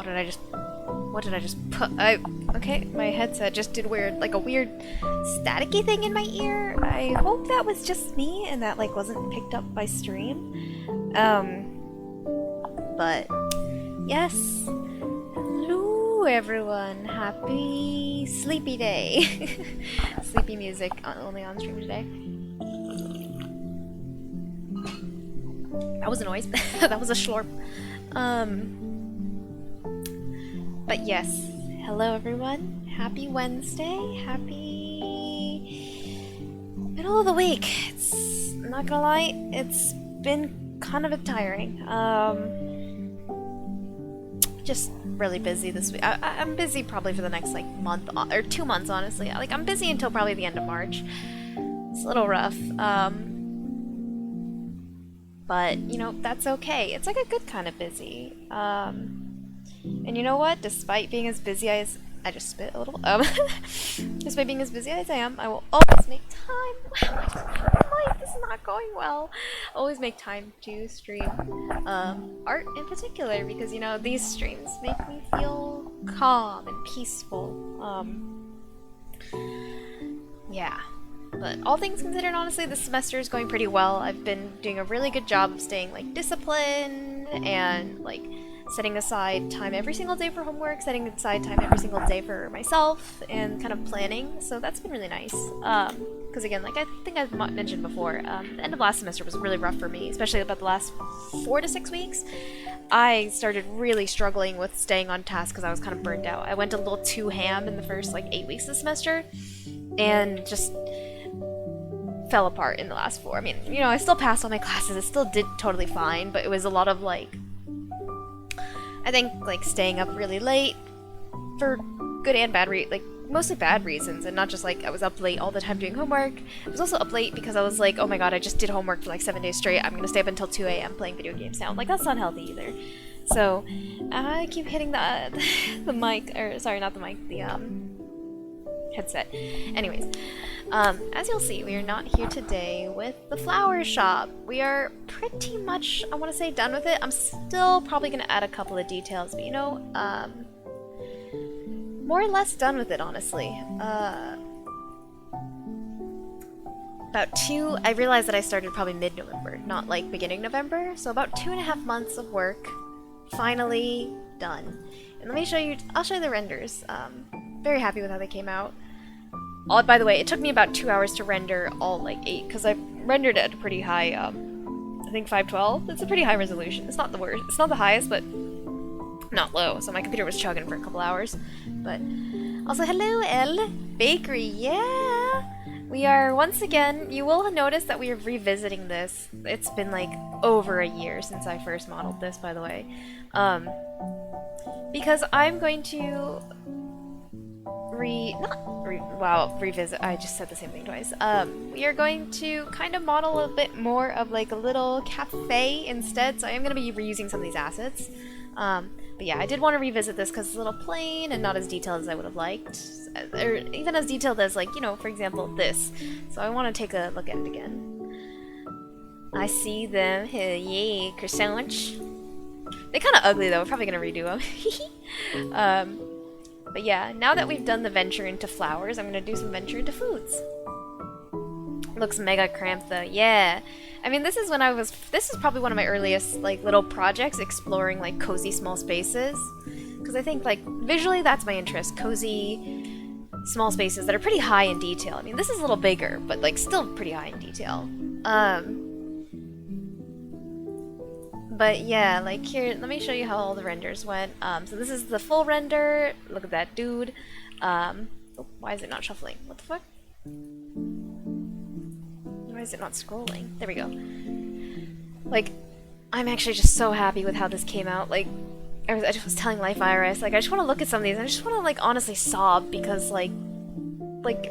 What did I just put? Okay, my headset just did weird, like a weird staticky thing in my ear. I hope that was just me and that like wasn't picked up by stream. But yes. Hello everyone. Happy sleepy day. Sleepy music only on stream today. That was a noise. That was a slurp. But yes, hello everyone. Happy Wednesday. Happy middle of the week. I'm not gonna lie, it's been kind of tiring. Just really busy this week. I'm busy probably for the next like month or 2 months, honestly. Like I'm busy until probably the end of March. It's a little rough. But you know, that's okay. It's like a good kind of busy. And you know what? Despite being as busy as I just spit a little. Despite being as busy as I am, I will always make time. Life is not going well. Always make time to stream art in particular because you know these streams make me feel calm and peaceful. Yeah. But all things considered, honestly, this semester is going pretty well. I've been doing a really good job of staying like disciplined and like setting aside time every single day for homework, setting aside time every single day for myself, and kind of planning. So that's been really nice. Because again, like I think I've mentioned before, the end of last semester was really rough for me, especially about the last 4 to 6 weeks. I started really struggling with staying on task because I was kind of burnt out. I went a little too ham in the first like 8 weeks of the semester, and just fell apart in the last 4. I mean, you know, I still passed all my classes, I still did totally fine, but it was a lot of like, I think like staying up really late for good and bad like mostly bad reasons, and not just like I was up late all the time doing homework. I was also up late because I was like, oh my god, I just did homework for like 7 days straight. I'm gonna stay up until 2 a.m. playing video games now. Like that's not healthy either. So I keep hitting the mic, or sorry, not the mic, the headset. Anyways, as you'll see, we are not here today with the flower shop. We are pretty much, I want to say, done with it. I'm still probably going to add a couple of details, but you know, more or less done with it, honestly. I realized that I started probably mid-November, not like beginning November, so about 2.5 months of work, finally done. And let me show you, I'll show you the renders. Very happy with how they came out. By the way, it took me about 2 hours to render all like 8, because I rendered at a pretty high, I think 512. It's a pretty high resolution. It's not the worst. It's not the highest, but not low. So my computer was chugging for a couple hours. But also, hello, L Bakery. Yeah, we are once again. You will notice that we are revisiting this. It's been like over a year since I first modeled this, by the way, because I'm going to revisit. I just said the same thing twice. We are going to kind of model a bit more of like a little cafe instead, so I am going to be reusing some of these assets. But yeah, I did want to revisit this because it's a little plain and not as detailed as I would have liked, or even as detailed as like, you know, for example, this. So I want to take a look at it again. I see them. Yay, croissants. They're kind of ugly though. We're probably going to redo them. But yeah, now that we've done the venture into flowers, I'm gonna do some venture into foods. Looks mega cramped though, yeah. I mean, this is probably one of my earliest like little projects, exploring like cozy small spaces. Because I think like visually that's my interest, cozy small spaces that are pretty high in detail. I mean, this is a little bigger, but like still pretty high in detail. But yeah, like here, let me show you how all the renders went. So this is the full render. Look at that dude. Oh, why is it not shuffling? What the fuck? Why is it not scrolling? There we go. Like, I'm actually just so happy with how this came out. Like, I just was telling Life Iris, like, I just want to look at some of these. I just want to, like, honestly sob because, like,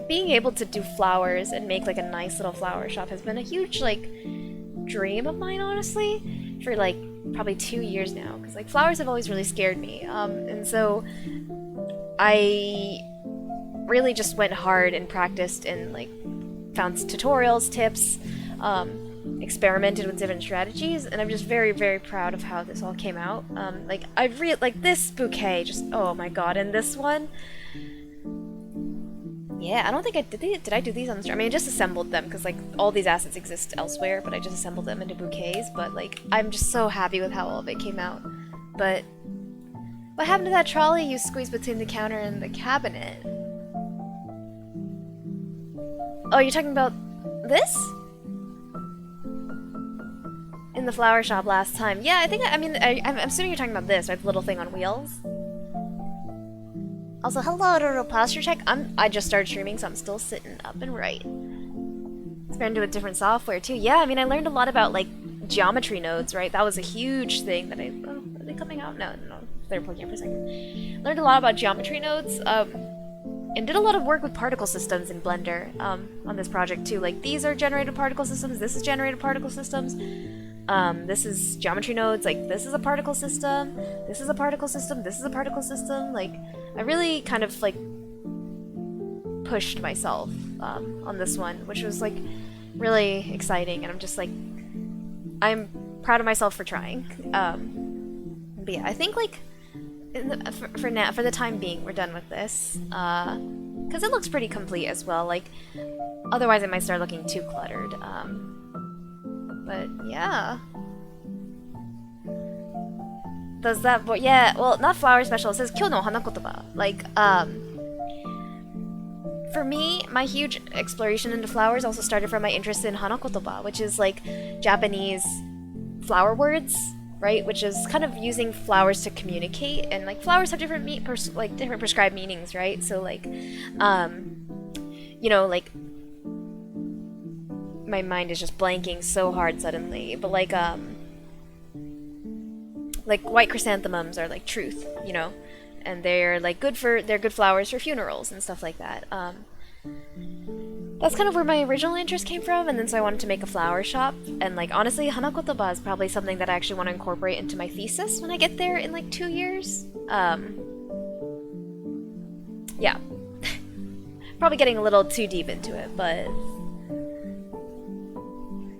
being able to do flowers and make, like, a nice little flower shop has been a huge, like, dream of mine, honestly. For like probably 2 years now, because like flowers have always really scared me, and so I really just went hard and practiced and like found tutorials, tips, experimented with different strategies, and I'm just very, very proud of how this all came out. Like, like, this bouquet, just, oh my god, and this one, yeah, I don't think I did I do these on the stream? I mean, I just assembled them, because, like, all these assets exist elsewhere, but I just assembled them into bouquets, but, like, I'm just so happy with how all of it came out. But what happened to that trolley you squeezed between the counter and the cabinet? Oh, you're talking about this? In the flower shop last time. Yeah, I think, I'm assuming you're talking about this, right? The little thing on wheels. Also, hello, little posture check. I just started streaming, so I'm still sitting up and right. Experimented with different software, too. Yeah, I mean, I learned a lot about, like, geometry nodes, right? That was a huge thing that oh, are they coming out? No. They're plugging in for a second. Learned a lot about geometry nodes, and did a lot of work with particle systems in Blender, on this project, too. Like, these are generated particle systems, this is generated particle systems. This is geometry nodes, like, this is a particle system, this is a particle system, this is a particle system, like, I really kind of, like, pushed myself, on this one, which was, like, really exciting, and I'm just, like, I'm proud of myself for trying, but yeah, I think, like, for now, for the time being, we're done with this, because it looks pretty complete as well, like, otherwise it might start looking too cluttered, but yeah. Does that, but yeah, well, not flower special, it says Kyo no hanakotoba. Like, for me, my huge exploration into flowers also started from my interest in hanakotoba, which is like Japanese flower words, right? Which is kind of using flowers to communicate, and like flowers have different different prescribed meanings, right? So like, you know, like, my mind is just blanking so hard suddenly, but like white chrysanthemums are like truth, you know, and they're like they're good flowers for funerals and stuff like that. That's kind of where my original interest came from, and then so I wanted to make a flower shop, and like honestly, hanakotoba is probably something that I actually want to incorporate into my thesis when I get there in like 2 years. Yeah. Probably getting a little too deep into it, but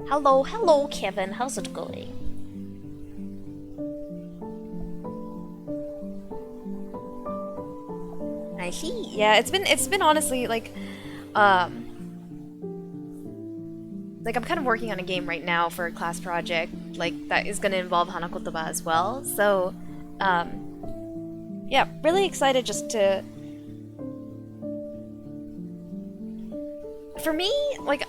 hello, Kevin. How's it going? I see. Yeah, it's been honestly like I'm kind of working on a game right now for a class project like that is going to involve hanakotoba as well. So yeah, really excited just to, for me, like,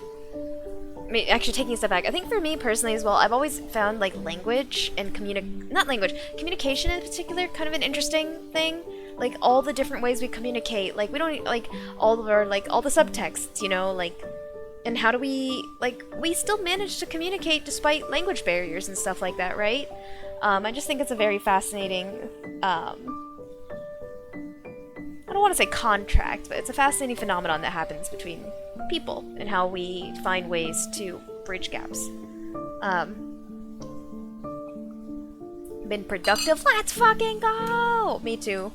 actually taking a step back, I think for me personally as well, I've always found like language and communication in particular kind of an interesting thing. Like all the different ways we communicate, like we don't like all of our all the subtexts, you know, like, and how do we we still manage to communicate despite language barriers and stuff like that, right? I just think it's a very fascinating I don't want to say contract, but it's a fascinating phenomenon that happens between people and how we find ways to bridge gaps. Been productive. Let's fucking go! Me too.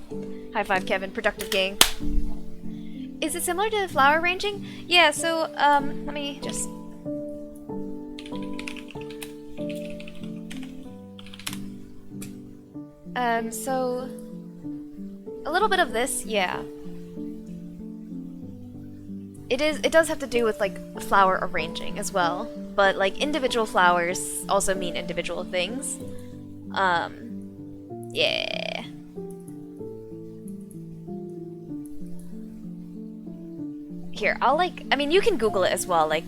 High five, Kevin. Productive gang. Is it similar to flower arranging? Yeah, so, let me just... so... A little bit of this, yeah. It does have to do with, like, flower arranging as well. But, like, individual flowers also mean individual things. Yeah. Here, I mean, you can Google it as well, like,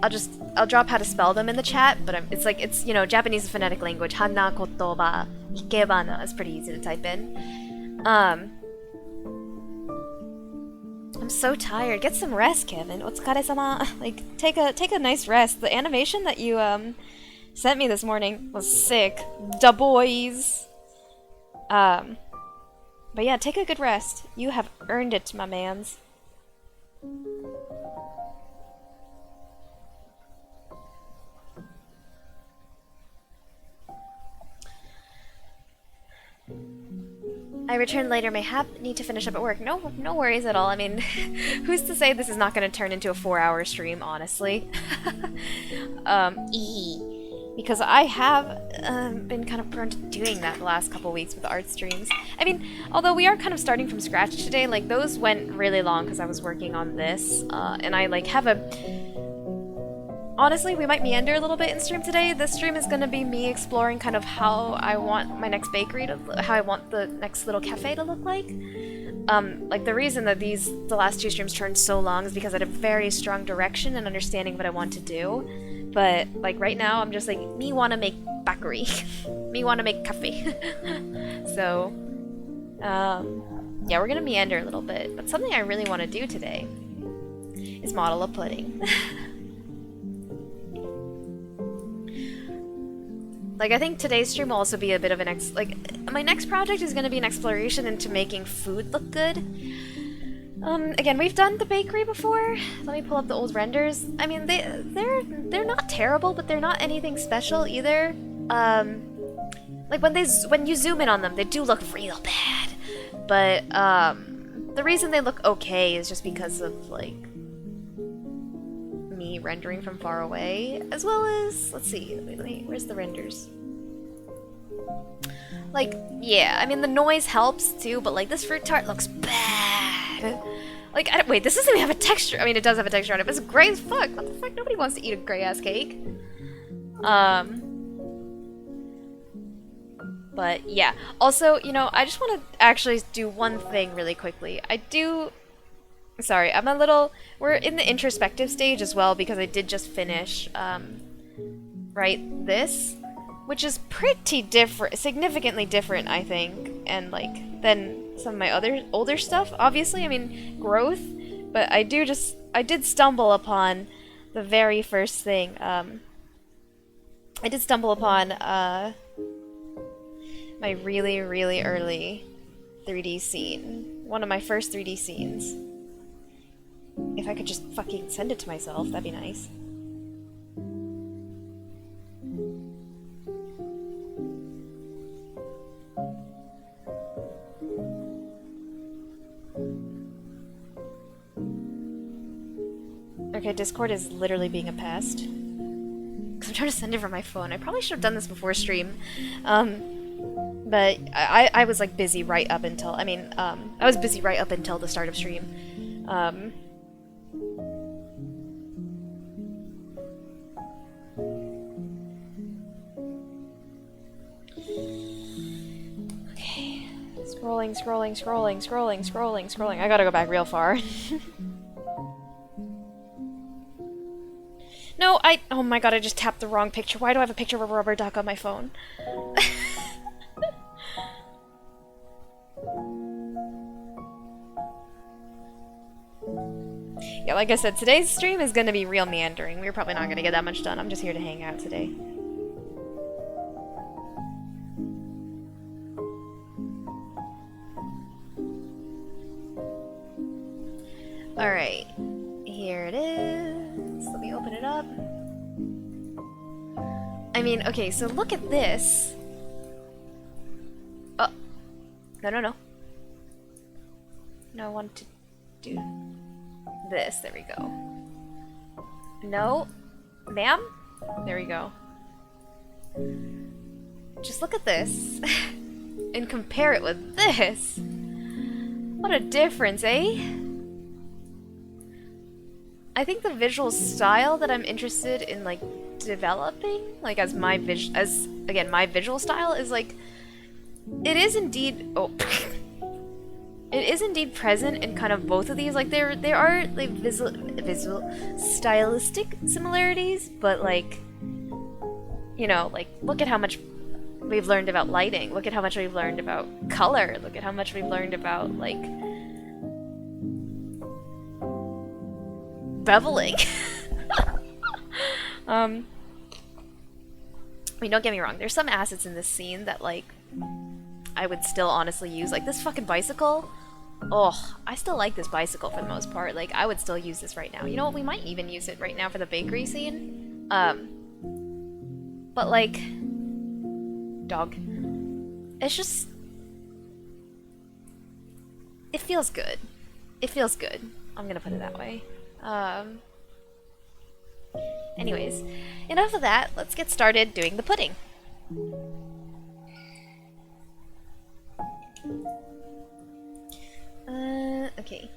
I'll drop how to spell them in the chat, but it's, you know, Japanese phonetic language, hana, kotoba, ikebana is pretty easy to type in. I'm so tired. Get some rest, Kevin. Otsukare-sama. Like, take a nice rest. The animation that you, sent me this morning was sick. Da boys. But yeah, take a good rest. You have earned it, my mans. I returned later, may need to finish up at work. No worries at all. I mean, who's to say this is not going to turn into a 4-hour stream, honestly? Because I have been kind of prone to doing that the last couple weeks with art streams. I mean, although we are kind of starting from scratch today, like, those went really long because I was working on this, and I, like, have a... Honestly, we might meander a little bit in stream today. This stream is going to be me exploring kind of how I want my next bakery to... how I want the next little cafe to look like. Like, the reason that the last 2 streams turned so long is because I had a very strong direction and understanding what I want to do. But, like, right now, I'm just like, me wanna make bakery. Me wanna make cafe. So, yeah, we're gonna meander a little bit. But something I really want to do today is model a pudding. Like, I think today's stream will also be a bit of an my next project is going to be an exploration into making food look good. Again, we've done the bakery before. Let me pull up the old renders. I mean, they're not terrible, but they're not anything special either. Like, when you zoom in on them, they do look real bad. But, the reason they look okay is just because of, like, me rendering from far away, as well as, let's see, wait, where's the renders? Like, yeah, I mean, the noise helps too, but, like, this fruit tart looks bad. Like, wait, this doesn't even have a texture. I mean, it does have a texture on it, but it's gray as fuck. What the fuck? Nobody wants to eat a gray-ass cake. But, yeah. Also, you know, I just want to actually do one thing really quickly. Sorry, we're in the introspective stage as well, because I did just finish, right, this, which is pretty different, significantly different, I think, and, like, than some of my older stuff, obviously. I mean, growth, but I did stumble upon the very first thing. I did stumble upon, my really, really early 3D scene. One of my first 3D scenes. If I could just fucking send it to myself, that'd be nice. Okay, Discord is literally being a pest. Because I'm trying to send it from my phone. I probably should have done this before stream. But I was, like, busy right up until... I mean, I was busy right up until the start of stream. Okay. Scrolling. I gotta go back real far. No, oh my god, I just tapped the wrong picture. Why do I have a picture of a rubber duck on my phone? Yeah, like I said, today's stream is gonna be real meandering. We're probably not gonna get that much done. I'm just here to hang out today. Alright, here it is. Let me open it up. I mean, okay, so look at this. Oh, no. No, I want to do this. There we go. No, ma'am? There we go. Just look at this and compare it with this. What a difference, eh? I think the visual style that I'm interested in, like, developing, like, as my visual style is, like, it is indeed it is indeed present in kind of both of these. Like, there are, like, visual stylistic similarities, but, like, you know, like, look at how much we've learned about lighting, look at how much we've learned about color, look at how much we've learned about, like, beveling. I mean, don't get me wrong, there's some assets in this scene that, like, I would still honestly use. Like, this fucking bicycle. Oh, I still like this bicycle for the most part. Like, I would still use this right now. You know what, we might even use it right now for the bakery scene. But, like, dog. It's just... it feels good. It feels good. I'm gonna put it that way. Anyways, enough of that. Let's get started doing the pudding. Okay.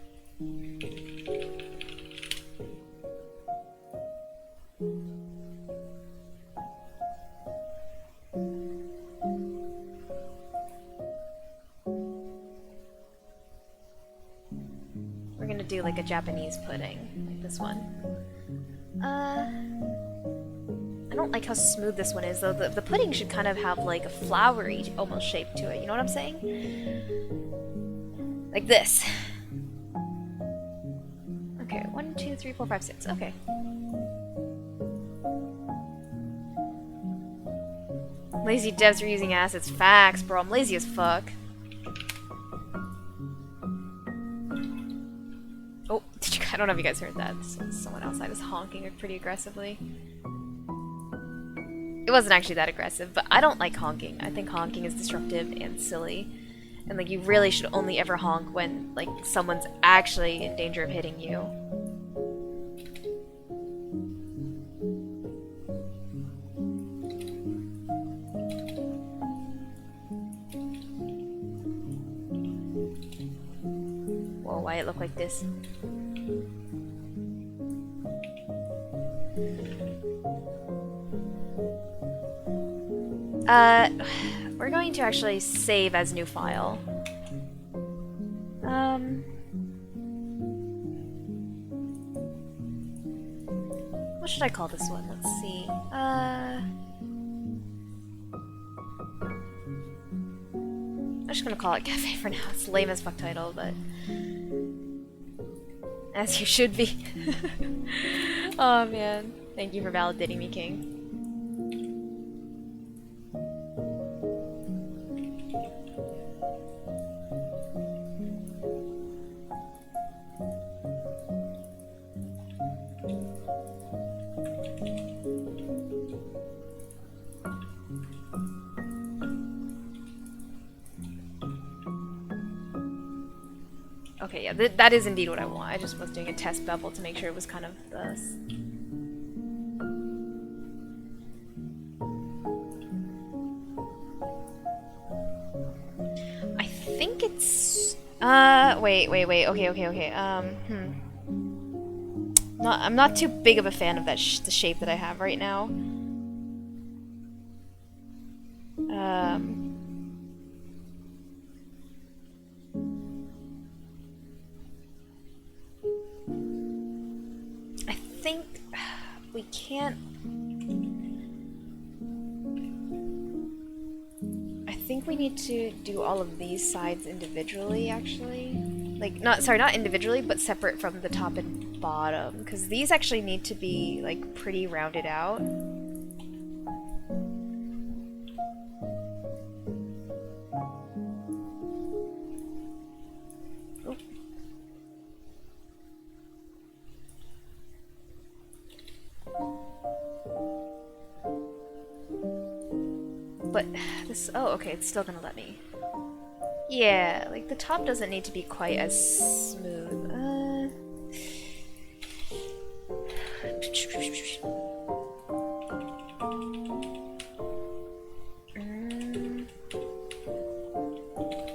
We're gonna do like a Japanese pudding, like this one. I don't like how smooth this one is, though. The pudding should kind of have like a flowery almost shape to it, you know what I'm saying? Like this. Okay, 1, 2, 3, 4, 5, 6. Okay. Lazy devs are using assets. Facts, bro. I'm lazy as fuck. Oh, I don't know if you guys heard that. Someone outside is honking pretty aggressively. It wasn't actually that aggressive, but I don't like honking. I think honking is disruptive and silly. And like, you really should only ever honk when like someone's actually in danger of hitting you. Whoa, why it look like this? We're going to actually save as new file. What should I call this one? Let's see. I'm just gonna call it Cafe for now. It's a lame as fuck title, but as you should be. Oh man. Thank you for validating me, King. Okay, yeah, that is indeed what I want. I just was doing a test bevel to make sure it was kind of the... I think it's... wait, okay. I'm not too big of a fan of that the shape that I have right now. I think we can't... I think we need to do all of these sides individually, actually. Like, not individually, but separate from the top and bottom, because these actually need to be, like, pretty rounded out. But this, oh, okay, it's still gonna let me. Yeah, like the top doesn't need to be quite as smooth. I'm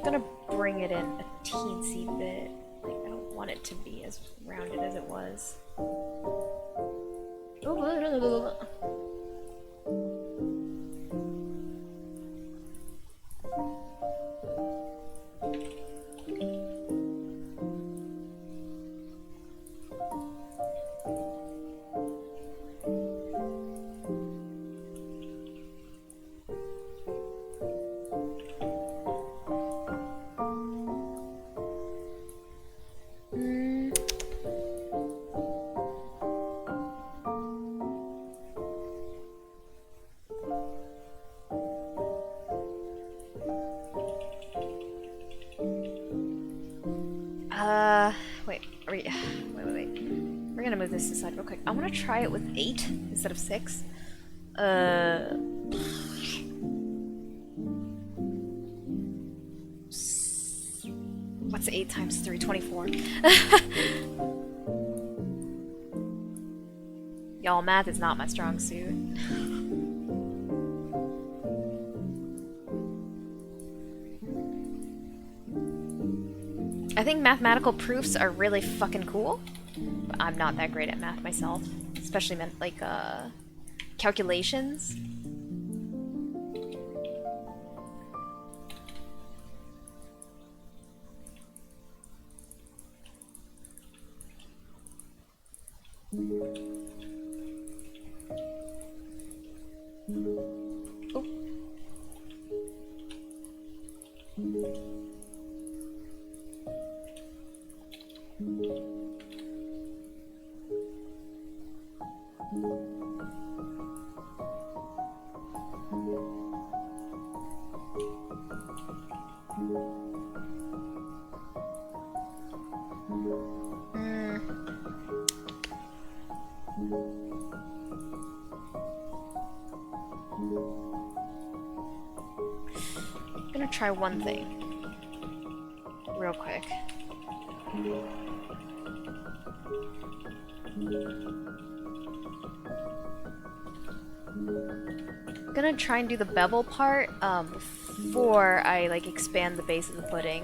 gonna bring it in a teensy bit. Like, I don't want it to be as rounded as it was. Wait. We're gonna move this aside real quick. I want to try it with 8 instead of 6. What's 8 times 3? 24. Y'all, math is not my strong suit. I think mathematical proofs are really fucking cool, but I'm not that great at math myself, especially like calculations. Oh. I'm gonna try one thing real quick. I'm gonna try and do the bevel part before I like expand the base of the pudding.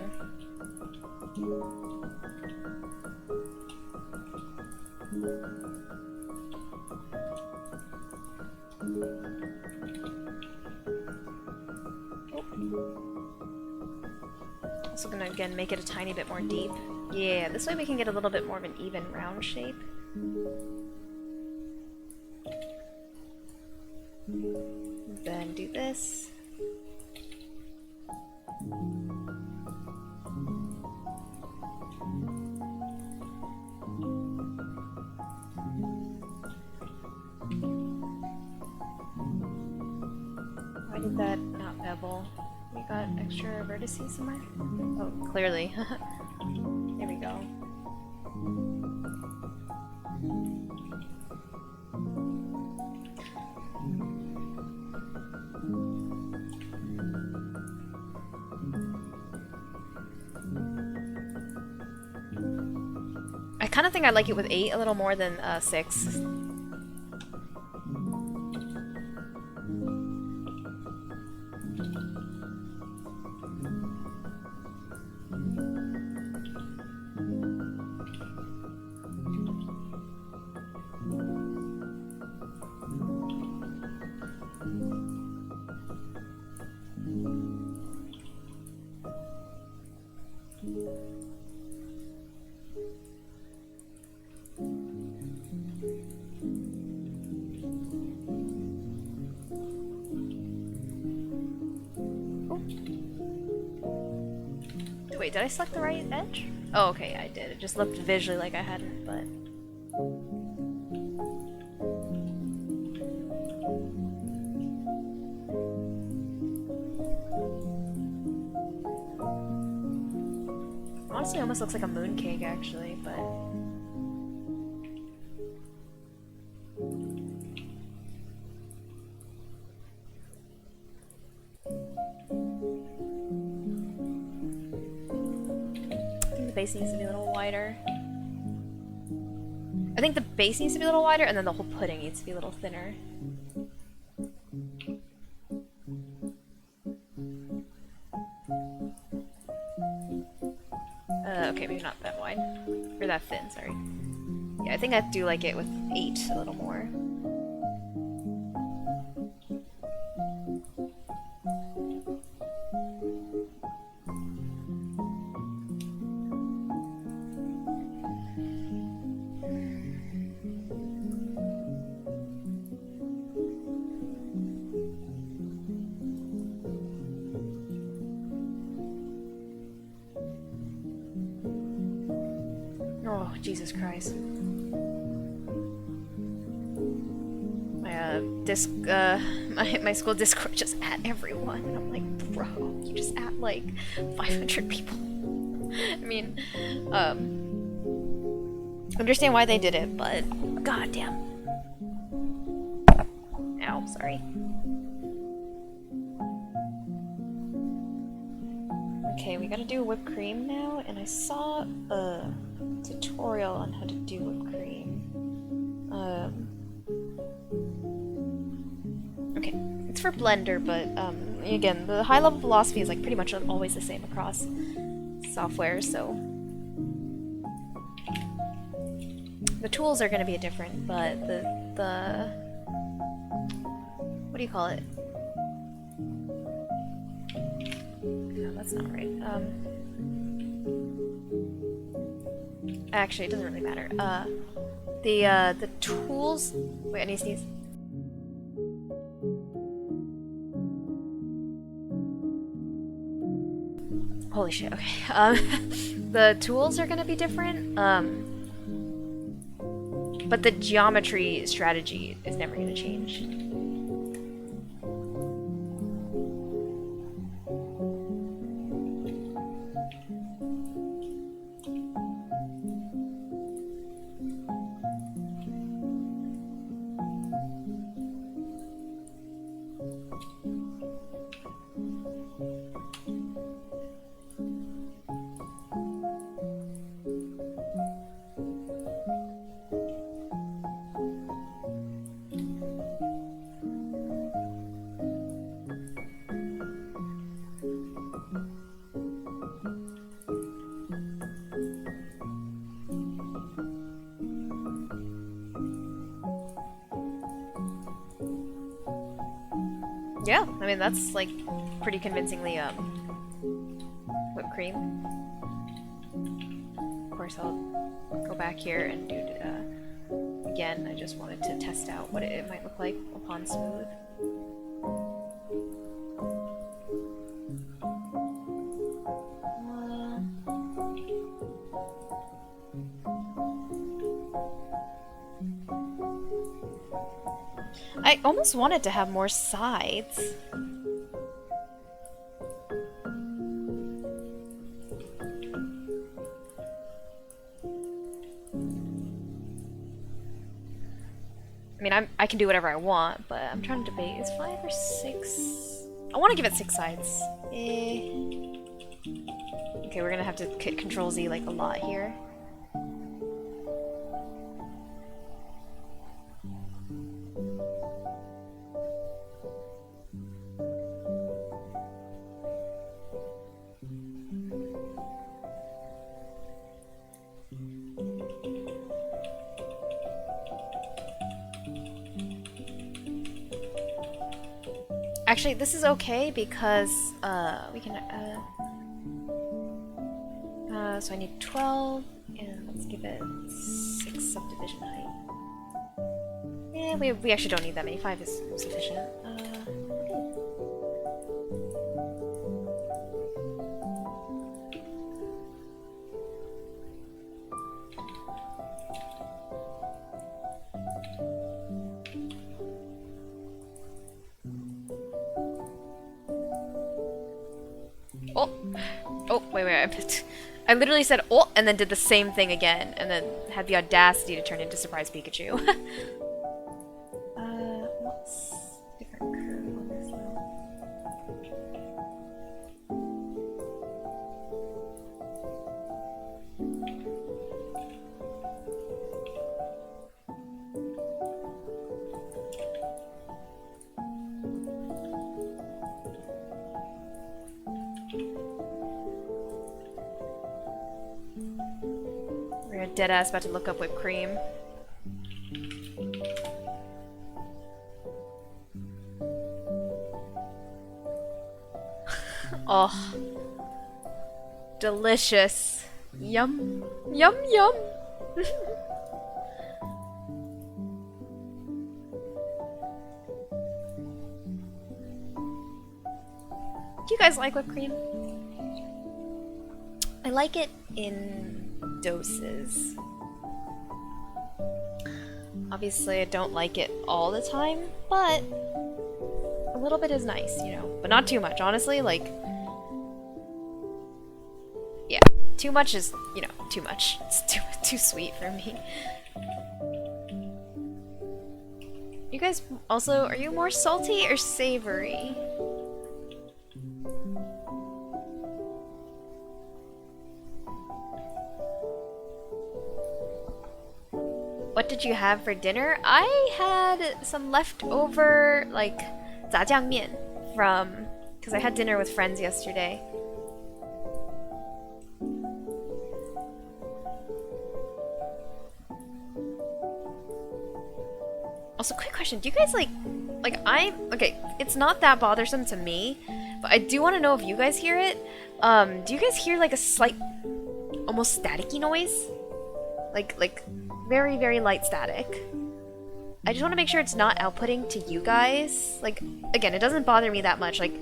Also gonna again make it a tiny bit more deep. Yeah, this way we can get a little bit more of an even round shape. Then do this. Why did that not bevel? We got extra vertices somewhere? Oh, clearly. There we go. I kind of think I like it with 8 a little more than 6. Wait, did I select the right edge? Oh, okay, I did. It just looked visually like I hadn't, but... Honestly, it almost looks like a mooncake, actually, but... the base needs to be a little wider. I think the base needs to be a little wider, and then the whole pudding needs to be a little thinner. Okay, maybe not that wide. Or that thin, sorry. Yeah, I think I do like it with 8 a little more. Oh, Jesus Christ. My school Discord just at everyone, and I'm like, bro, you just at like 500 people. I mean, understand why they did it, but goddamn. Ow, sorry. Okay, we gotta do whipped cream now, and I saw a tutorial on how to do whipped cream. Okay, it's for Blender, but again, the high-level philosophy is like pretty much always the same across software, so the tools are gonna be different, but the what do you call it? No, that's not right. Actually, it doesn't really matter. The tools. Wait, I need to sneeze. Holy shit. Okay. The tools are gonna be different. But the geometry strategy is never gonna change. Yeah, I mean that's like pretty convincingly whipped cream. Of course, I'll go back here and do again. I just wanted to test out what it might look like upon smooth. I almost wanted to have more sides. I mean, I can do whatever I want, but I'm trying to debate. Is 5 or 6? I want to give it 6 sides. Okay, we're gonna have to hit Control Z like a lot here. Actually, this is okay because we can so I need 12 and let's give it 6 subdivision height. Yeah, we actually don't need that many. 5 is sufficient. Oh, wait, I literally said oh, and then did the same thing again, and then had the audacity to turn into Surprise Pikachu. What's different curve on this though? Deadass about to look up whipped cream. Oh. Delicious. Yum. Yum yum. Do you guys like whipped cream? I like it in doses. Obviously, I don't like it all the time, but a little bit is nice, you know. But not too much, honestly. Like, yeah, too much is, you know, too much. It's too sweet for me. You guys also, are you more salty or savory? What did you have for dinner? I had some leftover, like, 炸酱面 from, because I had dinner with friends yesterday. Also, quick question, do you guys okay, it's not that bothersome to me, but I do want to know if you guys hear it. Do you guys hear like a slight, almost staticky noise? Like, very, very light static. I just want to make sure it's not outputting to you guys. Like, again, it doesn't bother me that much. Like,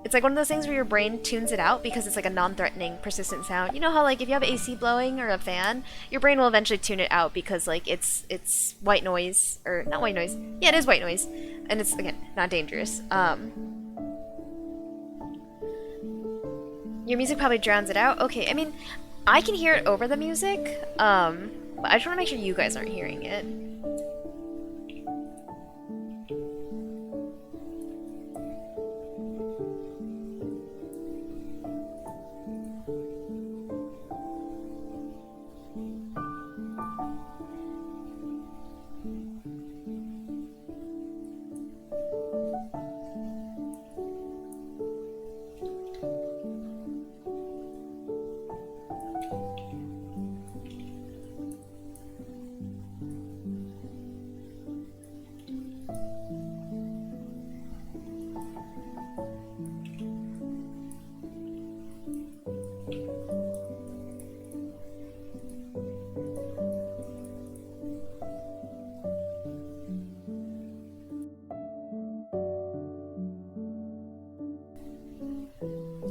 it's like one of those things where your brain tunes it out because it's like a non-threatening, persistent sound. You know how like if you have AC blowing or a fan, your brain will eventually tune it out because like it's white noise, or not white noise. Yeah, it is white noise, and it's again not dangerous. Your music probably drowns it out. Okay, I mean, I can hear it over the music, but I just want to make sure you guys aren't hearing it.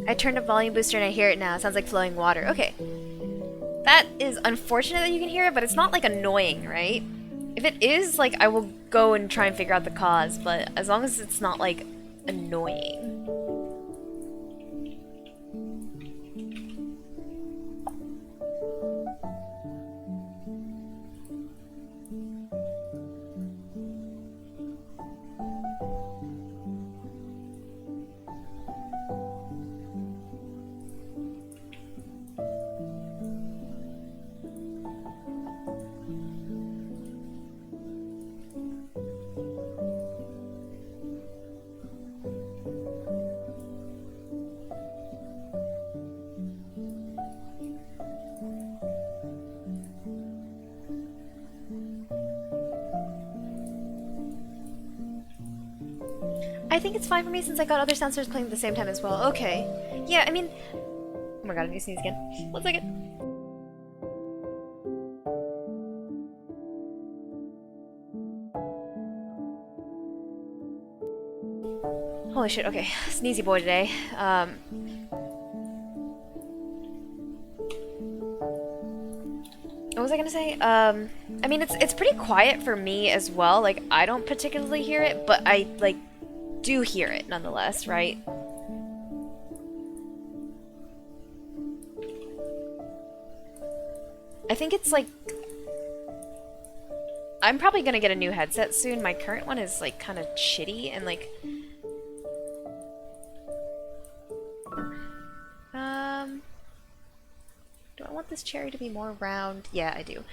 I turned up volume booster and I hear it now. It sounds like flowing water. Okay. That is unfortunate that you can hear it, but it's not like annoying, right? If it is, like, I will go and try and figure out the cause, but as long as it's not, like, annoying. I think it's fine for me since I got other sensors playing at the same time as well. Okay. Yeah, I mean... Oh my god, I need to sneeze again. 1 second. Holy shit, okay. Sneezy boy today. What was I gonna say? I mean, it's pretty quiet for me as well. Like, I don't particularly hear it, but I, like, do hear it nonetheless, right? I think it's like... I'm probably gonna get a new headset soon. My current one is, like, kind of shitty and, like... Do I want this cherry to be more round? Yeah, I do.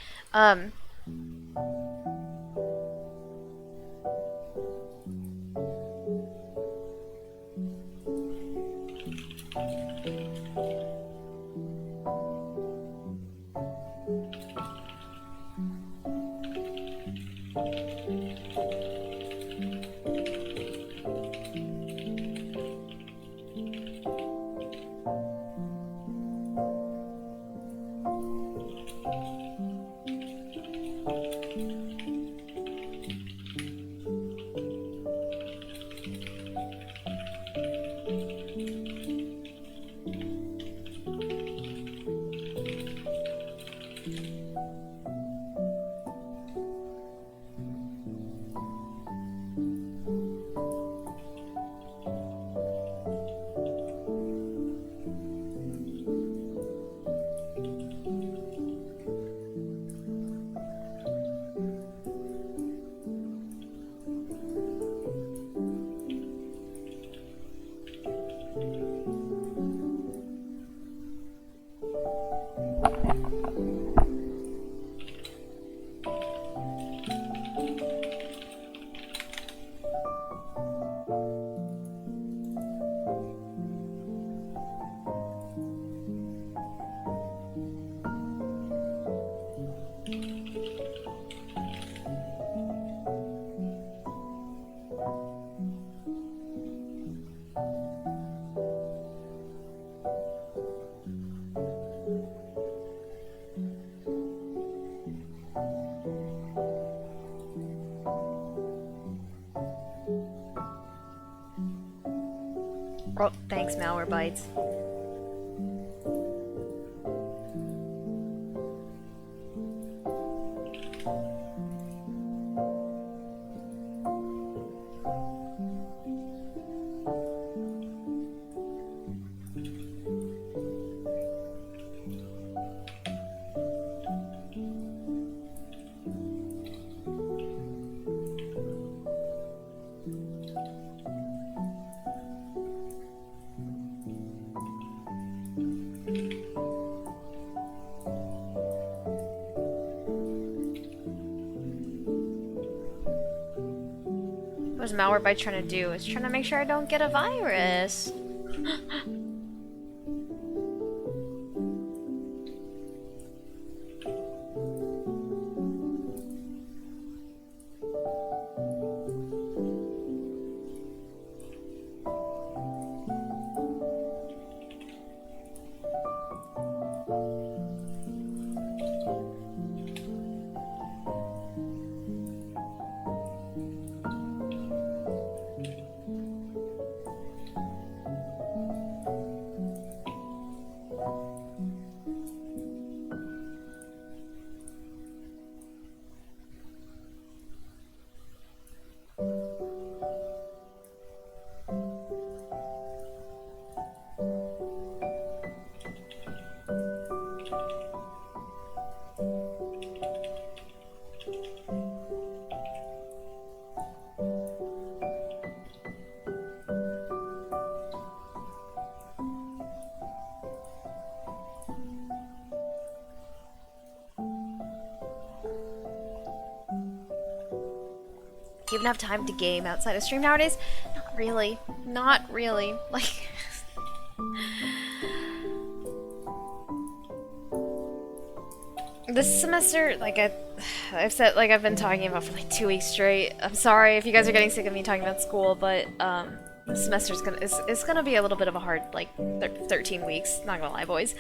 Oh, thanks, Malware Bites. What was Malwarebytes trying to do? It's trying to make sure I don't get a virus. Do you even have time to game outside of stream nowadays? Not really. Not really. Like... this semester, like I've said, like I've been talking about for like 2 weeks straight. I'm sorry if you guys are getting sick of me talking about school, but this semester's gonna be a little bit of a hard, like 13 weeks. Not gonna lie, boys.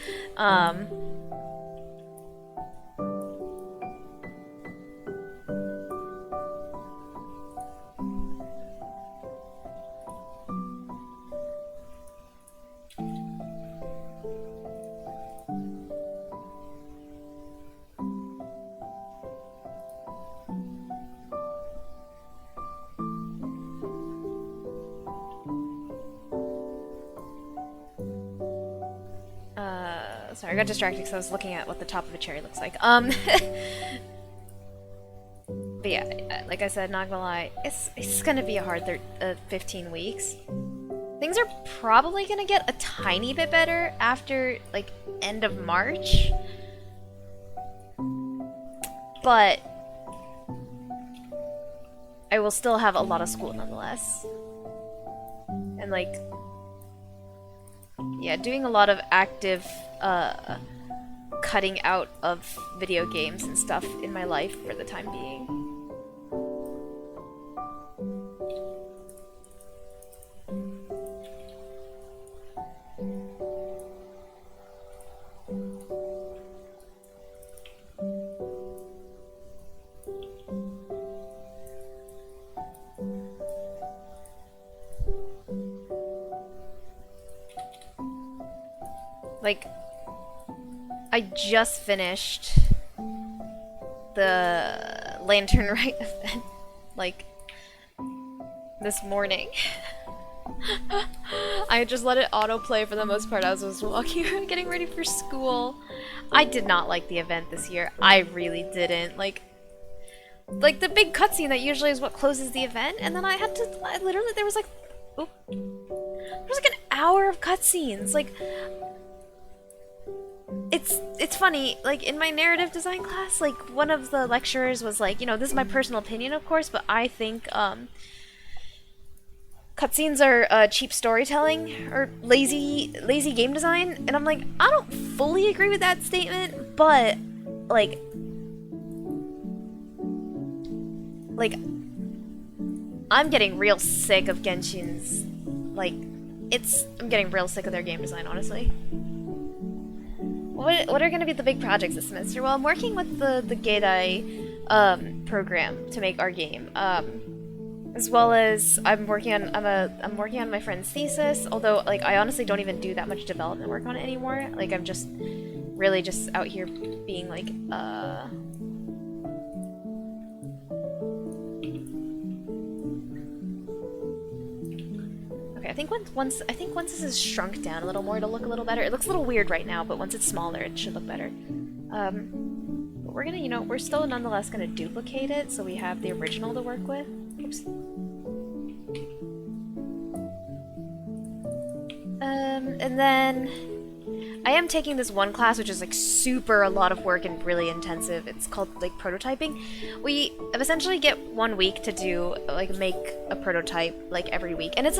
Sorry, I got distracted because I was looking at what the top of a cherry looks like. But yeah, like I said, not gonna lie, it's gonna be a hard 15 weeks. Things are probably gonna get a tiny bit better after, like, end of March. But I will still have a lot of school nonetheless. And, like, yeah, doing a lot of active cutting out of video games and stuff in my life for the time being. Like, I just finished the Lantern Rite event, like, this morning. I just let it autoplay for the most part as I was walking around getting ready for school. I did not like the event this year. I really didn't. Like the big cutscene that usually is what closes the event, and then I literally, there was like an hour of cutscenes. Like, it's funny, like, in my narrative design class, like, one of the lecturers was like, you know, this is my personal opinion, of course, but I think, cutscenes are, cheap storytelling, or lazy game design, and I'm like, I don't fully agree with that statement, but, like, I'm getting real sick of Genshin's, like, I'm getting real sick of their game design, honestly. What are going to be the big projects this semester? Well, I'm working with the Gaidai program to make our game. as well as I'm working on my friend's thesis. Although, like, I honestly don't even do that much development work on it anymore. Like, I'm just really just out here being like, Okay, I think once this is shrunk down a little more, it'll look a little better. It looks a little weird right now, but once it's smaller, it should look better. But we're gonna, we're still nonetheless gonna duplicate it, so we have the original to work with. Oops. And then I am taking this one class, which is like a lot of work and really intensive. It's called like prototyping. We essentially get 1 week to do make a prototype like every week, and it's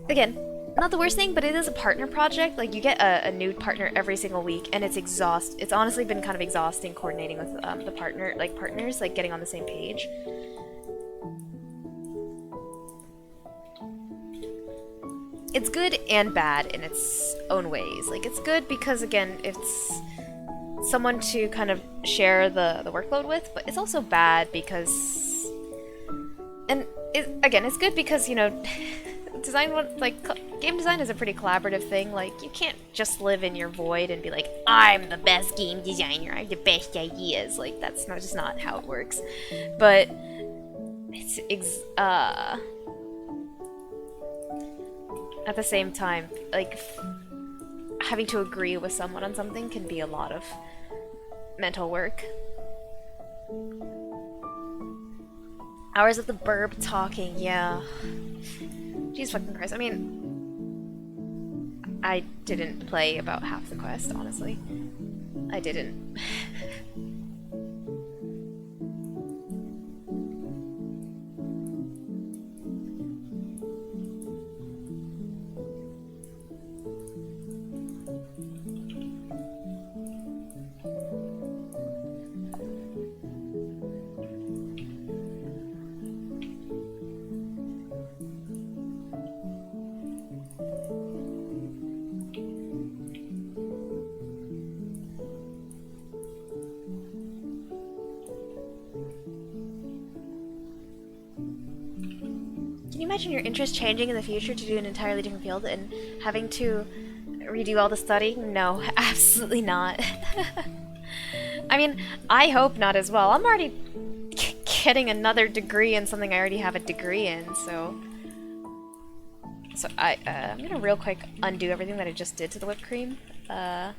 again, not the worst thing, but it is a partner project. Like, you get a new partner every single week, and it's It's honestly been kind of exhausting coordinating with the partners, like getting on the same page. It's good and bad in its own ways. Like, it's good because, again, it's someone to kind of share the workload with, but it's also bad because... And, it's good because, game design is a pretty collaborative thing. Like, you can't just live in your void and be like, I'm the best game designer, I have the best ideas. Like, that's just not how it works. But, at the same time, like, having to agree with someone on something can be a lot of mental work. Hours of the burb talking, yeah. Jeez fucking Christ. I mean, I didn't play about half the quest, honestly. I didn't. Can you imagine your interest changing in the future to do an entirely different field and having to redo all the study? No, absolutely not. I mean, I hope not as well. I'm already getting another degree in something I already have a degree in, so... I'm gonna real quick undo everything that I just did to the whipped cream. And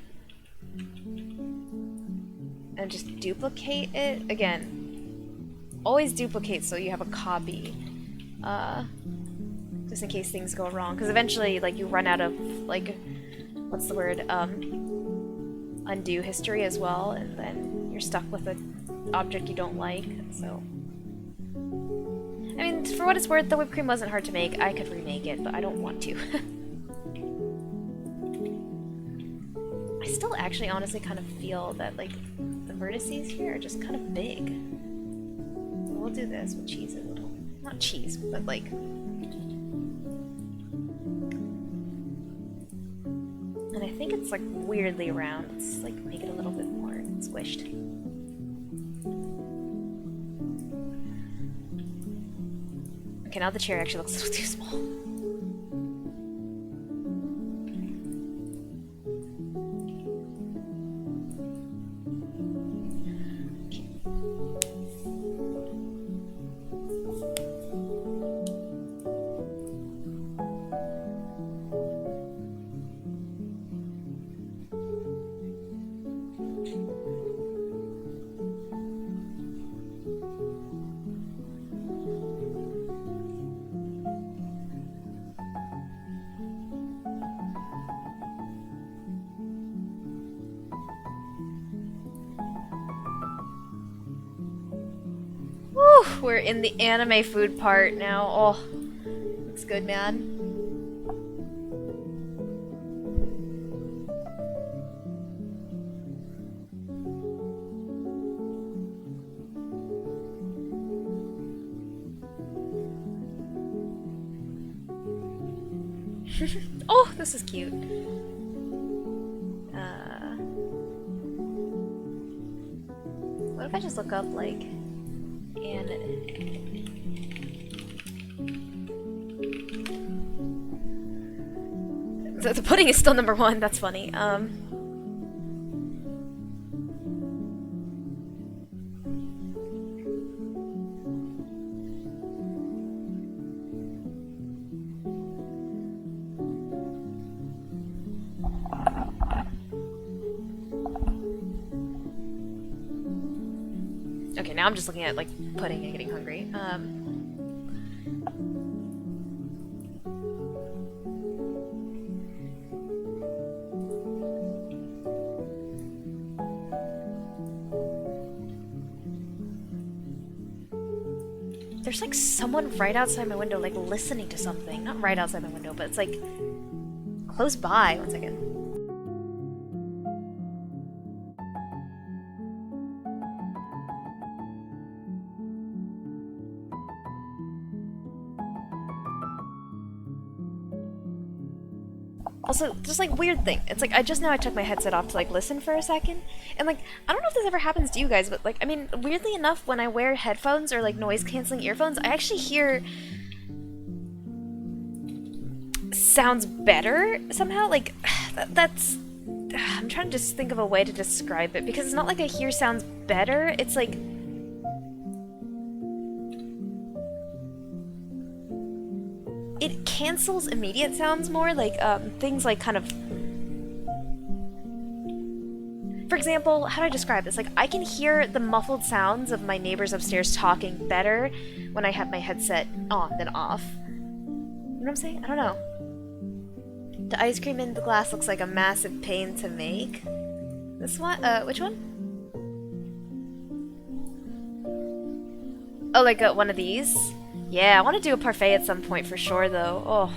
just duplicate it. Again, always duplicate so you have a copy. Just in case things go wrong, because eventually, like, you run out of, like, what's the word, undo history as well, and then you're stuck with an object you don't like, so... I mean, for what it's worth, the whipped cream wasn't hard to make. I could remake it, but I don't want to. I still actually honestly kind of feel that, like, the vertices here are just kind of big. We'll do this with cheese a little. Not cheese, but like... And I think it's like weirdly round. Let's like make it a little bit more squished. Okay, now the chair actually looks a little too small. We're in the anime food part now. Oh, looks good, man. Oh, this is cute. What if I just look up, like, the pudding is still number one. That's funny. Okay, now I'm just looking at like pudding and getting hungry. There's like someone right outside my window, like listening to something. Not right outside my window, but it's like close by. One second. Also, just like weird thing. It's like I took my headset off to like listen for a second, and like I don't know if this ever happens to you guys, but like I mean, weirdly enough, when I wear headphones or like noise canceling earphones, I actually hear sounds better somehow. Like that's I'm trying to just think of a way to describe it because it's not like I hear sounds better. It's like it cancels immediate sounds more, like things like kind of, for example, how do I describe this? Like I can hear the muffled sounds of my neighbors upstairs talking better when I have my headset on than off. You know what I'm saying? I don't know. The ice cream in the glass looks like a massive pain to make. This one? Which one? Oh, like one of these? Yeah, I want to do a parfait at some point for sure, though. Oh.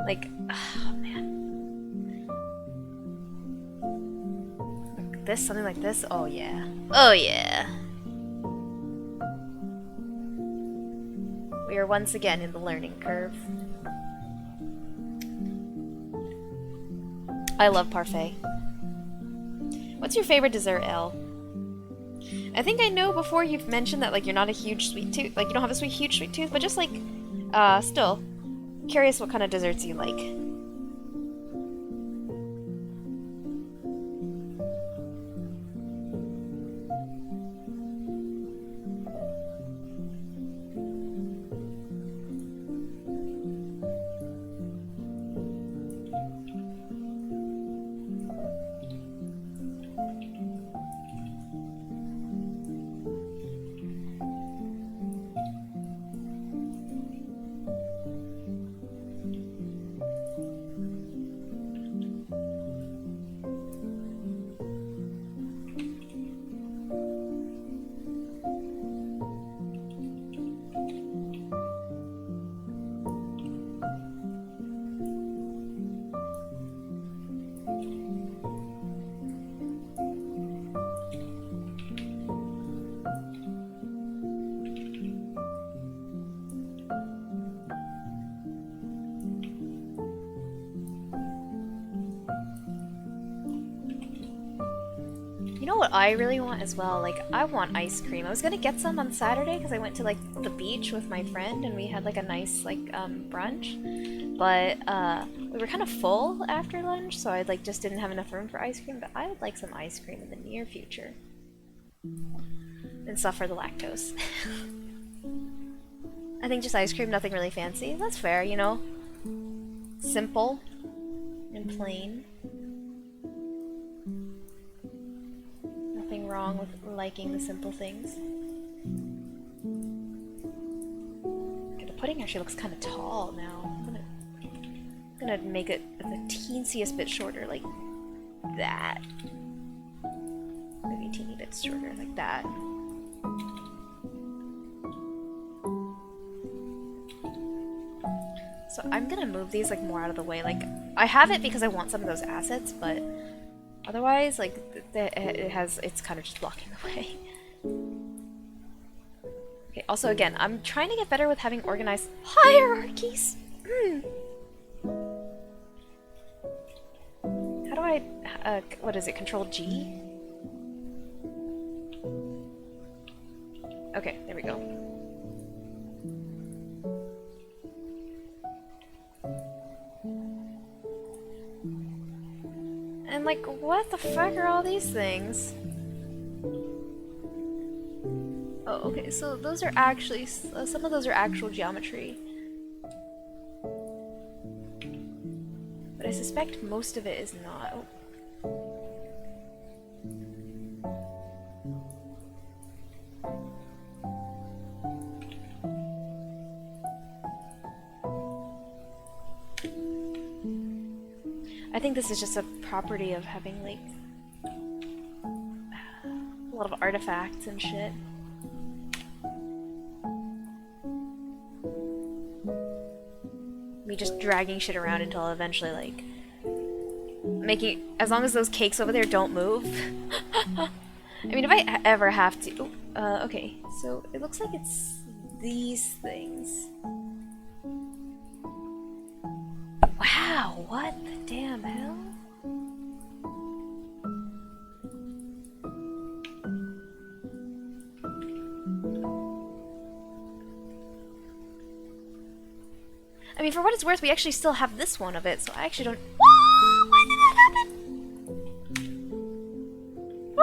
Like, oh, man. Like this? Something like this? Oh, yeah. Oh, yeah. We are once again in the learning curve. I love parfait. What's your favorite dessert, Elle? I think I know before you've mentioned that like you're not a huge sweet tooth, like you don't have a huge sweet tooth, but just like, still curious what kind of desserts you like. You know what I really want as well? Like, I want ice cream. I was gonna get some on Saturday because I went to, like, the beach with my friend and we had, like, a nice, like, brunch. But, we were kind of full after lunch, so I, like, just didn't have enough room for ice cream. But I would like some ice cream in the near future. And suffer the lactose. I think just ice cream, nothing really fancy. That's fair, you know? Simple and plain. Nothing wrong with liking the simple things. Okay, the pudding actually looks kind of tall now. I'm gonna make it the teensiest bit shorter, like that. Maybe a teeny bit shorter, like that. So I'm gonna move these like more out of the way. Like, I have it because I want some of those assets, but otherwise, like, it's kind of just blocking the way. Okay, also again, I'm trying to get better with having organized hierarchies. How do I, what is it, Control G? Okay, there we go. like, what the fuck are all these things? Oh, okay, so those are actually, some of those are actual geometry. But I suspect most of it is not. Oh. I think this is just a property of having, like, a lot of artifacts and shit. Me just dragging shit around until eventually, like, making, as long as those cakes over there don't move. I mean, if I ever have to... okay, so it looks like it's these things. Wow, what the damn hell? I mean, for what it's worth, we actually still have this one of it, so I actually don't... Whoa! Why did that happen?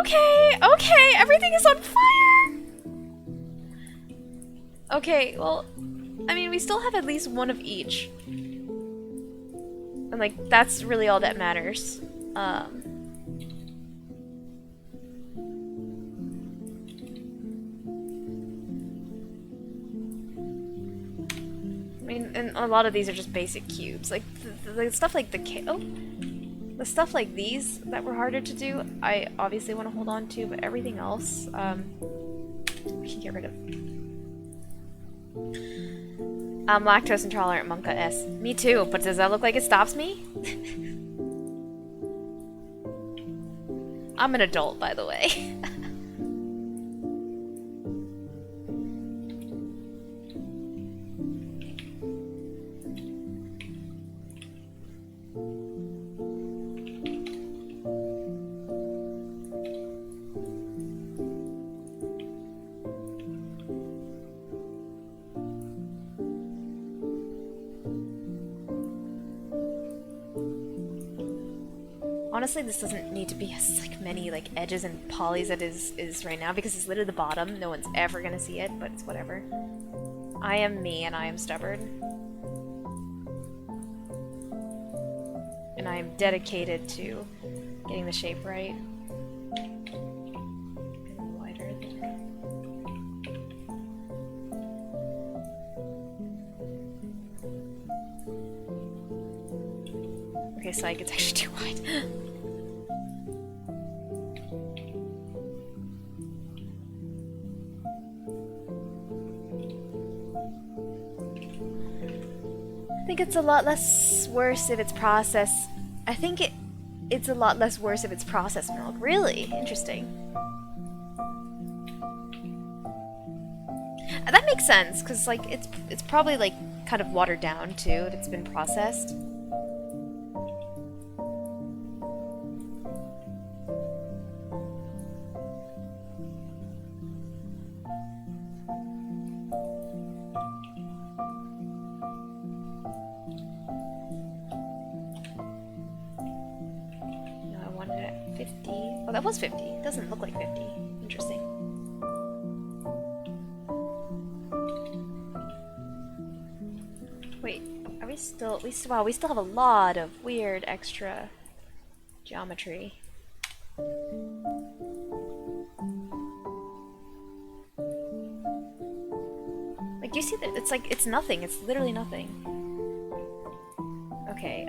Okay, okay, everything is on fire! Okay, well, I mean, we still have at least one of each. And, like, that's really all that matters. I mean, and a lot of these are just basic cubes. Like, the stuff like the stuff like these that were harder to do, I obviously want to hold on to, but everything else, we can get rid of. I'm lactose intolerant, Monka S. Me too, but does that look like it stops me? I'm an adult, by the way. Honestly, this doesn't need to be as like many like edges and polys as it is right now because it's literally the bottom. No one's ever gonna see it, but it's whatever. I am me and I am stubborn. And I am dedicated to getting the shape right. And wider there. Okay, so like it's actually too wide. I think it's a lot less worse if it's processed. I think it's a lot less worse if it's processed milk. Really? Interesting. That makes sense, because like it's probably like kind of watered down too if it's been processed. That was 50. It doesn't look like 50. Interesting. Wait, are we still... wow, we still have a lot of weird extra geometry. Like, do you see that? It's like, it's nothing. It's literally nothing. Okay,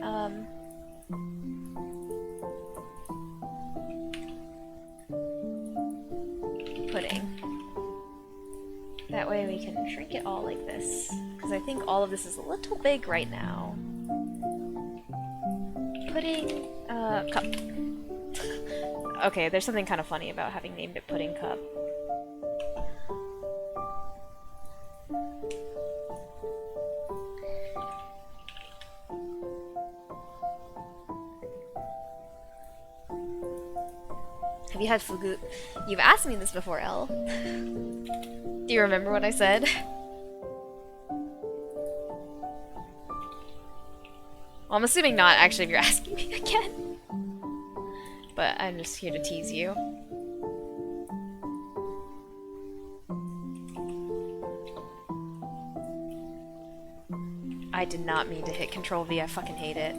pudding. That way we can shrink it all like this. Because I think all of this is a little big right now. Pudding, cup. Okay, there's something kind of funny about having named it Pudding Cup. Have you had fugu? You've asked me this before, Elle. Do you remember what I said? Well, I'm assuming not, actually, if you're asking me again. but I'm just here to tease you. I did not mean to hit Control V, I fucking hate it.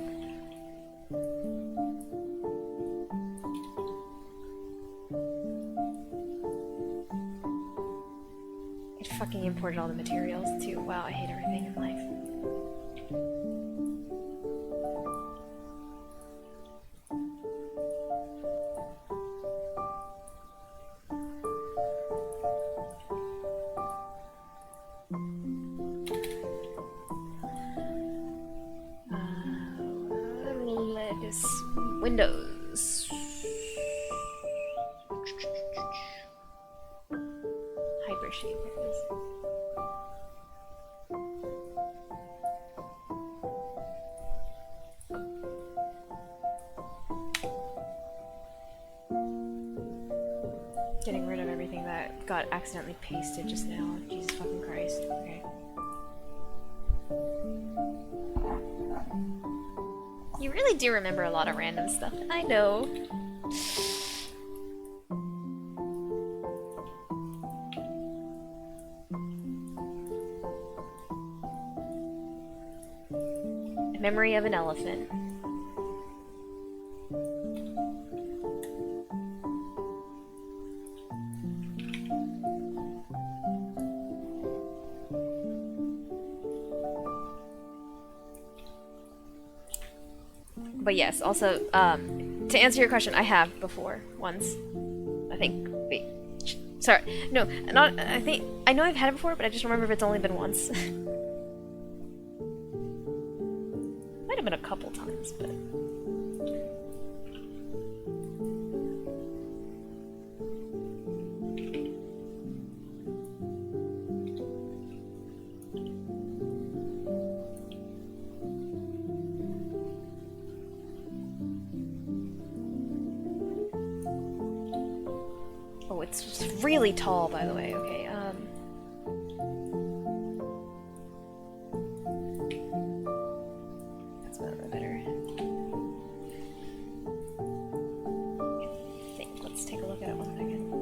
It fucking imported all the materials too. Wow, I hate everything in life. Windows. Hyper shape, there it is. Getting rid of everything that got accidentally pasted just now. Jesus fucking Christ. Okay. You really do remember a lot of random stuff. I know. A memory of an elephant. But yes, also, to answer your question, I have before, once. I think, wait, sorry, no, not, I know I've had it before, but I just remember if it's only been once. Might have been a couple times, but... Oh, it's really tall, by the way. Okay, that's a little better. I think. Let's take a look at it 1 second.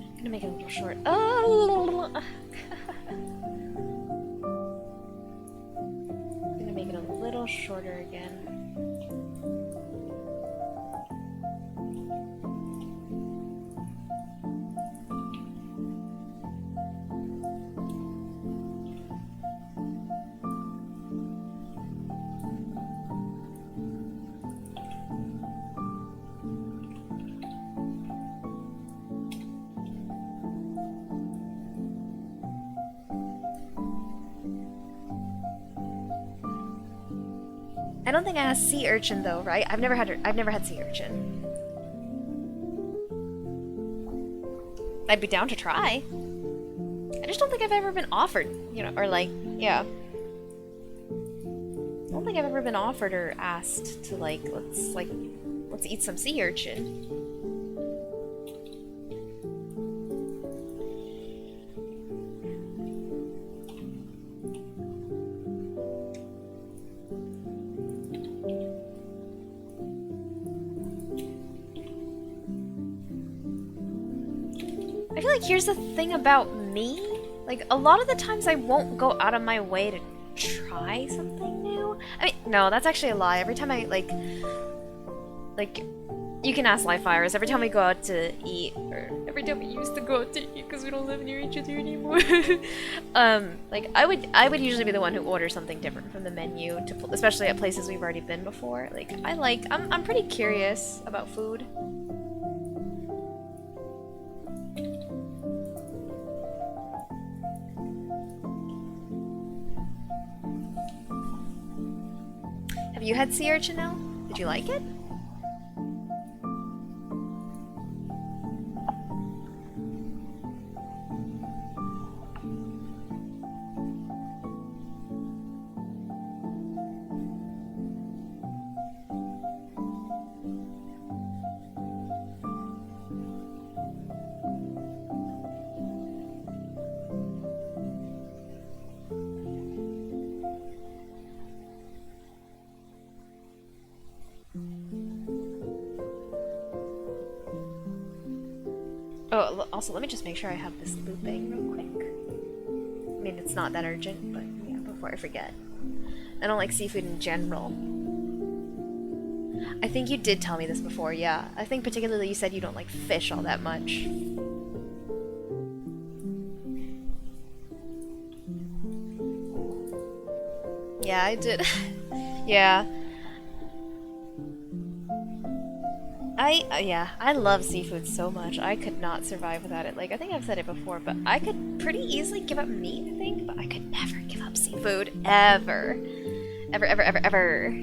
I'm gonna make it a little short. Oh! I'm gonna make it a little shorter again. I don't think I asked sea urchin though, right? I've never had sea urchin. I'd be down to try. I just don't think I've ever been offered, you know, or like, yeah. I don't think I've ever been offered or asked to let's eat some sea urchin. I feel like here's the thing about me. Like, a lot of the times I won't go out of my way to try something new. I mean, no, that's actually a lie. Every time I, like, you can ask Live Fires. Every time we go out to eat, or every time we used to go out to eat because we don't live near each other anymore, like, I would usually be the one who orders something different from the menu, especially at places we've already been before. Like, I'm pretty curious about food. Have you had sea urchin now? Did you like it? Oh, also, let me just make sure I have this looping real quick. I mean, it's not that urgent, but yeah, before I forget. I don't like seafood in general. I think you did tell me this before, yeah. I think particularly you said you don't like fish all that much. Yeah, I did. Yeah. Yeah, I love seafood so much. I could not survive without it. Like, I think I've said it before, but I could pretty easily give up meat, I think, but I could never give up seafood. Ever. Ever, ever, ever, ever.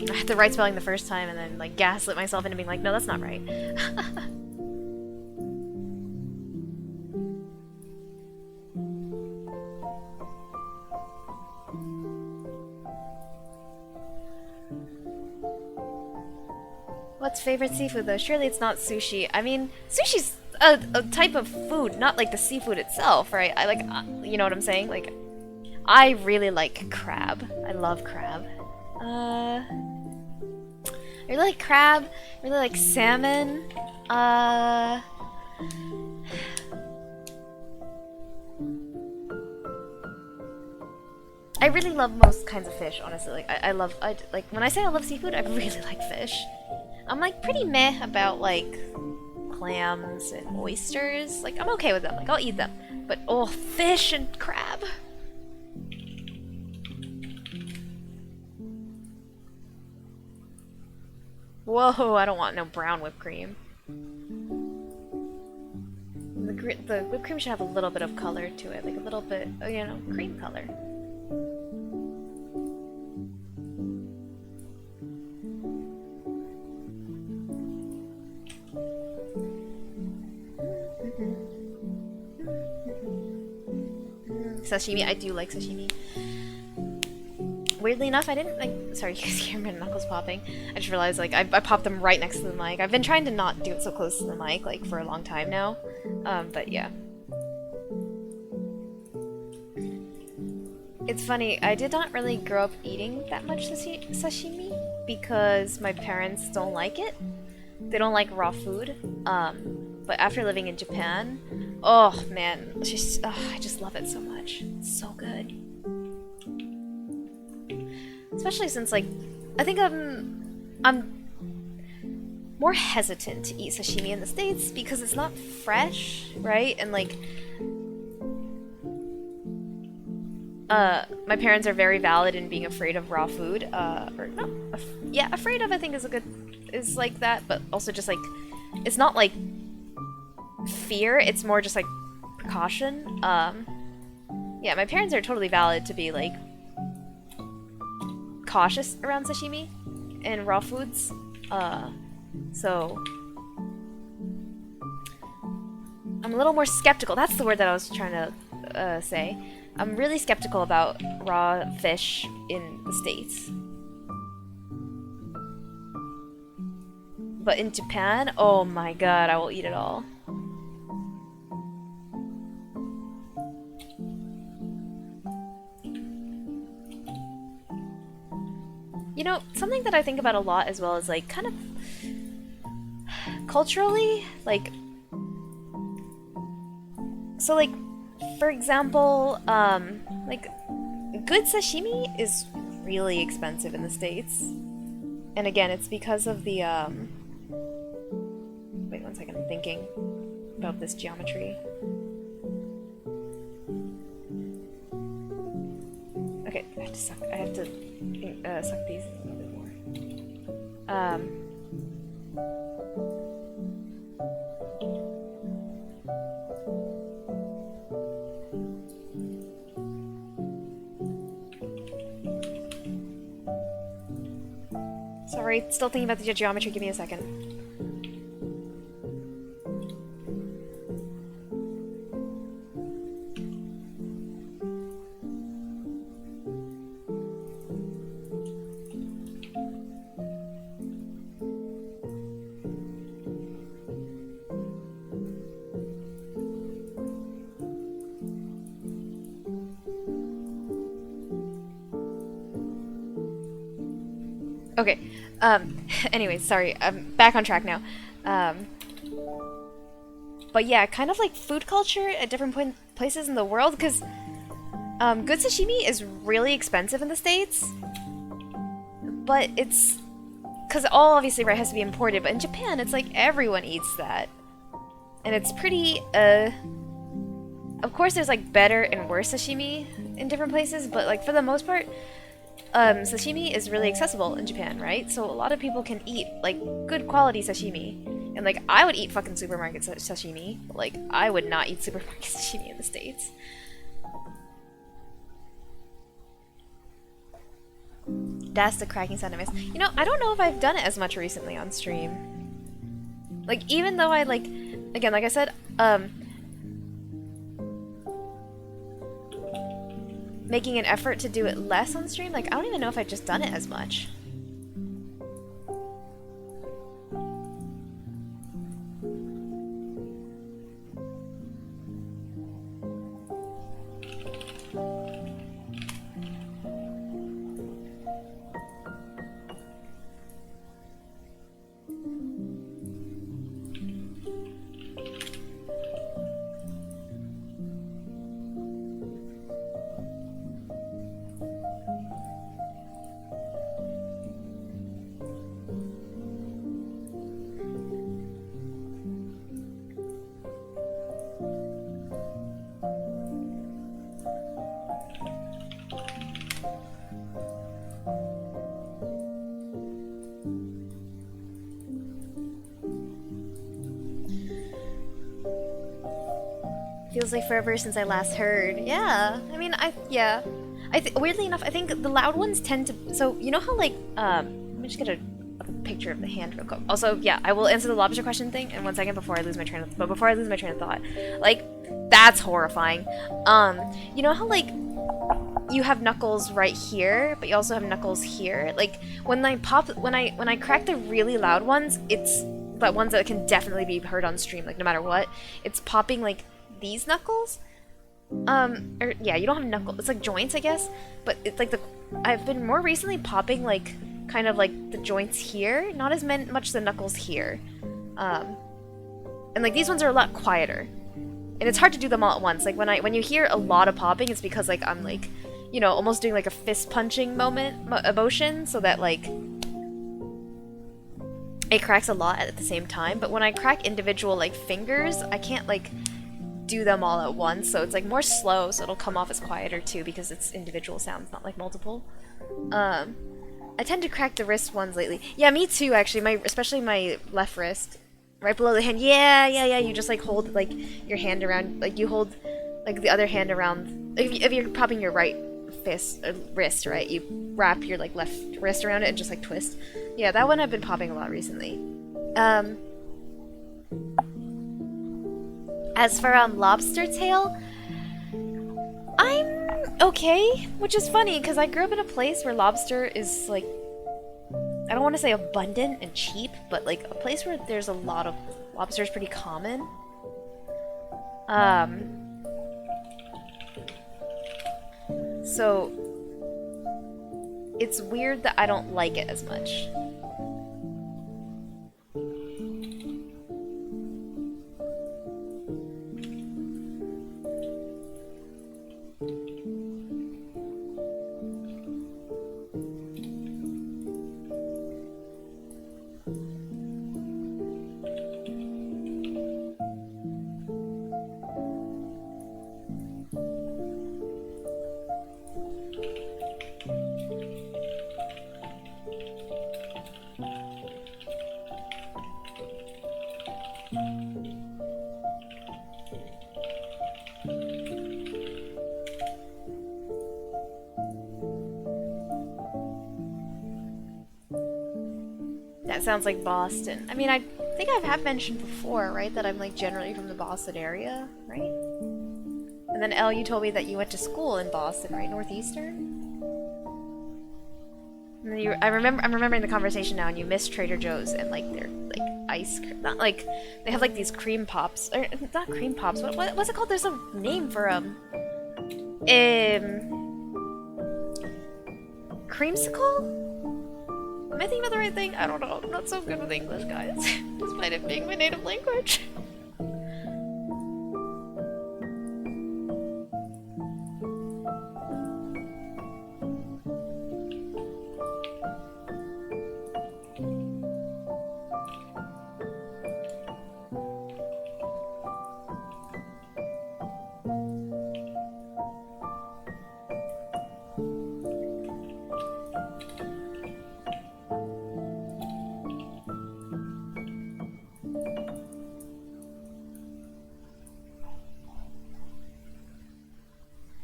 I had the right spelling the first time and then like gaslit myself into being like, no, that's not right. What's favorite seafood though? Surely it's not sushi. I mean, sushi's a type of food, not like the seafood itself, right? I like, you know what I'm saying? Like, I really like crab. I love crab. I really like crab. I really like salmon. I really love most kinds of fish, honestly. Like, I like, when I say I love seafood, I really like fish. I'm like pretty meh about like clams and oysters. Like, I'm okay with them. Like, I'll eat them. But oh, fish and crab. Whoa, I don't want no brown whipped cream. The whipped cream should have a little bit of color to it, like a little bit, you know, cream color. Sashimi, I do like sashimi. Weirdly enough, I didn't like. Sorry, you guys hear my knuckles popping. I just realized like I popped them right next to the mic. I've been trying to not do it so close to the mic like for a long time now. But yeah. It's funny, I did not really grow up eating that much sashimi because my parents don't like it. They don't like raw food. But after living in Japan, oh man, I just love it so much. It's so good. Especially since like, I think I'm more hesitant to eat sashimi in the States because it's not fresh, right? And like, my parents are very valid in being afraid of raw food, or not, yeah, afraid of I think is like that, but also just like, it's not like fear, it's more just like precaution. Yeah, my parents are totally valid to be like cautious around sashimi and raw foods, so I'm a little more skeptical. That's the word that I was trying to say. I'm really skeptical about raw fish in the States. But in Japan, oh my god, I will eat it all. You know, something that I think about a lot as well is like kind of culturally, like, so like, for example, like, good sashimi is really expensive in the States. And again, it's because of the, wait one second, I'm thinking about this geometry. have to suck. I have to suck these a little bit more. Sorry, still thinking about the geometry. Give me a second. Okay. Anyways, sorry. I'm back on track now. But yeah, kind of like food culture at different places in the world, because good sashimi is really expensive in the States. But it's... Because all obviously, right, has to be imported, but in Japan, it's like everyone eats that. And it's pretty, Of course, there's like better and worse sashimi in different places, but like for the most part, sashimi is really accessible in Japan, right? So a lot of people can eat like good quality sashimi. And like I would eat fucking supermarket sashimi, but like I would not eat supermarket sashimi in the States. That's the cracking sound I miss. You know, I don't know if I've done it as much recently on stream. Like even though I like, again, like I said, making an effort to do it less on stream, like I don't even know if I've just done it as much. Feels like forever since I last heard. Yeah, I mean, yeah. Weirdly enough, I think the loud ones tend to, so, you know how, like, let me just get a picture of the hand real quick. Also, yeah, I will answer the lobster question thing in 1 second before I lose my train of, thought. Like, that's horrifying. You know how, like, you have knuckles right here, but you also have knuckles here? Like, when I crack the really loud ones, it's the ones that can definitely be heard on stream, like, no matter what. It's popping, like, these knuckles? Or, yeah, you don't have knuckles. It's like joints, I guess. But it's like I've been more recently popping, like, kind of like the joints here. Not as much the knuckles here. And, like, these ones are a lot quieter. And it's hard to do them all at once. Like, when you hear a lot of popping, it's because, like, I'm, like, you know, almost doing, like, a fist-punching motion, so that, like, it cracks a lot at the same time. But when I crack individual, like, fingers, I can't, like, do them all at once, so it's like more slow, so it'll come off as quieter too because it's individual sounds, not like multiple. I tend to crack the wrist ones lately. Yeah, me too, actually. Especially my left wrist, right below the hand. Yeah. You just like hold like your hand around, like you hold like the other hand around. If you're popping your right wrist, right, you wrap your like left wrist around it and just like twist. Yeah, that one I've been popping a lot recently. As for lobster tail, I'm okay, which is funny because I grew up in a place where lobster is like, I don't want to say abundant and cheap, but like a place where there's a lot of lobster is pretty common. So it's weird that I don't like it as much. that sounds like Boston. I mean, I think I have mentioned before, right, that I'm like generally from the Boston area, right? And then Elle, you told me that you went to school in Boston, right? Northeastern? And then I'm remembering the conversation now, and you missed Trader Joe's and like their like ice cream. Not like they have like these cream pops, or not cream pops. What's it called? There's a name for them. Creamsicle? Am I thinking of the right thing? I don't know. I'm not so good with English, guys, despite it being my native language.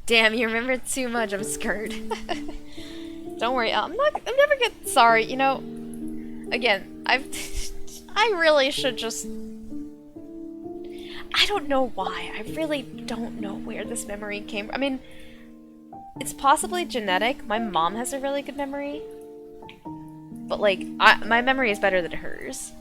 Damn, you remember too much. I'm scared. Don't worry, I'm never get sorry. You know, again, I really should just. I don't know why. I really don't know where this memory came from. I mean, it's possibly genetic. My mom has a really good memory, but like, my memory is better than hers.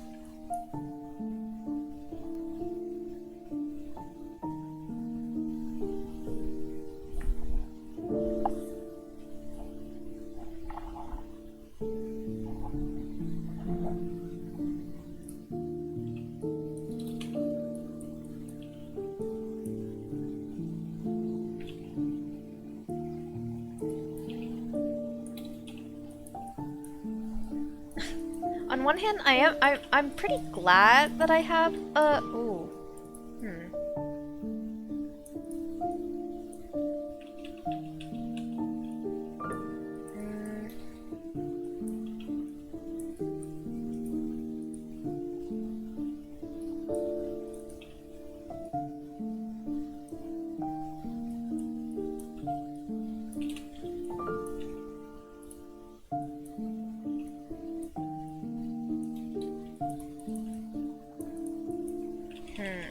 On one hand, I'm pretty glad that I have ooh.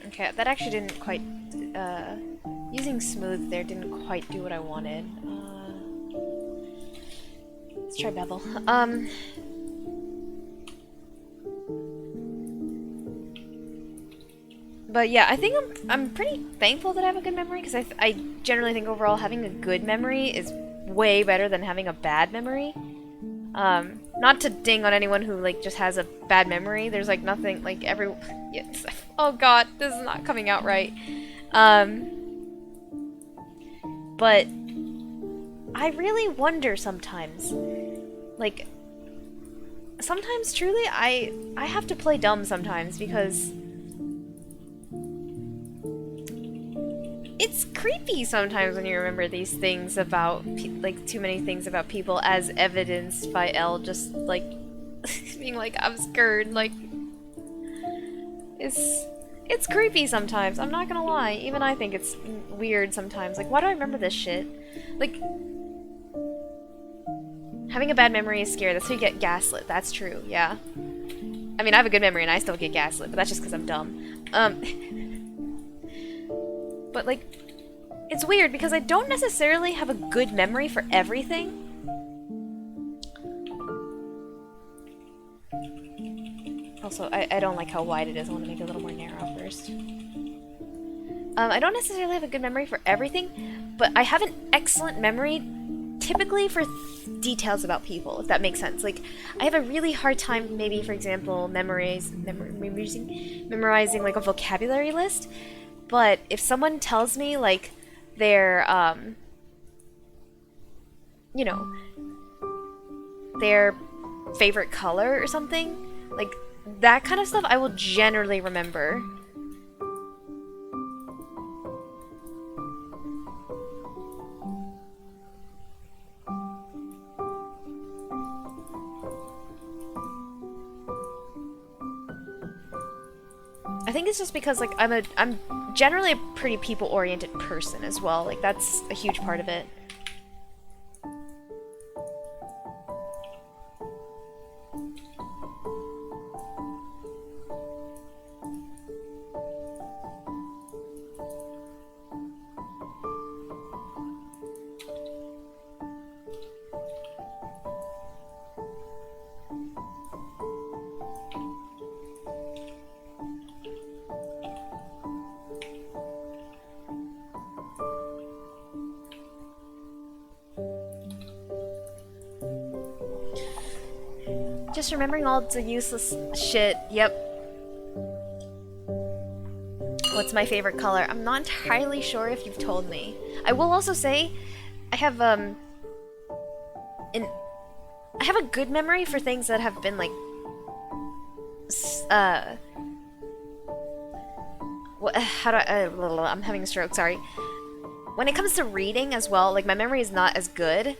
Okay, that actually didn't quite, using smooth there didn't quite do what I wanted. Let's try bevel. But yeah, I think I'm pretty thankful that I have a good memory, because I generally think overall having a good memory is way better than having a bad memory. Not to ding on anyone who like just has a bad memory. There's like nothing like yes. Oh god, this is not coming out right. But I really wonder sometimes. Like sometimes truly I have to play dumb sometimes because it's creepy sometimes when you remember these things about, like, too many things about people as evidenced by Elle just, like, being like, I'm scared, like, it's creepy sometimes, I'm not gonna lie, even I think it's weird sometimes, like, why do I remember this shit? Like, having a bad memory is scary, that's how you get gaslit, that's true, yeah. I mean, I have a good memory and I still get gaslit, but that's just because I'm dumb. But, like, it's weird because I don't necessarily have a good memory for everything. Also, I don't like how wide it is. I want to make it a little more narrow first. I don't necessarily have a good memory for everything, but I have an excellent memory typically for details about people, if that makes sense. Like, I have a really hard time, maybe, for example, memorizing like a vocabulary list. But if someone tells me, like, their, you know, their favorite color or something, like, that kind of stuff I will generally remember. I think it's just because, like, I'm generally a pretty people-oriented person as well. Like, that's a huge part of it. Just remembering all the useless shit. Yep. What's my favorite color? I'm not entirely sure if you've told me. I will also say, I have a good memory for things that have been like how do I'm having a stroke, sorry. When it comes to reading as well, like my memory is not as good.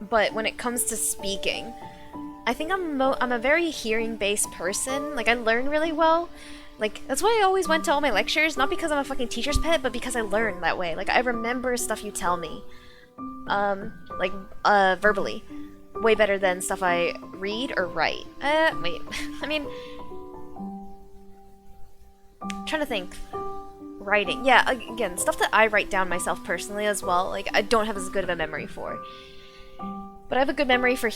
But when it comes to speaking, I think I'm a very hearing-based person. Like I learn really well. Like that's why I always went to all my lectures, not because I'm a fucking teacher's pet, but because I learn that way. Like I remember stuff you tell me. Verbally. Way better than stuff I read or write. Wait. I mean, I'm trying to think. Writing. Yeah, again, stuff that I write down myself personally as well, like, I don't have as good of a memory for. But I have a good memory for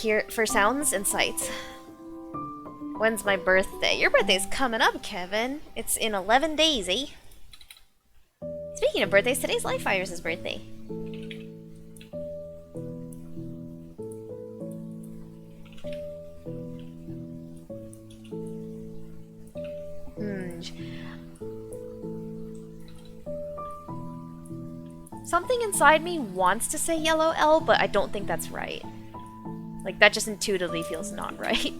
sounds and sights. When's my birthday? Your birthday's coming up, Kevin. It's in 11 days, eh? Speaking of birthdays, today's Lightfire's birthday. Something inside me wants to say yellow L, but I don't think that's right. Like, that just intuitively feels not right.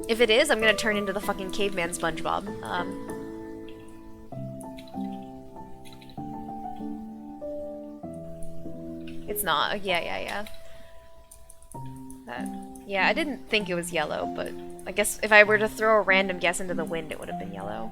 If it is, I'm gonna turn into the fucking caveman SpongeBob. It's not. Yeah. Yeah, I didn't think it was yellow, but I guess if I were to throw a random guess into the wind, it would have been yellow.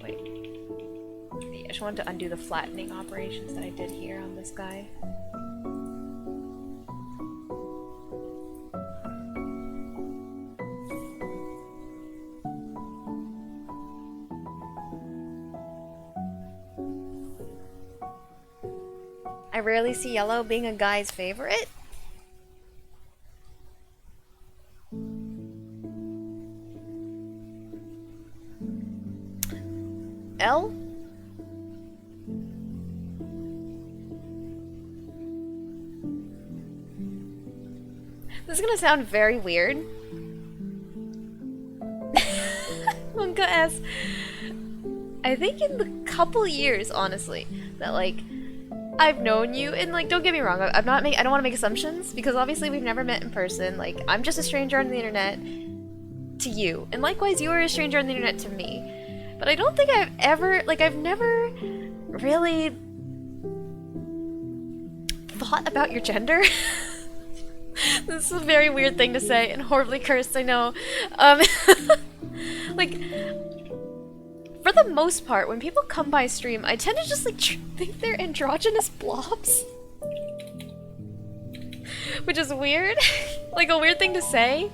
Wait. Yeah, I just wanted to undo the flattening operations that I did here on this guy. I rarely see yellow being a guy's favorite. L? This is gonna sound very weird. Monka S. I think in the couple years, honestly, that like I've known you, and like don't get me wrong, I don't want to make assumptions because obviously we've never met in person. Like I'm just a stranger on the internet to you, and likewise you are a stranger on the internet to me. But I don't think I've never really thought about your gender. This is a very weird thing to say and horribly cursed, I know. Like, for the most part, when people come by stream, I tend to just like think they're androgynous blobs. Which is weird. Like a weird thing to say.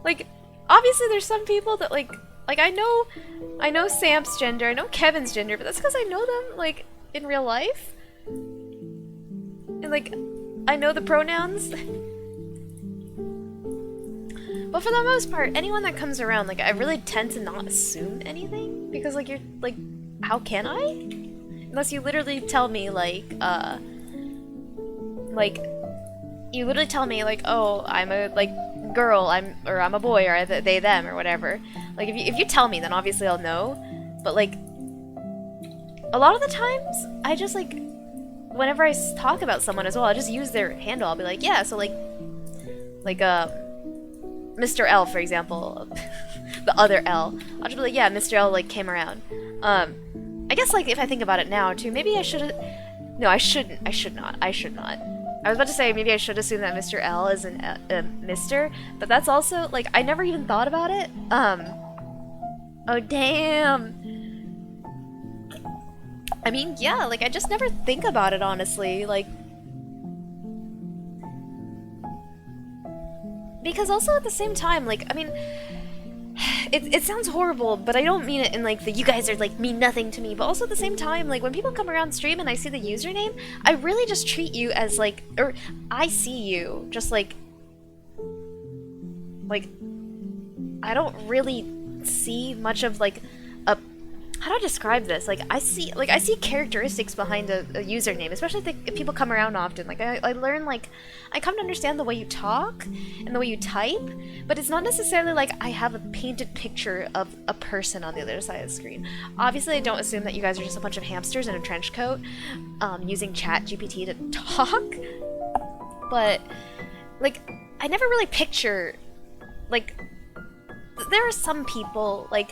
Like, obviously there's some people that like I know Sam's gender, I know Kevin's gender, but that's because I know them, like, in real life. And, like, I know the pronouns. But for the most part, anyone that comes around, like, I really tend to not assume anything. Because, like, you're, like, how can I? Unless you literally tell me, like, you literally tell me, like, oh, I'm a, like, girl, I'm a boy, or they, them, or whatever. Like, if you tell me, then obviously I'll know. But, like, a lot of the times, I just, like, whenever I talk about someone as well, I just use their handle. I'll be like, yeah, so, like, Mr. L, for example, the other L, I'll just be like, yeah, Mr. L like came around. I guess like if I think about it now too, maybe I should. No, I shouldn't. I should not. I should not. I was about to say maybe I should assume that Mr. L is an Mr. But that's also like I never even thought about it. Oh damn. I mean, yeah, like I just never think about it honestly, like. Because also at the same time, like, I mean, it sounds horrible, but I don't mean it in like the you guys are like mean nothing to me, but also at the same time, like when people come around stream and I see the username, I really just treat you as like, or I see you just like I don't really see much of like a, how do I describe this? Like I see characteristics behind a username, especially if people come around often. Like I learn, like I come to understand the way you talk and the way you type, but it's not necessarily like I have a painted picture of a person on the other side of the screen. Obviously, I don't assume that you guys are just a bunch of hamsters in a trench coat using Chat GPT to talk, but like I never really picture, like there are some people like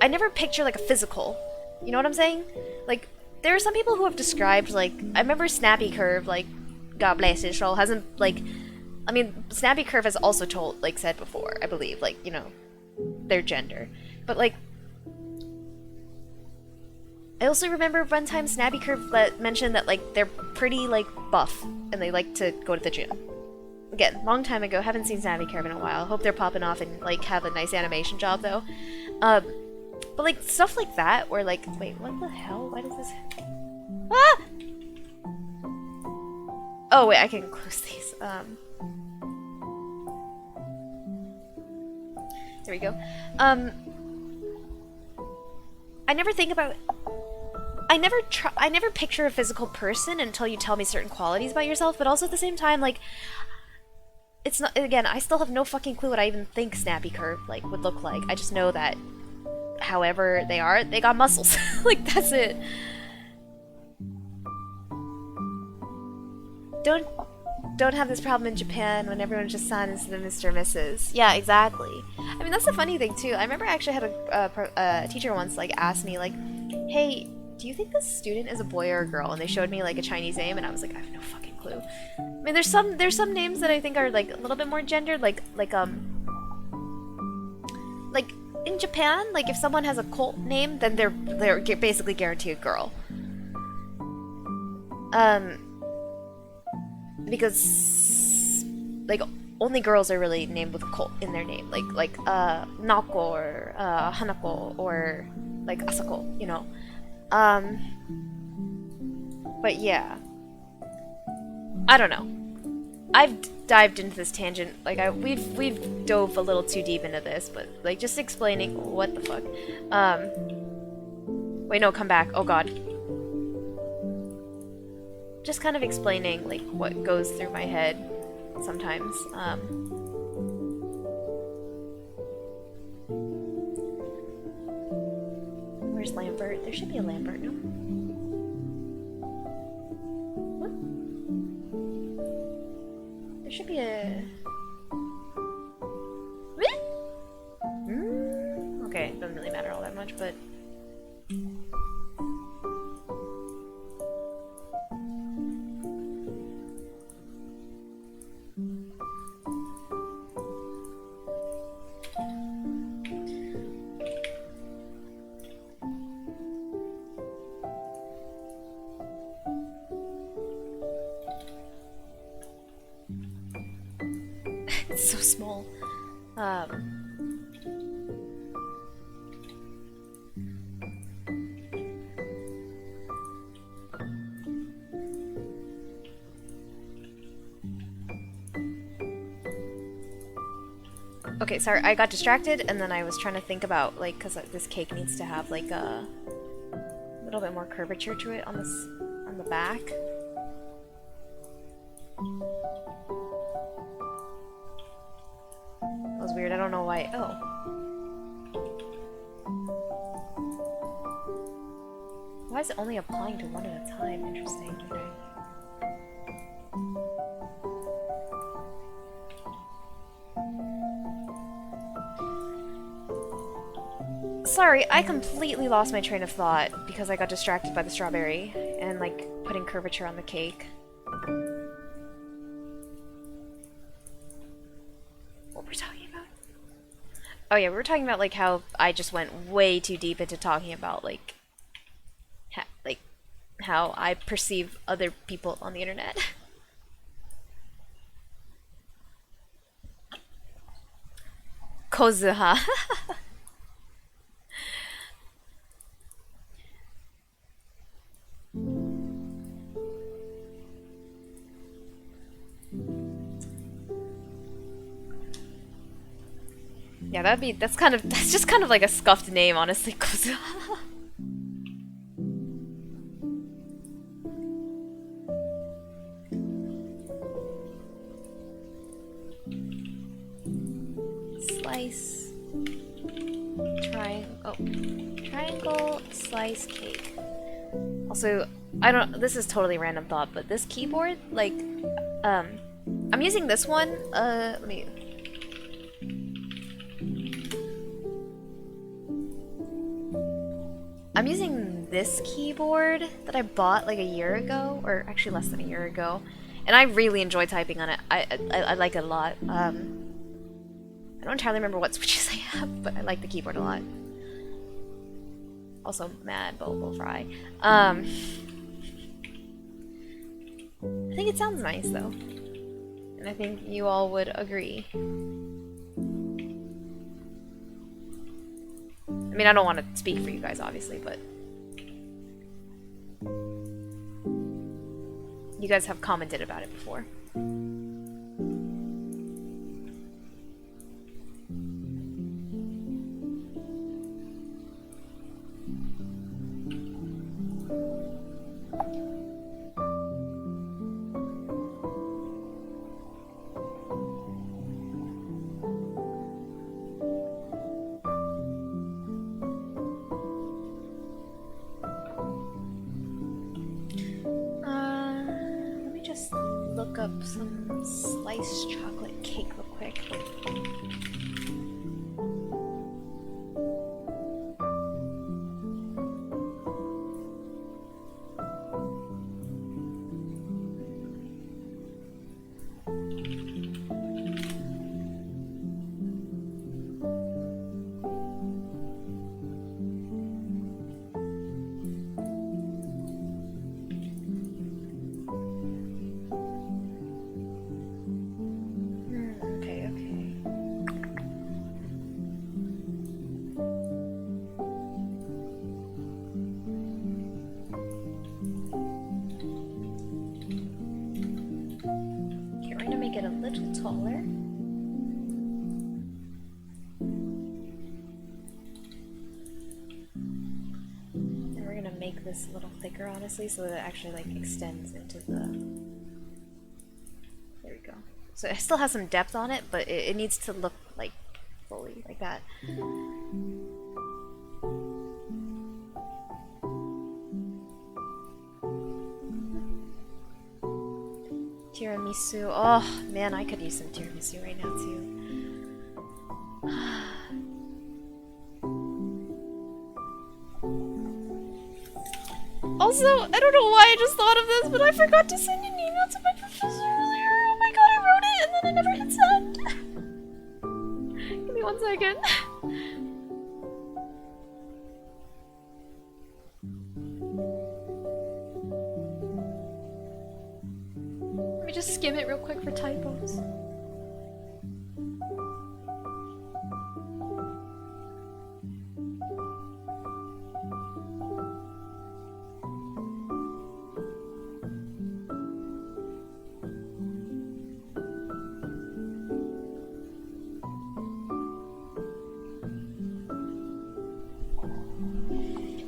I never picture like a physical, you know what I'm saying? Like there are some people who have described, like I remember Snappy Curve, like God bless his soul, hasn't like, I mean Snappy Curve has also told, like said before, I believe, like, you know, their gender, but like I also remember one time Snappy Curve mentioned that like they're pretty like buff and they like to go to the gym. Again, long time ago, haven't seen Snappy Curve in a while. Hope they're popping off and like have a nice animation job though. But like stuff like that, where like, wait, what the hell? Why does this? Ah! Oh wait, I can close these. There we go. I never think about. I never picture a physical person until you tell me certain qualities about yourself. But also at the same time, like, it's not. Again, I still have no fucking clue what I even think Snappy Curve like would look like. I just know that, however they are, they got muscles. Like that's it. Don't have this problem in Japan when everyone just signs the Mr. Mrs. Yeah, exactly. I mean, that's the funny thing too. I remember I actually had a teacher once like ask me like, "Hey, do you think this student is a boy or a girl?" And they showed me like a Chinese name, and I was like, I have no fucking clue. I mean, there's some names that I think are like a little bit more gendered, like in Japan, like if someone has a cult name, then they're basically guaranteed a girl. Because like only girls are really named with cult in their name, like Naoko or Hanako or like Asako, you know. But yeah, I don't know. I've dived into this tangent, like we've dove a little too deep into this, but like just explaining what the fuck. Wait, no, come back. Oh god. Just kind of explaining like what goes through my head sometimes. Where's Lambert? There should be a Lambert, no? What? There should be a... Okay, doesn't really matter all that much, but... It's so small. Okay, sorry, I got distracted, and then I was trying to think about, like, because this cake needs to have, like, a little bit more curvature to it on the back. That was weird, I don't know why. Oh. Why is it only applying to one at a time? Interesting. Okay. Sorry, I completely lost my train of thought because I got distracted by the strawberry and, like, putting curvature on the cake. What were we talking about? Oh yeah, we were talking about, like, how I just went way too deep into talking about, like, how I perceive other people on the internet. Kozuha. Yeah, that's just kind of like a scuffed name, honestly, Kozuha. Slice. Triangle slice cake. Also, this is totally random thought, but this keyboard, like, I'm using this one, let me... I'm using this keyboard that I bought like a year ago, or actually less than a year ago, and I really enjoy typing on it. I like it a lot. I don't entirely remember what switches I have, but I like the keyboard a lot. Also, mad Bobo Fry. I think it sounds nice though, and I think you all would agree. I mean, I don't want to speak for you guys, obviously, but you guys have commented about it before. Look up some sliced chocolate cake real quick. This a little thicker, honestly, so that it actually like extends into the... There we go. So it still has some depth on it, but it needs to look like fully like that. Tiramisu. Oh man, I could use some tiramisu right now too. Also, I don't know why I just thought of this, but I forgot to send an email to my professor earlier. Oh my god, I wrote it and then I never hit send. Give me 1 second. Let me just skim it real quick for typos.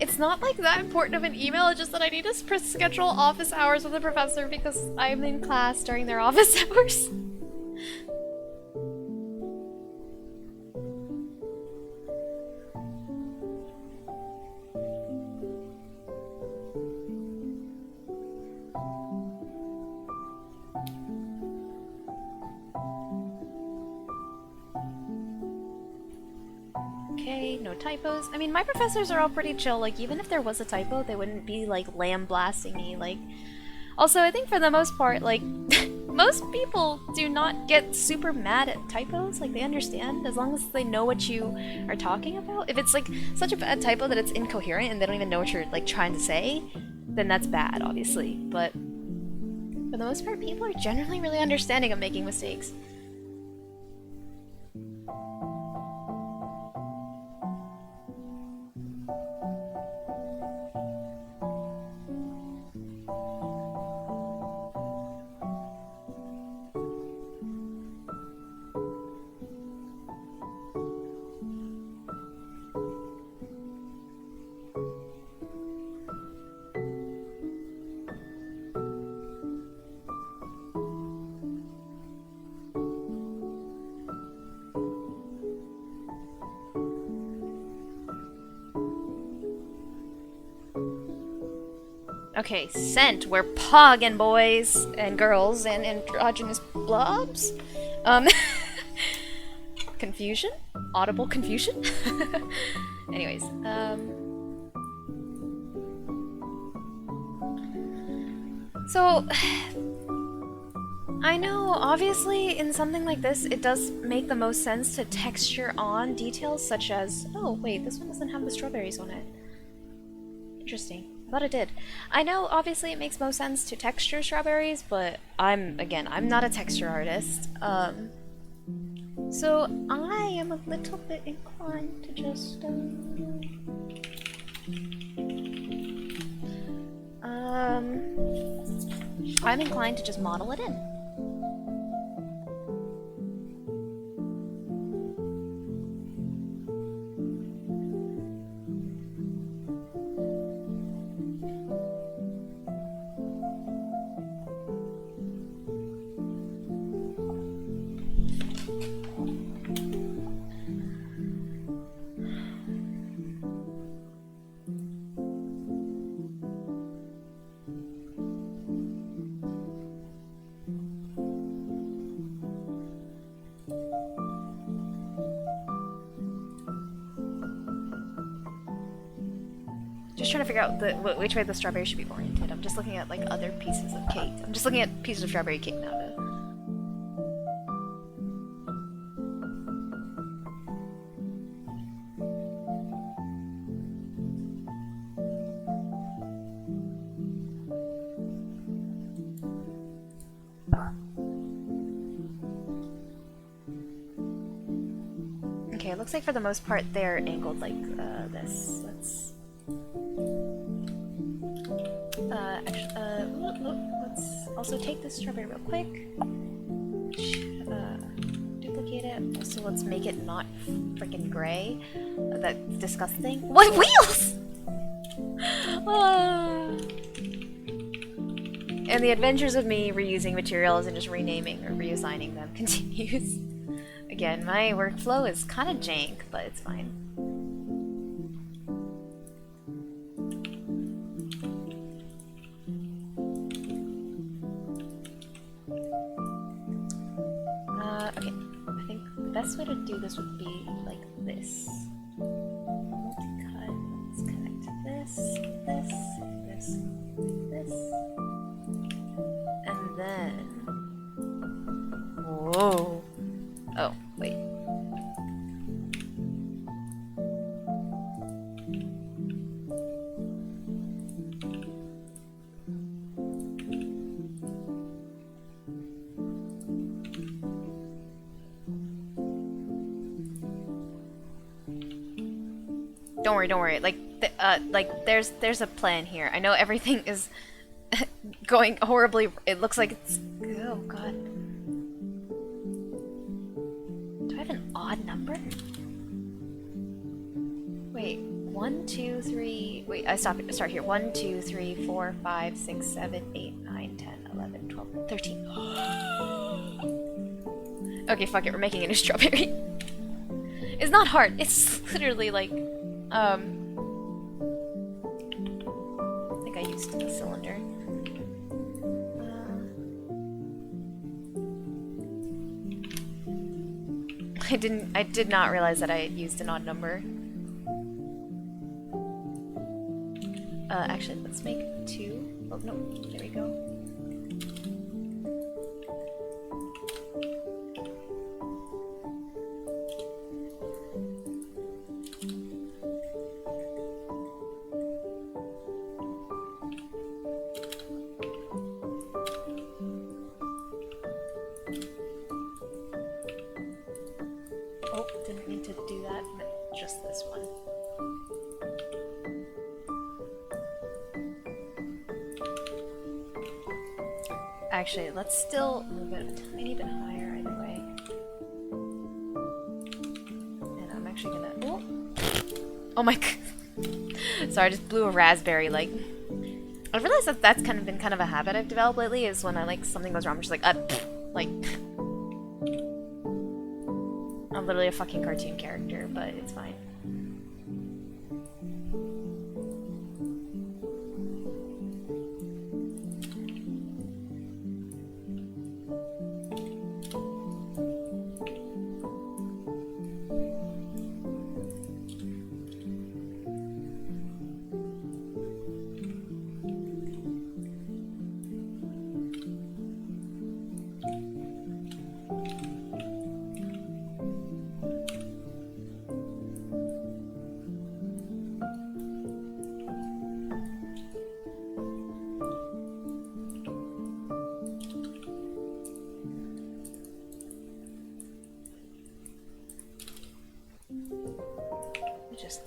It's not like that important of an email, it's just that I need to schedule office hours with the professor because I'm in class during their office hours. Okay. grade, no typos. I mean, my professors are all pretty chill. Like, even if there was a typo, they wouldn't be, like, lamb-blasting me. Like, also, I think for the most part, like, most people do not get super mad at typos. Like, they understand as long as they know what you are talking about. If it's, like, such a bad typo that it's incoherent and they don't even know what you're, like, trying to say, then that's bad, obviously. But for the most part, people are generally really understanding of making mistakes. Okay, scent. We're poggin' boys and girls and androgynous blobs. Confusion? Audible confusion? Anyways, so I know obviously in something like this it does make the most sense to texture on details such as, oh wait, this one doesn't have the strawberries on it. Interesting. I thought it did. I know obviously it makes most sense to texture strawberries, but I'm not a texture artist. So I am a little bit inclined to just I'm inclined to just model it in. Just trying to figure out which way the strawberry should be oriented. I'm just looking at like other pieces of cake. I'm just looking at pieces of strawberry cake now. Okay, it looks like for the most part they're angled like this. Let's let's also take this strawberry real quick. Duplicate it. Also, let's make it not freaking gray. That's disgusting. What wheels? And the adventures of me reusing materials and just renaming or reassigning them continues. Again, my workflow is kind of jank, but it's fine. Okay, I think the best way to do this would be like this. Multi-cut, let's connect this, this, this, this, and then... Whoa! Oh, wait. Don't worry. Like there's a plan here. I know everything is going horribly. It looks like it's. Oh god. Do I have an odd number? Wait, 1, 2, 3. Wait, start here. 1, 2, 3, 4, 5, 6, 7, 8, 9, 10, 11, 12, 13. Okay, fuck it. We're making a new strawberry. It's not hard. It's literally like. I think I used the cylinder. I did not realize that I had used an odd number. Actually, let's make 2. Oh, no. There we go. Oh, didn't mean to do that, but just this one. Actually, let's still move it a tiny bit higher either way. And I'm actually gonna... Oh, oh my god. Sorry, I just blew a raspberry, like... I realized that that's kind of been kind of a habit I've developed lately, is when I, like, something goes wrong, I'm just like, like... I'm literally a fucking cartoon character, but it's fine. Just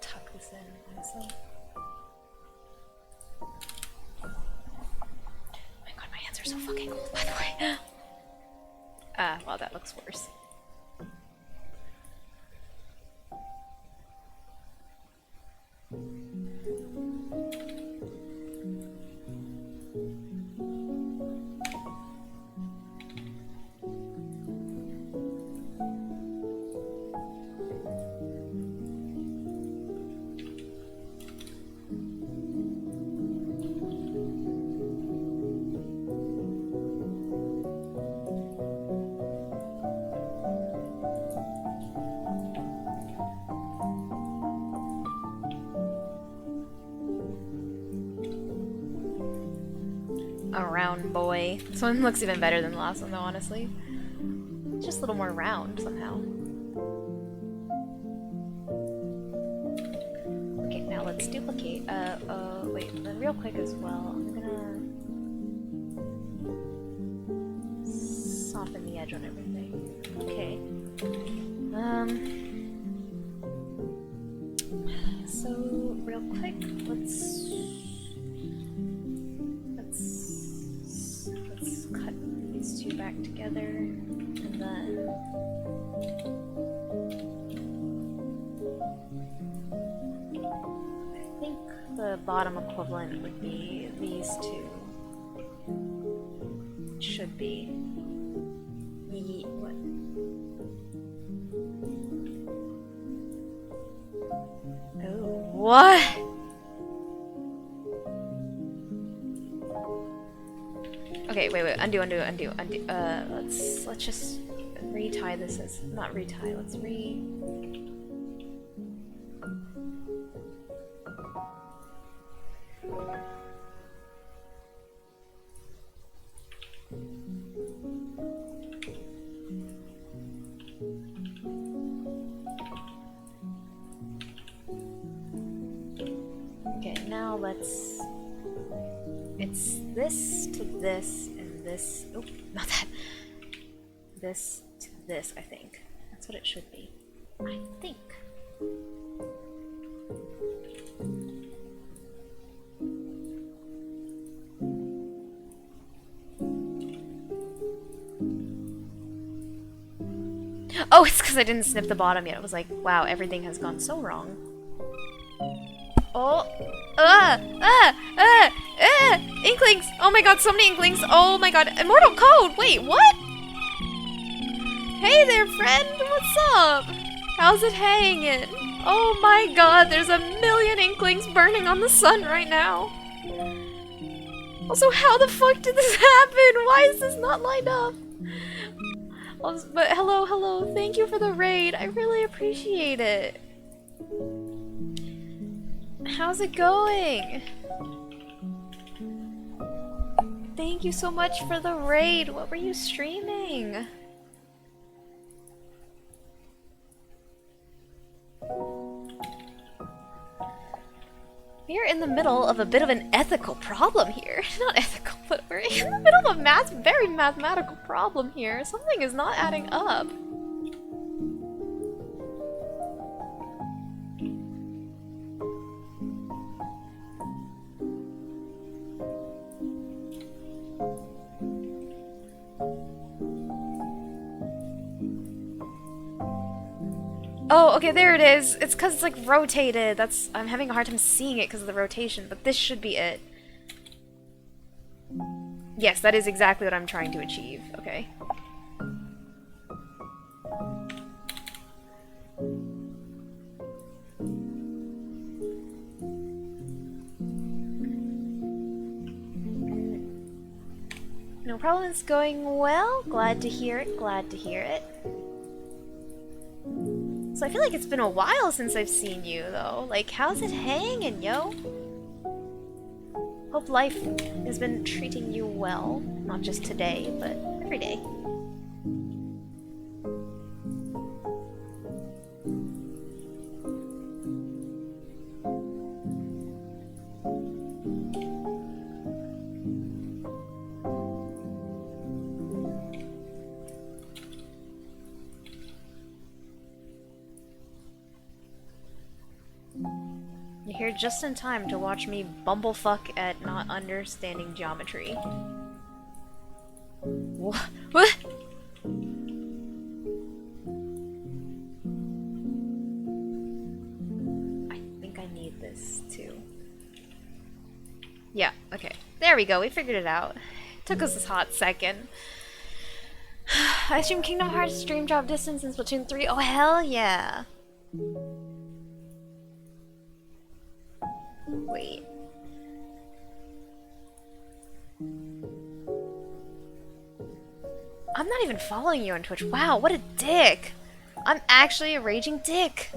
tuck this in myself. Oh my god, my hands are so fucking cold, by the way. Well, that looks worse. A round boy. This one looks even better than the last one though, honestly. It's just a little more round somehow. Okay, now let's duplicate. Wait, then real quick as well, I'm gonna soften the edge on everything. Okay. So real quick, let's cut these two back together, and then I think the bottom equivalent would be these two. It should be. What? Oh, what? Okay, wait, undo. Let's just retie this as, not retie, let's okay, now let's, it's this to this and this, oh, not that, this to this, I think. That's what it should be. I think. Oh, it's because I didn't snip the bottom yet. I was like, wow, everything has gone so wrong. Oh, inklings! Oh my god, so many inklings! Oh my god, immortal code! Wait, what? Hey there, friend! What's up? How's it hanging? Oh my god, there's 1,000,000 inklings burning on the sun right now. Also, how the fuck did this happen? Why is this not lined up? But hello, thank you for the raid. I really appreciate it. how's it going? Thank you so much for the raid. What were you streaming? We're in the middle of a bit of an ethical problem here. Not ethical, but we're in the middle of a very mathematical problem here. Something is not adding up. Oh, okay, there it is. It's because it's like rotated. I'm having a hard time seeing it because of the rotation, but this should be it. Yes, that is exactly what I'm trying to achieve. Okay. No problem, it's going well. Glad to hear it, glad to hear it. So I feel like it's been a while since I've seen you, though. Like, how's it hanging, yo? Hope life has been treating you well. Not just today, but every day. You're here just in time to watch me bumblefuck at not understanding geometry. What? I think I need this too. Yeah, okay. There we go, we figured it out. Took us a hot second. I stream Kingdom Hearts Dream Drop Distance in Splatoon 3. Oh, hell yeah! Wait. I'm not even following you on Twitch. Wow, what a dick! I'm actually a raging dick!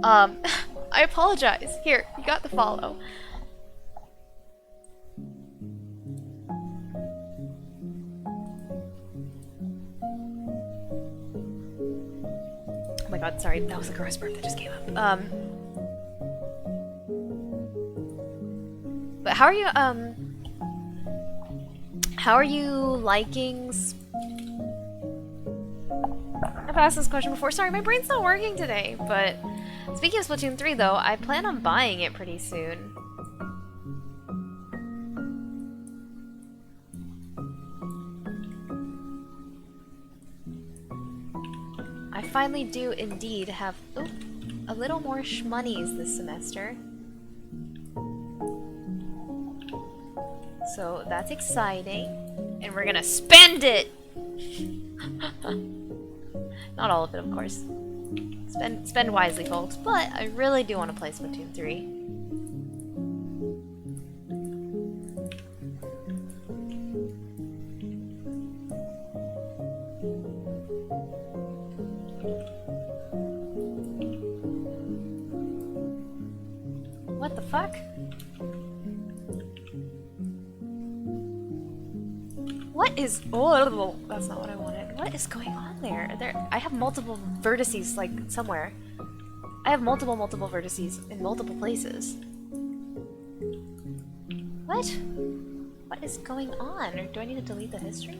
I apologize. Here, you got the follow. Oh my god, sorry, that was a gross burp that just came up. But how are you liking I've asked this question before. Sorry, my brain's not working today, but speaking of Splatoon 3 though, I plan on buying it pretty soon. I finally do indeed have a little more shmonies this semester. So that's exciting. And we're gonna spend it! Not all of it, of course. Spend wisely, folks. But I really do want to play Splatoon 3. What the fuck? What is... Oh, that's not what I wanted. What is going on there? I have multiple vertices, like, somewhere. I have multiple vertices in multiple places. What? What is going on? Or do I need to delete the history?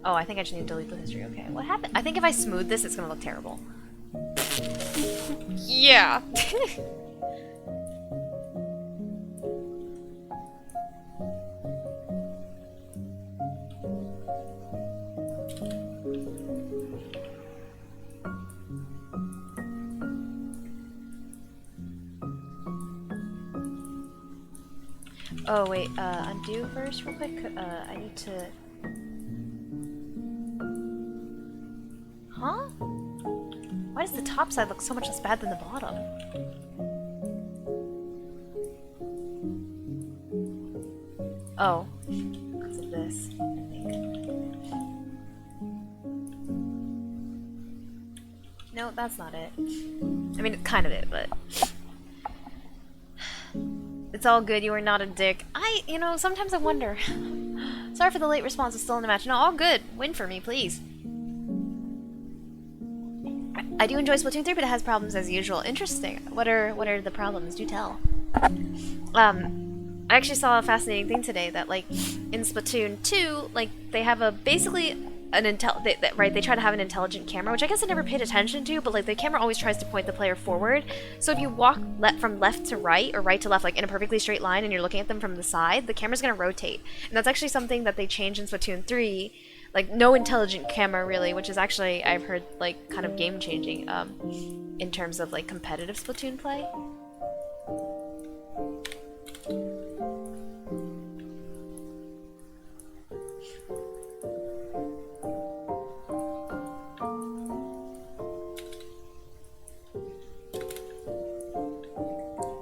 Oh, I think I just need to delete the history. Okay, what happened? I think if I smooth this, it's gonna look terrible. Yeah. Oh wait, undo first real quick. I need to... Huh? Why does the top side look so much less bad than the bottom? Oh. Because of this, I think. No, that's not it. I mean, it's kind of it, but... It's all good, you are not a dick. You know, sometimes I wonder. Sorry for the late response, it's still in the match. No, all good. Win for me, please. I do enjoy Splatoon 3, but it has problems as usual. Interesting. What are the problems? Do tell. I actually saw a fascinating thing today that, like, in Splatoon 2, like, they have a basically an they try to have an intelligent camera, which I guess I never paid attention to, but like the camera always tries to point the player forward. So if you walk from left to right or right to left, like in a perfectly straight line, and you're looking at them from the side, the camera's gonna rotate. And that's actually something that they changed in Splatoon 3. Like, no intelligent camera really, which is actually, I've heard, like, kind of game changing in terms of like competitive Splatoon play.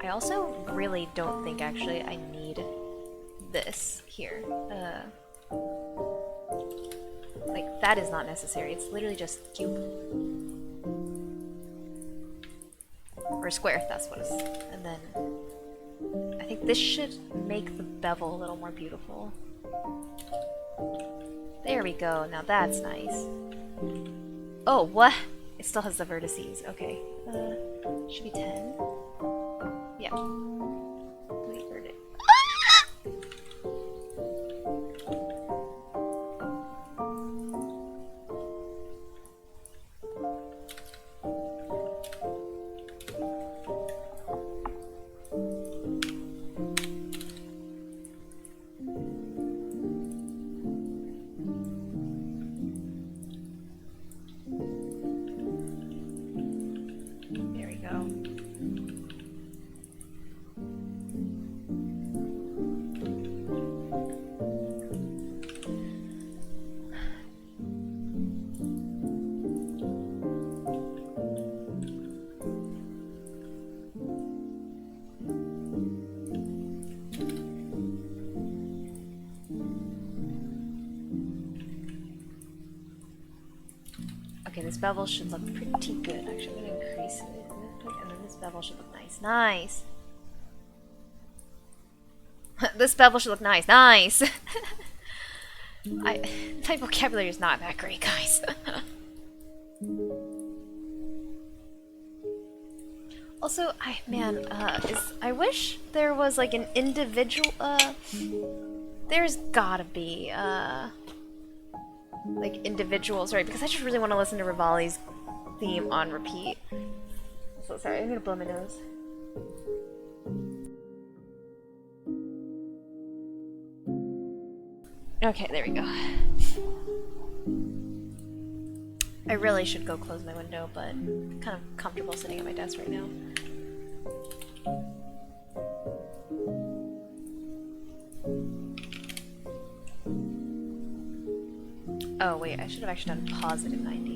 I also really don't think actually I need this here. Like, that is not necessary. It's literally just cube. Or square, that's what it is. And then I think this should make the bevel a little more beautiful. There we go. Now that's nice. Oh, what? It still has the vertices. Okay. Should be 10. Yeah. We heard it. There we go. Okay, this bevel should look pretty good. Actually, I'm gonna increase it real quick, and then this bevel should look nice. Nice! This bevel should look nice. Nice! My vocabulary is not that great, guys. Also, I wish there was like an individual, there's gotta be, like individuals, right? Because I just really want to listen to Rivali's theme on repeat. So sorry, I'm gonna blow my nose. Okay, there we go. I really should go close my window, but I'm kind of comfortable sitting at my desk right now. Oh wait, I should have actually done positive 90.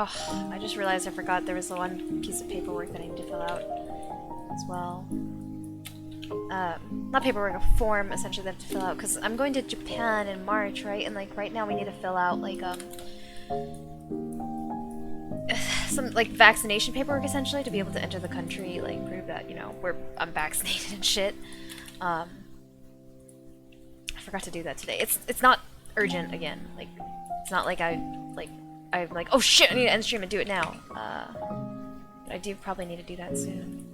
Oh, I just realized I forgot there was the one piece of paperwork that I need to fill out as well. Not paperwork, a form essentially that I have to fill out, because I'm going to Japan in March, right? And like right now we need to fill out like some like vaccination paperwork essentially to be able to enter the country, like prove that, you know, I'm vaccinated and shit. I forgot to do that today. It's not urgent again. Like it's not like I'm like, oh shit, I need to end stream and do it now. But I do probably need to do that soon.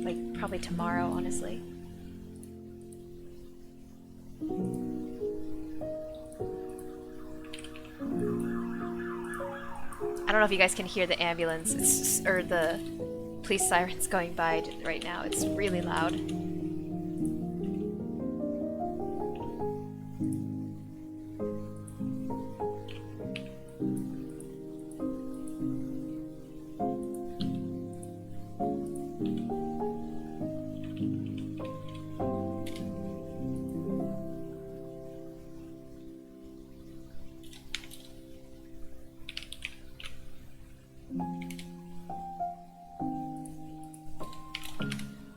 Like, probably tomorrow, honestly. I don't know if you guys can hear the ambulance, or the police sirens going by right now. It's really loud.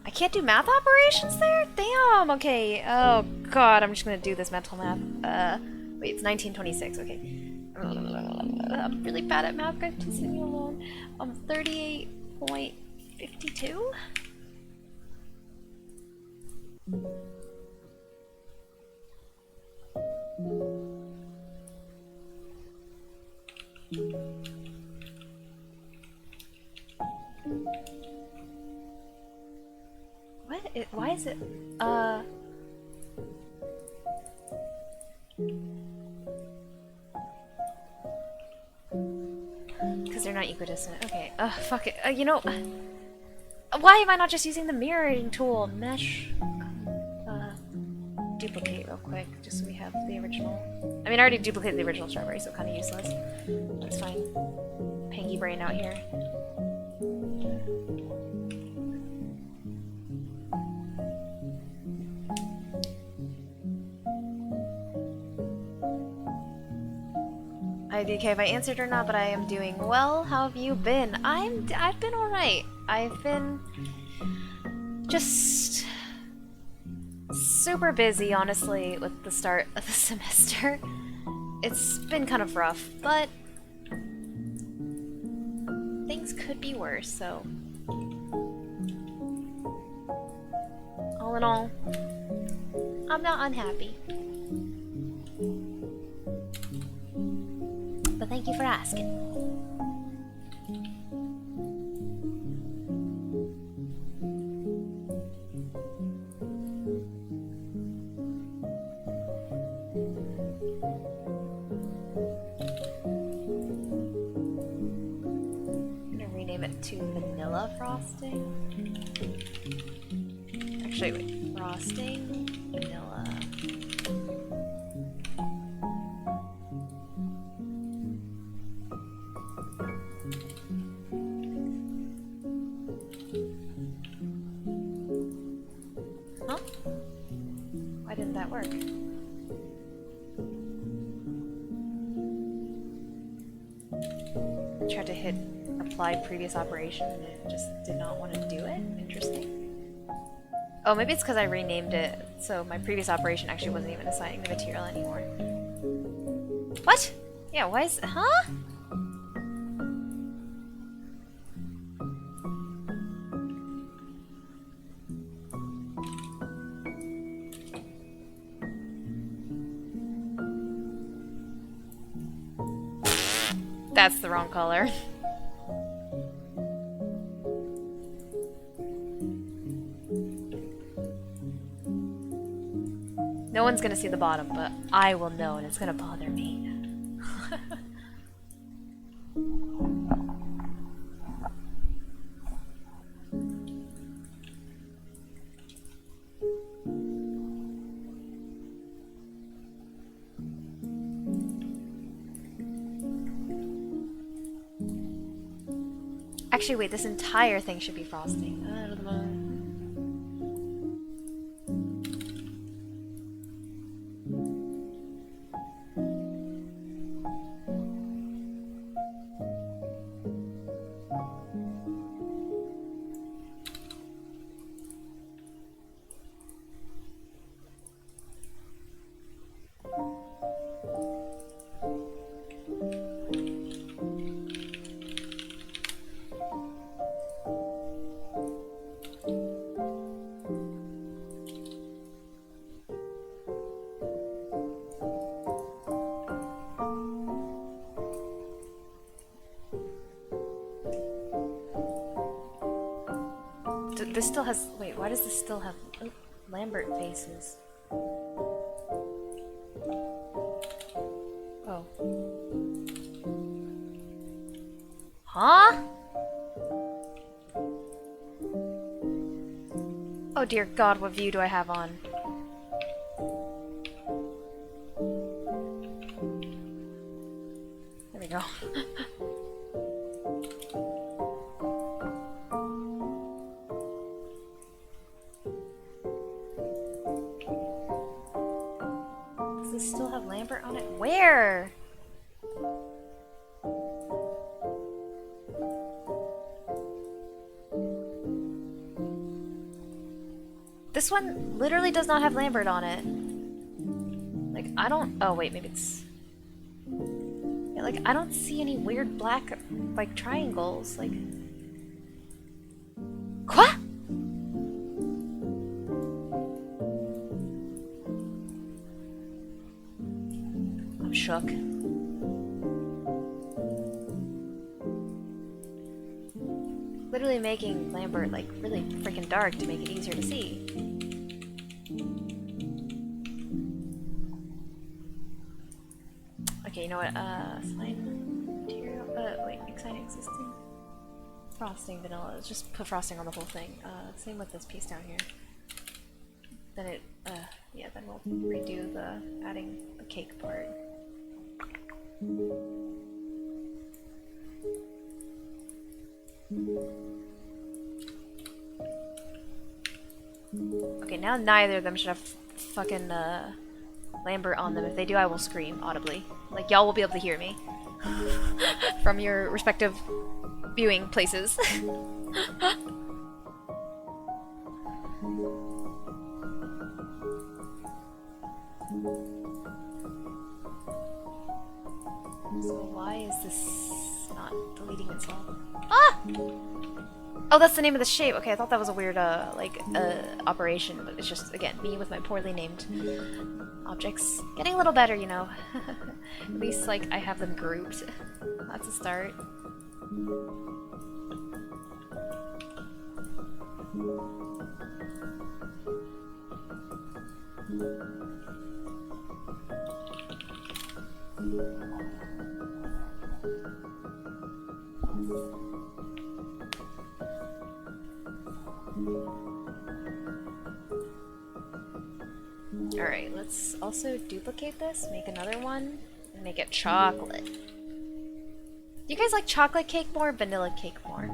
I can't do math operations there? Damn, okay. Oh god, I'm just gonna do this mental math. Wait, it's 1926, okay. I'm really bad at math, guys, please leave me alone. 38.52? What? Why is it? Because they're not equidistant. Okay. Fuck it. You know, why am I not just using the mirroring tool? Mesh. Duplicate real quick, just so we have the original. I mean, I already duplicated the original strawberry, so kind of useless. That's fine. Panky brain out here. IDK if I answered or not, but I am doing well. How have you been? I've been alright. I've been just super busy, honestly, with the start of the semester. It's been kind of rough, but things could be worse, so all in all, I'm not unhappy. But thank you for asking. I'm gonna rename it to vanilla frosting. Actually, wait, frosting, vanilla. Why didn't that work? I tried to hit apply previous operation and it just did not want to do it? Interesting. Oh, maybe it's because I renamed it, so my previous operation actually wasn't even assigning the material anymore. What? Yeah, why is... Huh? That's the wrong color. No one's gonna see the bottom, but I will know and it's gonna bother me. Actually, wait, this entire thing should be frosting. This still has... Wait, why does this still have Lambert faces? Oh. Huh? Oh dear God, what view do I have on? There we go. Does this still have Lambert on it? Where? This one literally does not have Lambert on it. Like, I don't... Oh, wait, maybe it's... Yeah, like, I don't see any weird black, like, triangles. Like... What? I'm shook. Literally making Lambert, like, really freaking dark to make it easier to see. Okay, you know what, slime material, wait, exciting existing. Frosting vanilla, let's just put frosting on the whole thing. Same with this piece down here. Then it, yeah, then we'll redo the adding the cake part. Okay, now neither of them should have fucking, Lambert on them. If they do, I will scream audibly. Like, y'all will be able to hear me. From your respective viewing places. So why is this not deleting itself? Ah! Oh, that's the name of the shape. Okay, I thought that was a weird, operation, but it's just, again, me with my poorly named objects. Getting a little better, you know. At least, like, I have them grouped. That's a start. Alright, let's also duplicate this, make another one, and make it chocolate. Do you guys like chocolate cake more or vanilla cake more?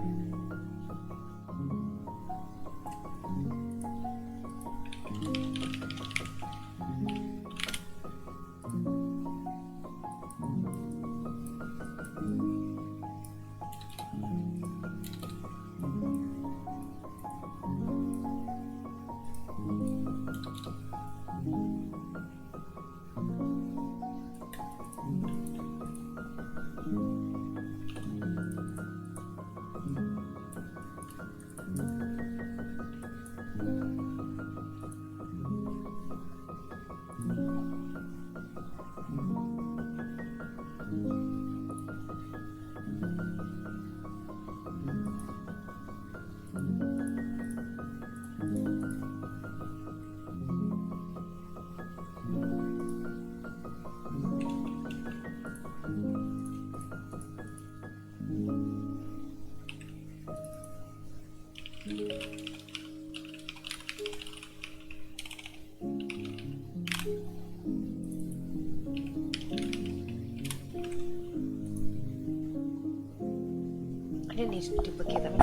I didn't need to duplicate them.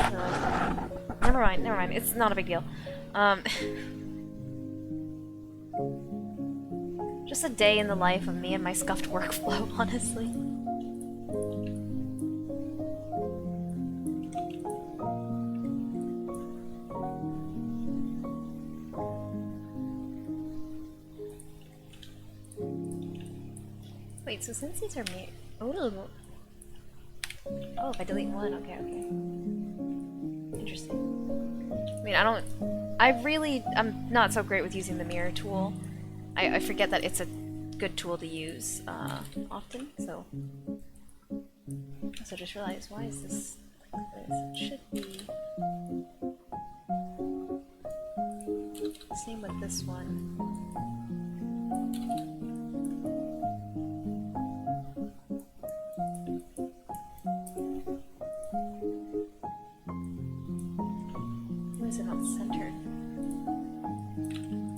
Never mind, never mind. It's not a big deal. Just a day in the life of me and my scuffed workflow, honestly. Wait, so since these are made... Oh, if I delete one, okay, okay. Interesting. I mean, I'm not so great with using the mirror tool. I forget that it's a good tool to use, often, so... Also just realized, why is this like this? It should be... Same with this one. Why is it not centered?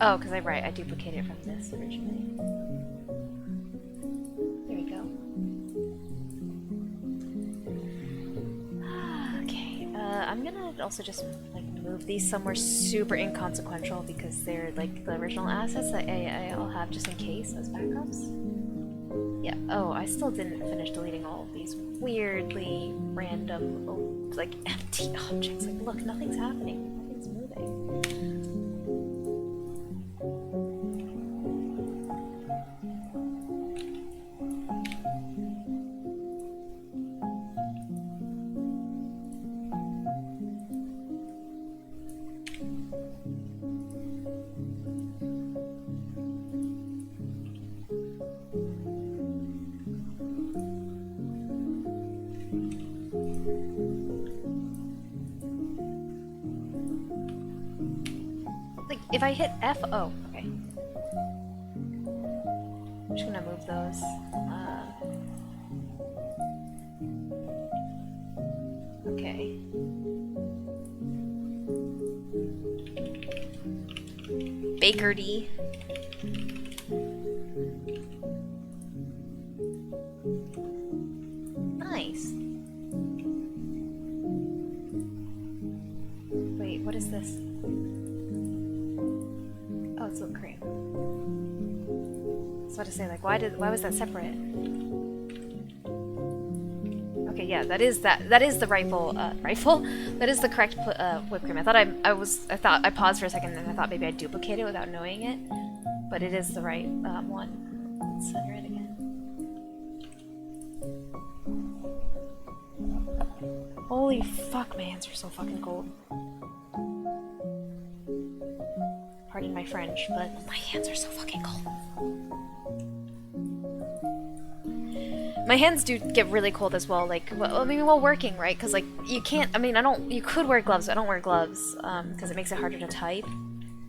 Oh, because I duplicated it from this originally. There we go. Okay, I'm gonna also just like move these somewhere super inconsequential because they're like the original assets that I'll have just in case as backups. Yeah, oh, I still didn't finish deleting all of these weirdly random, like, empty objects. Like, look, nothing's happening. Nothing's moving. If I hit F, oh, okay. I'm just gonna move those. Okay. Baker D. Nice. Wait, what is this? Oh, it's whipped cream. I was about to say, like, why was that separate? Okay, yeah, that is the rifle. That is the correct whipped cream. I thought I paused for a second and I thought maybe I'd duplicate it without knowing it, but it is the right one. Let's center it again. Holy fuck, my hands are so fucking cold. Pardon my French, but my hands are so fucking cold. My hands do get really cold as well, like, well, I mean, while working, right? Because, like, you can't, I mean, you could wear gloves, I don't wear gloves, because it makes it harder to type.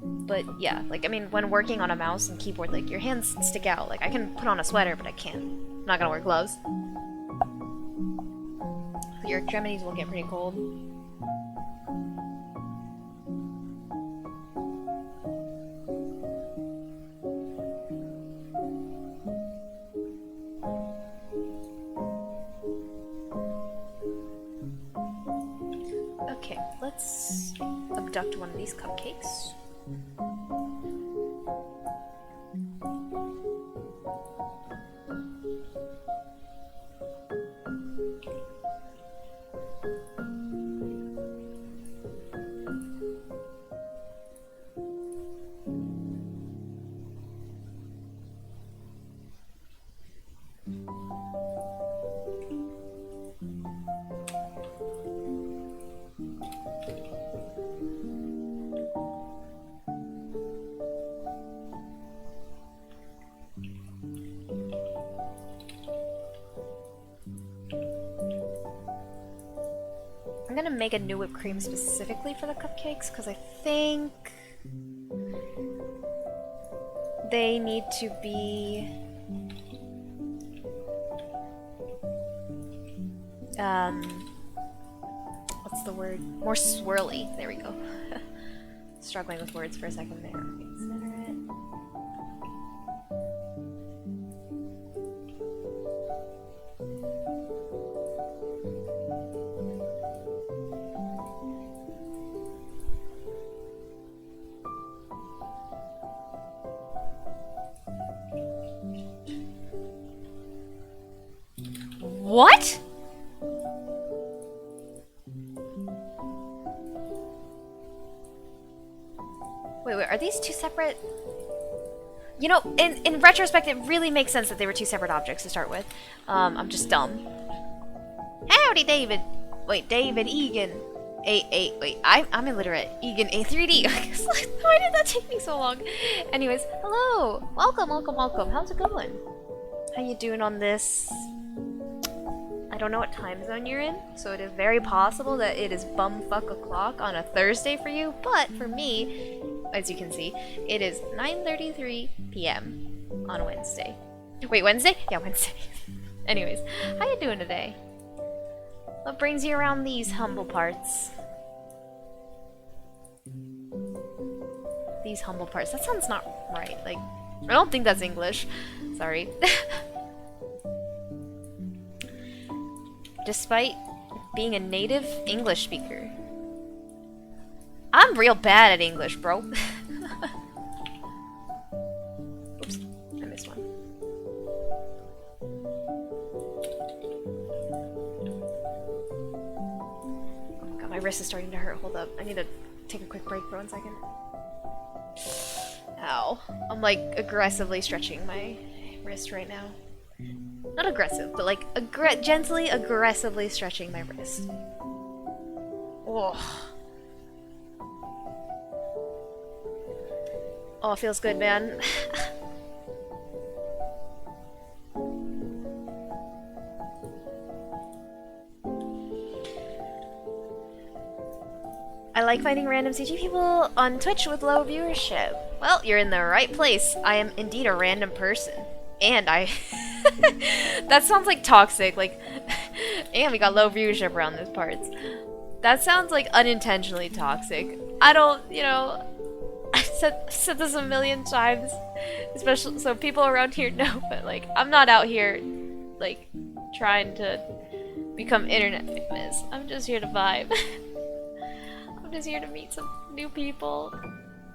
But, yeah, like, I mean, when working on a mouse and keyboard, like, your hands stick out. Like, I can put on a sweater, but I can't. I'm not gonna wear gloves. Your extremities will get pretty cold. Okay, let's abduct one of these cupcakes. I'm gonna make a new whipped cream specifically for the cupcakes because I think they need to be what's the word? More swirly. There we go. Struggling with words for a second there. Okay, center it. What? Wait, are these two separate? You know, in retrospect, it really makes sense that they were two separate objects to start with. I'm just dumb. Howdy, David. Wait, David Egan. Wait, I'm illiterate. Egan A3D. Why did that take me so long? Anyways, hello. Welcome. How's it going? How you doing on this? I don't know what time zone you're in, so it is very possible that it is bumfuck o'clock on a Thursday for you, but for me, as you can see, it is 9:33 p.m. on a Wednesday. Wait, Wednesday? Yeah, Wednesday. Anyways, how you doing today? What brings you around these humble parts? these humble parts. That sounds not right. Like, I don't think that's English. Sorry. Despite being a native English speaker. I'm real bad at English, bro. Oops, I missed one. Oh my god, my wrist is starting to hurt. Hold up. I need to take a quick break for 1 second. Ow. I'm like aggressively stretching my wrist right now. Not aggressive, but like gently, aggressively stretching my wrist. Oh. Oh, it feels good, man. I like finding random CG people on Twitch with low viewership. Well, you're in the right place. I am indeed a random person. And I... That sounds like toxic, like... And we got low viewership around these parts. That sounds like unintentionally toxic. I don't, you know... I've said this a million times. Especially, so people around here know, but like, I'm not out here, like, trying to become internet famous. I'm just here to vibe. I'm just here to meet some new people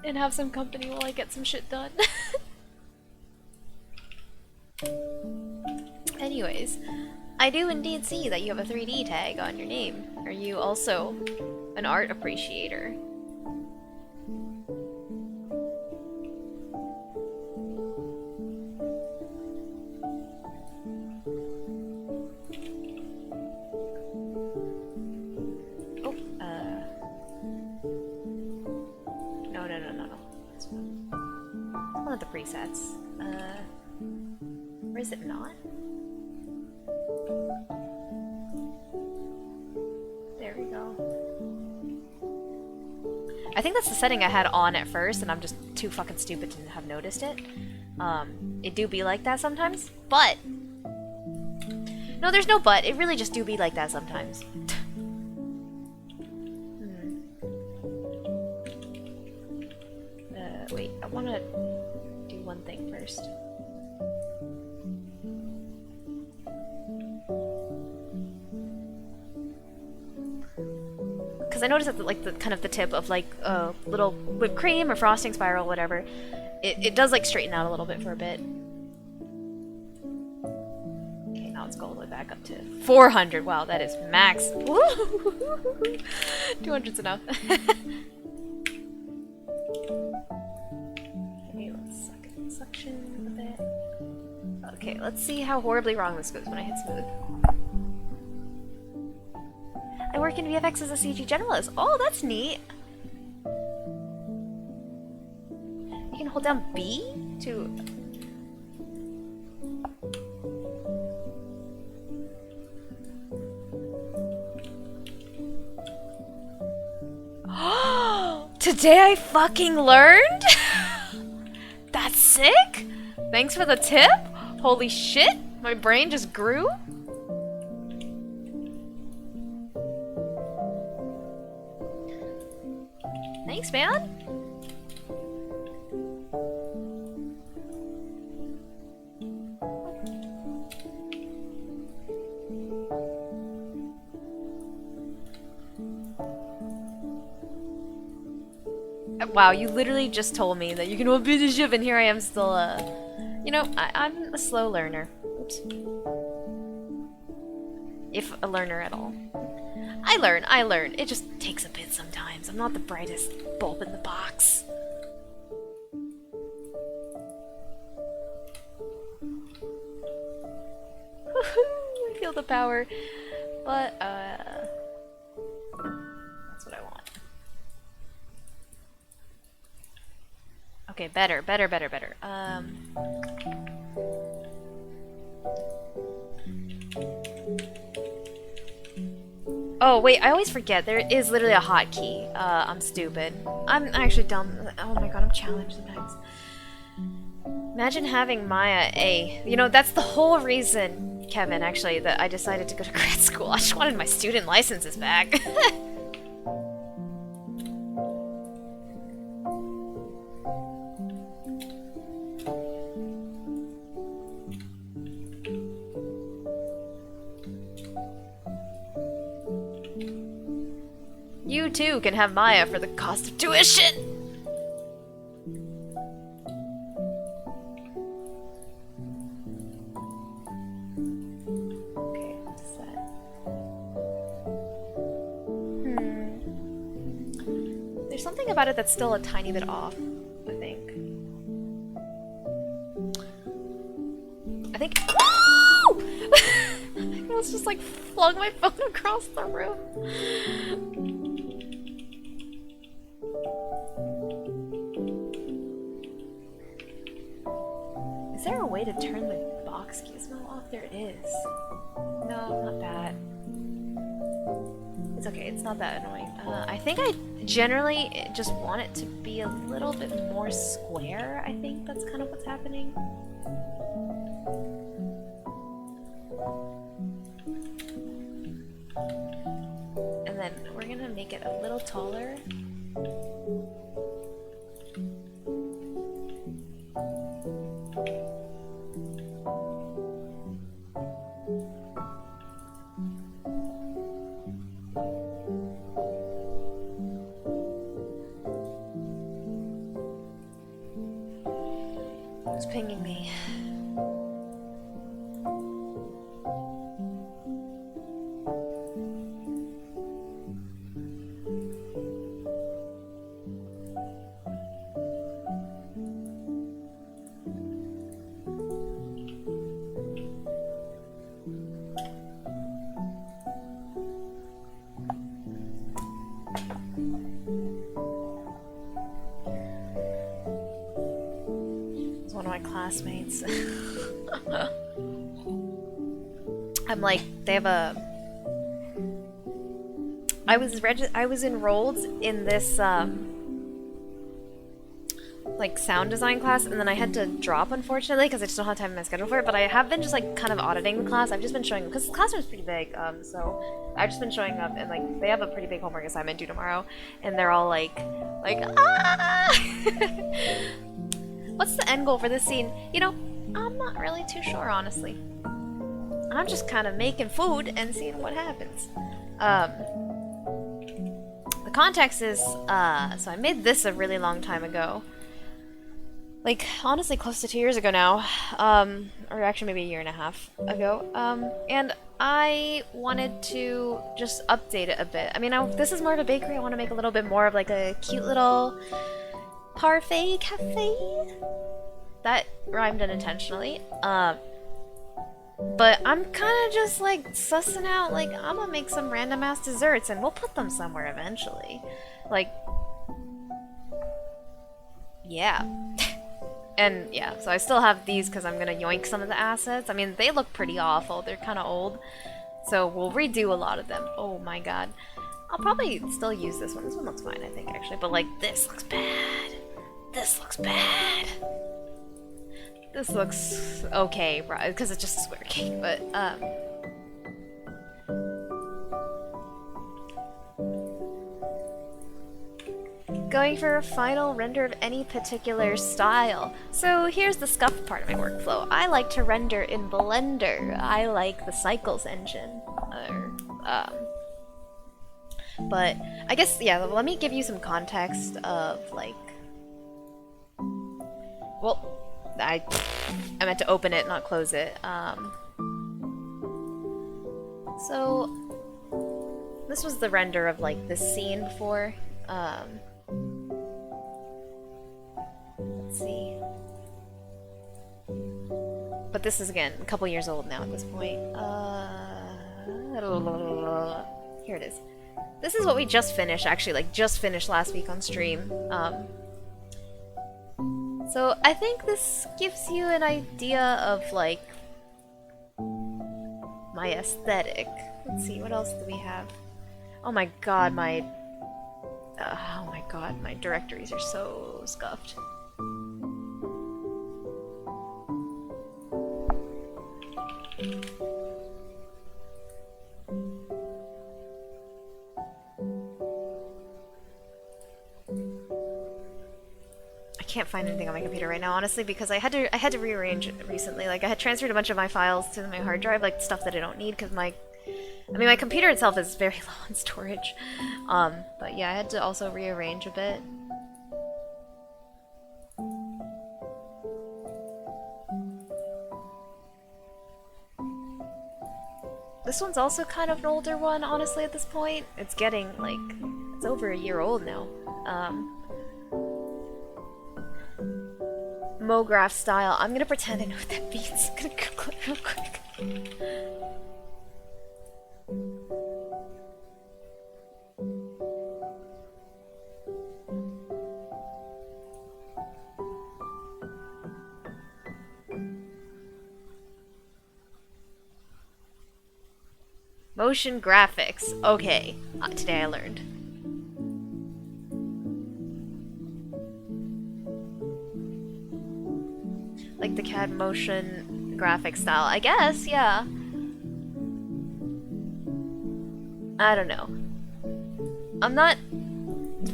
and have some company while I get some shit done. Anyways, I do indeed see that you have a 3D tag on your name. Are you also an art appreciator? One of the presets. Or is it not? There we go. I think that's the setting I had on at first, and I'm just too fucking stupid to have noticed it. It do be like that sometimes, but... No, there's no but. It really just do be like that sometimes. Wait, I wanna do one thing first. Because I noticed that like the kind of the tip of like a little whipped cream or frosting spiral, whatever, it does like straighten out a little bit for a bit. Okay, now let's go all the way back up to 400. Wow, that is max. 200's enough. Suction a bit. Okay, let's see how horribly wrong this goes when I hit smooth. I work in VFX as a CG generalist. Oh, that's neat. You can hold down B to... Today I fucking learned? That's sick! Thanks for the tip! Holy shit! My brain just grew? Thanks, man! Wow, you literally just told me that you can open the ship, and here I am still, you know, I'm a slow learner. Oops. If a learner at all. I learn. It just takes a bit sometimes. I'm not the brightest bulb in the box. I feel the power. But, that's what I want. Okay, better. Oh, wait, I always forget. There is literally a hotkey. I'm stupid. I'm actually dumb. Oh my god, I'm challenged sometimes. Imagine having Maya A. You know, that's the whole reason, Kevin, actually, that I decided to go to grad school. I just wanted my student licenses back. too can have Maya for the cost of tuition! Okay, what's that? There's something about it that's still a tiny bit off, I think. I think. I almost just like flung my phone across the room. Is there a way to turn the box gizmo off? There is. No, not that. It's okay, it's not that annoying. I think I generally just want it to be a little bit more square. I think that's kind of what's happening. And then we're gonna make it a little taller. It's pinging me. One of my classmates. I'm like, they have a. I was enrolled in this like sound design class, and then I had to drop, unfortunately, because I just don't have time in my schedule for it. But I have been just like kind of auditing the class. I've just been showing because the classroom's pretty big, so I've just been showing up, and like they have a pretty big homework assignment due tomorrow, and they're all like ah. What's the end goal for this scene? You know, I'm not really too sure, honestly. I'm just kind of making food and seeing what happens. The context is, so I made this a really long time ago. Like, honestly, close to 2 years ago now. Or actually maybe a year and a half ago. And I wanted to just update it a bit. I mean, this is more of a bakery. I want to make a little bit more of like a cute little parfait cafe. That rhymed unintentionally. But I'm kind of just like sussing out, like, I'm gonna make some random ass desserts and we'll put them somewhere eventually. Like, yeah. And yeah, so I still have these because I'm gonna yoink some of the assets. I mean, they look pretty awful. They're kind of old. So we'll redo a lot of them. Oh my god. I'll probably still use this one. This one looks fine, I think, actually. But like, this looks bad. This looks bad. This looks okay, because it's just a square cake, but, going for a final render of any particular style. So here's the scuffed part of my workflow. I like to render in Blender. I like the Cycles engine. But I guess, yeah, let me give you some context of, like, well, I meant to open it, not close it. So this was the render of like this scene before. Let's see. But this is again a couple years old now at this point. Here it is. This is what we just finished, actually, like just finished last week on stream. So I think this gives you an idea of like my aesthetic. Let's see, what else do we have? Oh my god, my directories are so scuffed. I can't find anything on my computer right now, honestly, because I had to rearrange it recently. Like, I had transferred a bunch of my files to my hard drive, like stuff that I don't need, because my I mean, my computer itself is very low on storage. But yeah, I had to also rearrange a bit. This one's also kind of an older one, honestly, at this point. It's getting, like, it's over a year old now. MoGraph style. I'm gonna pretend I know what that means. I'm gonna Google it real quick. Motion graphics. Okay, today I learned. Like the CAD motion graphic style. I guess, yeah. I don't know. I'm not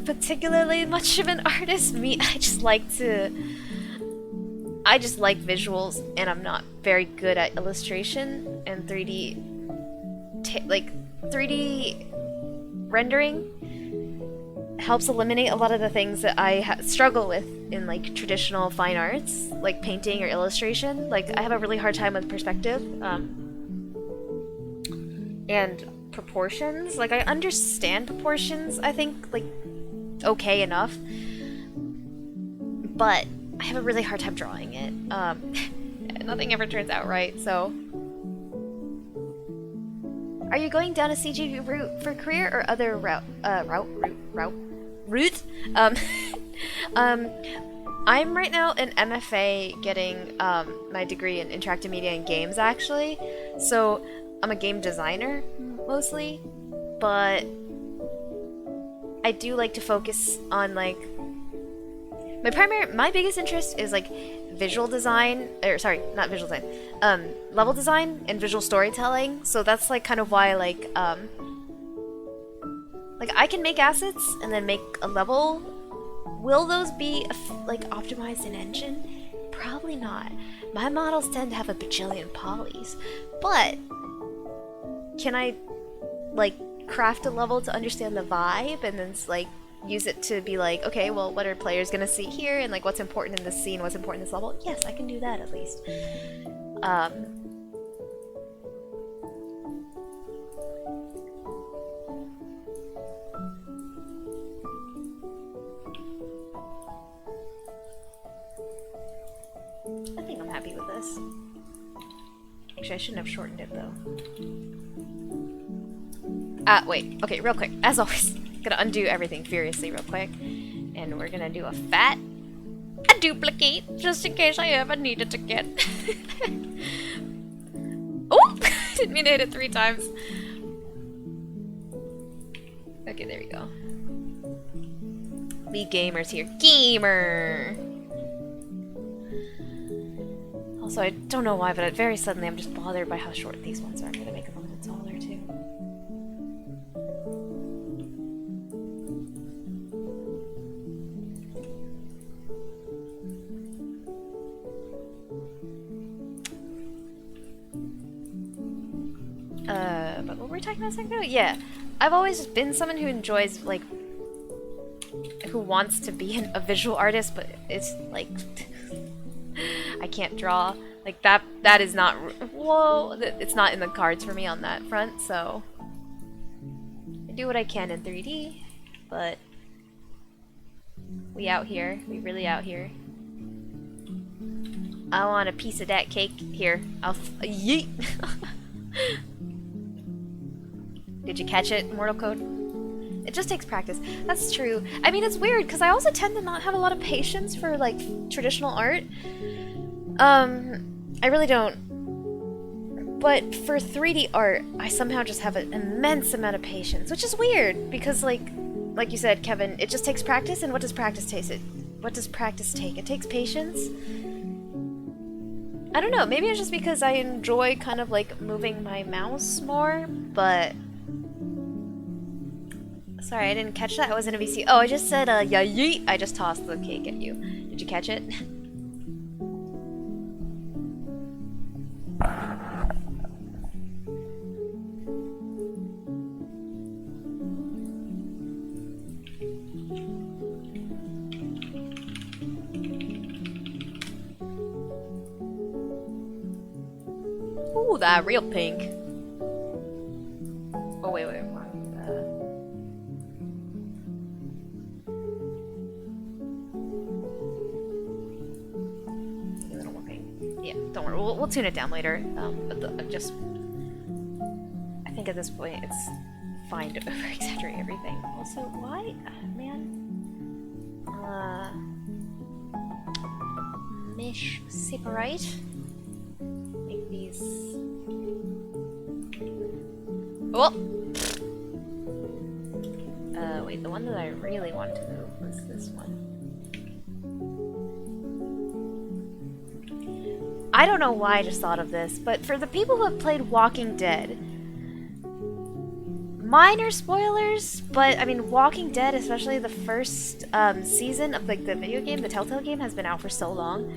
particularly much of an artist. I just like visuals, and I'm not very good at illustration and 3D like 3D rendering helps eliminate a lot of the things that I struggle with in like traditional fine arts, like painting or illustration. Like I have a really hard time with perspective and proportions. Like I understand proportions, I think, like okay enough, but I have a really hard time drawing it. Nothing ever turns out right, so. Are you going down a CG route for career or other route? I'm right now an MFA getting my degree in interactive media and games, actually. So I'm a game designer mostly, but I do like to focus on like my biggest interest is like visual design, or sorry, not visual design, level design and visual storytelling. So that's like kind of why like I can make assets and then make a level. Will those be like optimized in engine? Probably not. My models tend to have a bajillion polys, but can I like craft a level to understand the vibe and then like use it to be like, okay, well, what are players gonna see here, and like what's important in this scene, what's important in this level? Yes, I can do that at least. I think I'm happy with this. Actually, I shouldn't have shortened it though. Wait. Okay, real quick. As always, gonna undo everything furiously real quick. And we're gonna do a duplicate, just in case I ever need it again. Oh! Didn't mean to hit it 3 times. Okay, there we go. We gamers here. Gamer! Also, I don't know why, but very suddenly I'm just bothered by how short these ones are. I'm gonna make them a little taller, too. But what were we talking about a second ago? Yeah. I've always been someone who enjoys, like, who wants to be a visual artist, but it's, like, I can't draw. Like, that is not, whoa, it's not in the cards for me on that front, so. I do what I can in 3D, but we out here. We really out here. I want a piece of that cake. Here, I'll yeet. Did you catch it, Mortal Code? It just takes practice. That's true. I mean, it's weird, because I also tend to not have a lot of patience for, like, traditional art. I really don't. But for 3D art, I somehow just have an immense amount of patience, which is weird, because, like you said, Kevin, it just takes practice, and what does practice take? What does practice take? It takes patience? I don't know, maybe it's just because I enjoy kind of, like, moving my mouse more, but... Sorry, I didn't catch that. I wasn't a VC. Oh, I just said, yeah, yeet. I just tossed the cake at you. Did you catch it? Ooh, that real pink. Oh, wait, wait, wrong. A little more pink. Yeah, don't worry. We'll tune it down later. But I think at this point it's fine to over-exaggerate everything. Also, why? Man. Mesh separate. Make these. Oh! Wait, the one that I really wanted to move was this one. I don't know why I just thought of this, but for the people who have played Walking Dead, minor spoilers, but I mean, Walking Dead, especially the first season of like the video game, the Telltale game, has been out for so long.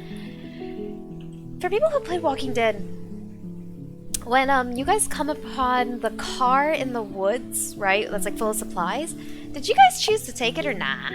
For people who played Walking Dead, when you guys come upon the car in the woods, right, that's like full of supplies, did you guys choose to take it or nah?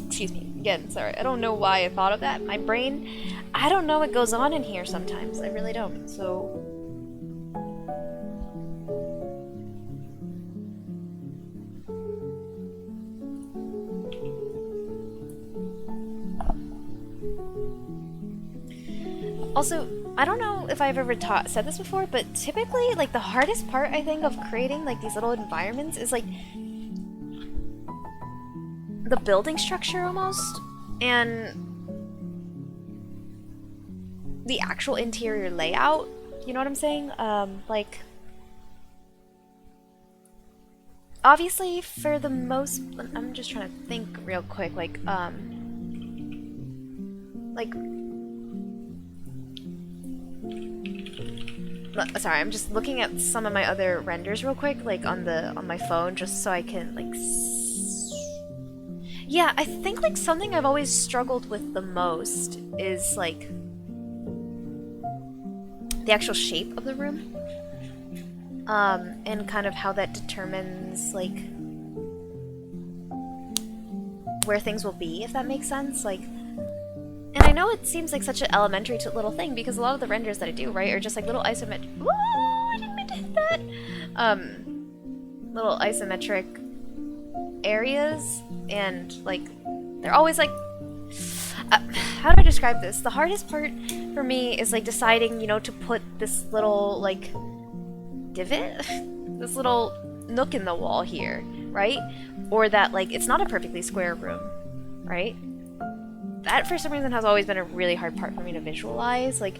Excuse me. Again, sorry. I don't know why I thought of that. My brain, I don't know what goes on in here sometimes. I really don't. So... Also, I don't know if I've ever said this before, but typically, like, the hardest part, I think, of creating, like, these little environments is, like, the building structure almost, and the actual interior layout. You know what I'm saying? Like, obviously for the most, I'm just trying to think real quick, like sorry, I'm just looking at some of my other renders real quick, like on my phone, just so I can like yeah, I think like something I've always struggled with the most is like the actual shape of the room, and kind of how that determines like where things will be, if that makes sense. Like, and I know it seems like such an elementary little thing because a lot of the renders that I do, right, are just like little isometric. Whoa, I didn't mean to hit that. Little isometric areas, and like they're always like how do I describe this? The hardest part for me is like deciding, you know, to put this little like divot, this little nook in the wall here, right? Or that like it's not a perfectly square room, right? That for some reason has always been a really hard part for me to visualize. Like,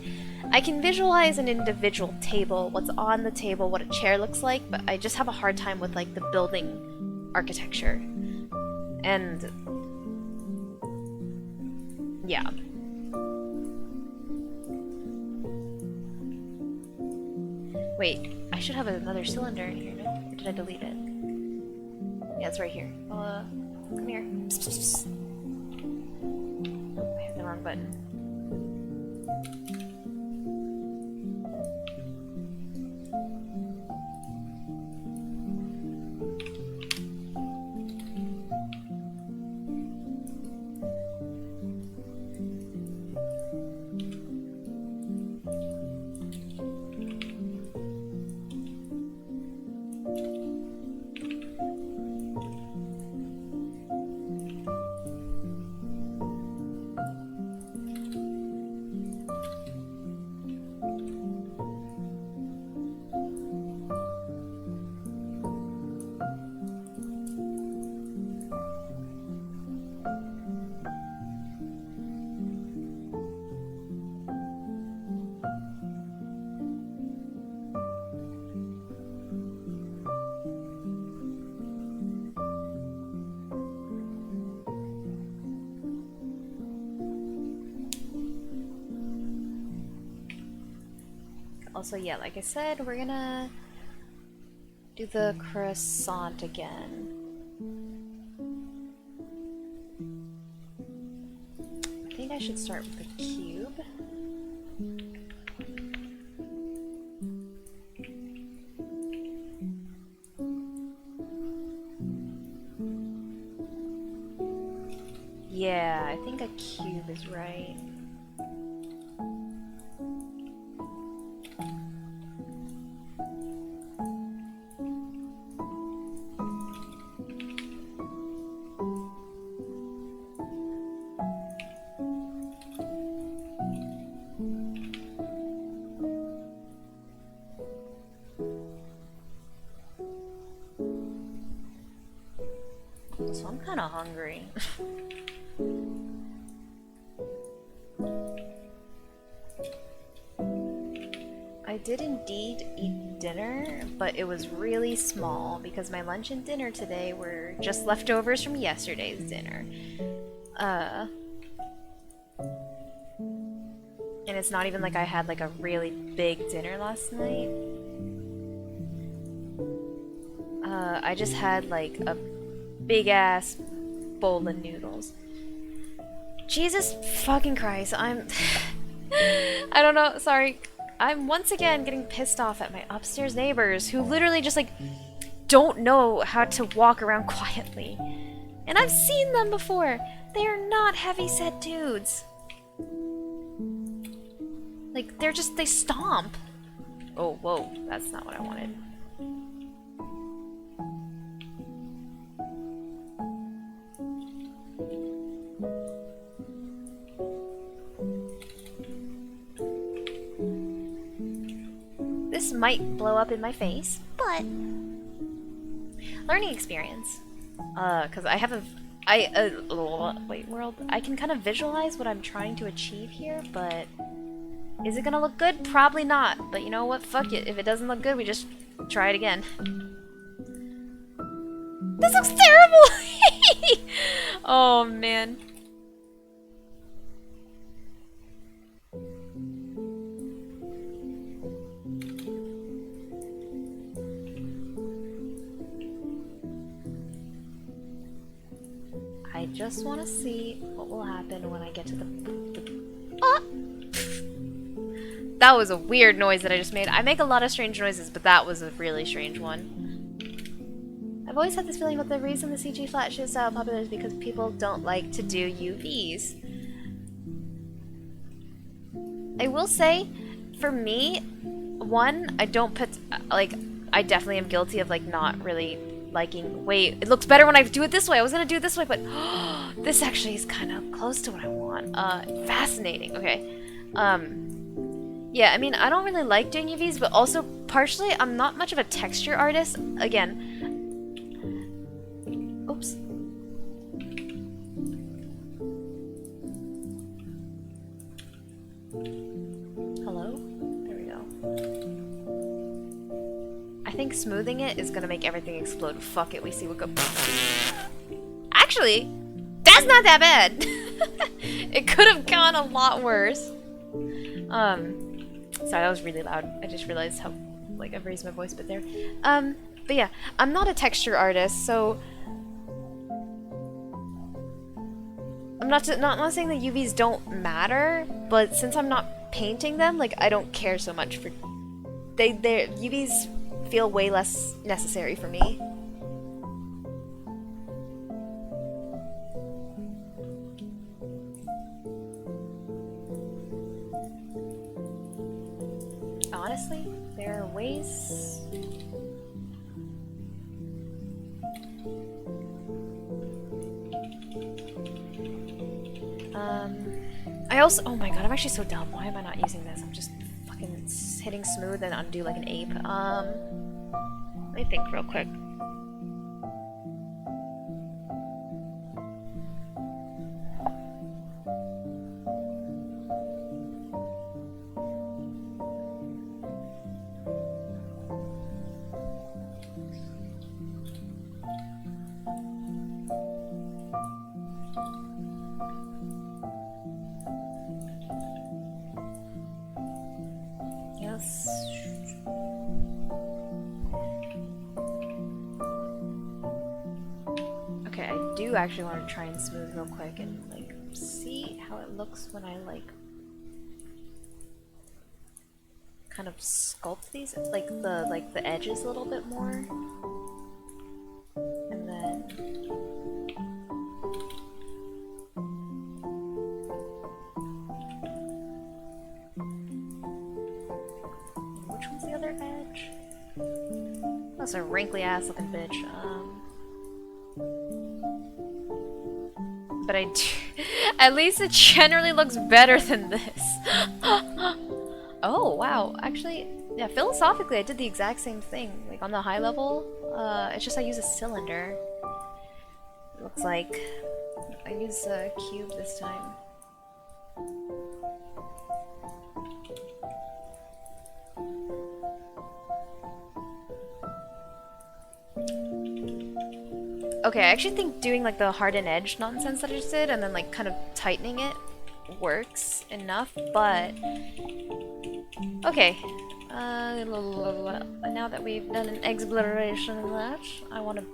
I can visualize an individual table, what's on the table, what a chair looks like, but I just have a hard time with like the building architecture. And yeah. Wait, I should have another cylinder in here, no? Or did I delete it? Yeah, it's right here. Come here. Psst, psst, psst. Oh, I hit the wrong button. Also, yeah, like I said, we're gonna do the croissant again. think I should start with the cube. Yeah, I think a cube is right. So I'm kind of hungry. I did indeed eat dinner, but it was really small because my lunch and dinner today were just leftovers from yesterday's dinner. And it's not even like I had like a really big dinner last night. I just had like a big ass bowl of noodles. Jesus fucking Christ, I don't know, sorry. I'm once again getting pissed off at my upstairs neighbors who literally just like don't know how to walk around quietly. And I've seen them before. They are not heavy-set dudes. Like, they stomp. Oh, whoa, that's not what I wanted. This might blow up in my face, but learning experience. Cause I have wait, world. I can kind of visualize what I'm trying to achieve here, but is it gonna look good? Probably not. But you know what? Fuck it. If it doesn't look good, we just try it again. This looks terrible! Oh man. I just want to see what will happen when I get to the ah! That was a weird noise that I just made. I make a lot of strange noises, but that was a really strange one. I've always had this feeling that the reason the CG flat shit style is popular is because people don't like to do UVs. I will say, for me, one, I don't put, like, I definitely am guilty of, like, not really liking, wait, it looks better when I do it this way. I was gonna do it this way, but this actually is kind of close to what I want. Fascinating. Okay. Yeah, I mean, I don't really like doing UVs, but also partially I'm not much of a texture artist. Again, oops. Hello? There we go. I think smoothing it is gonna make everything explode. Fuck it, we see what goes. Actually, that's not that bad. It could have gone a lot worse. Sorry, that was really loud. I just realized how, like, I've raised my voice a bit there. But yeah, I'm not a texture artist, so I'm not saying that UVs don't matter, but since I'm not painting them, like, I don't care so much for UVs feel way less necessary for me. Honestly, there are ways. I also, oh my god, I'm actually so dumb. Why am I not using this? I'm just fucking hitting smooth and undo like an ape. Let me think real quick. Yes. Okay, I do actually want to try and smooth real quick and like see how it looks when I like kind of sculpt these, like the edges a little bit more, and then which one's the other edge? That's a wrinkly ass looking bitch. But I do. At least it generally looks better than this. Oh, wow. Actually, yeah, philosophically, I did the exact same thing. Like, on the high level, it's just I use a cylinder. It looks like I use a cube this time. Okay, I actually think doing like the hardened edge nonsense that I just did and then like kind of tightening it works enough, but okay. Now that we've done an exploration of that, I want to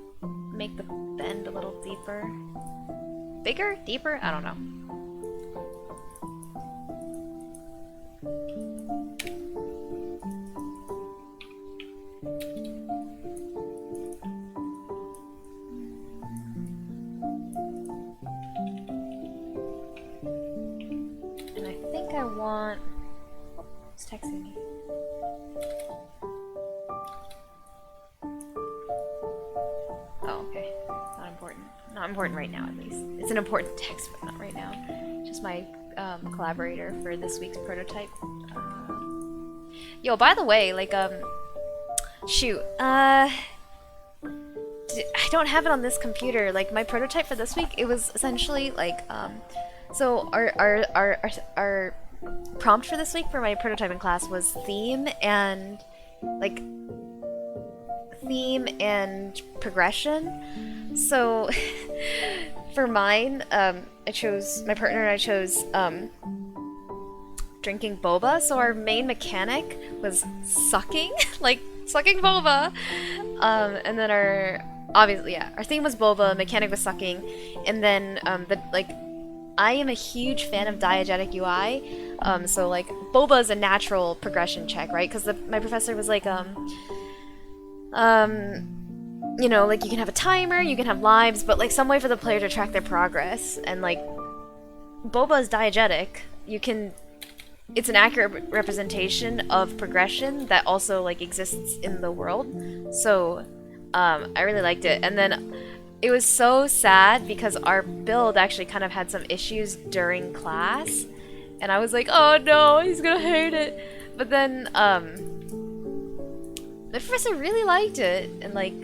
make the bend a little deeper. Bigger? Deeper? I don't know. And I think I want... Oh, it's texting me. Oh, okay. Not important. Not important right now, at least. It's an important text, but not right now. Just my collaborator for this week's prototype. Yo, by the way, like, shoot, I don't have it on this computer. Like, my prototype for this week, it was essentially, like, so our prompt for this week for my prototyping class was theme and, like, theme and progression. So, for mine, I chose, my partner and I chose, drinking boba, so our main mechanic was sucking, like, sucking boba, and then obviously, yeah, our theme was boba, mechanic was sucking, and then, I am a huge fan of diegetic UI, so, like, boba is a natural progression check, right, because my professor was like, you know, like, you can have a timer, you can have lives, but, like, some way for the player to track their progress, and, like, boba is diegetic, it's an accurate representation of progression that also, like, exists in the world, so, I really liked it, and then it was so sad because our build actually kind of had some issues during class, and I was like, oh no, he's gonna hate it, but then, the professor really liked it, and, like,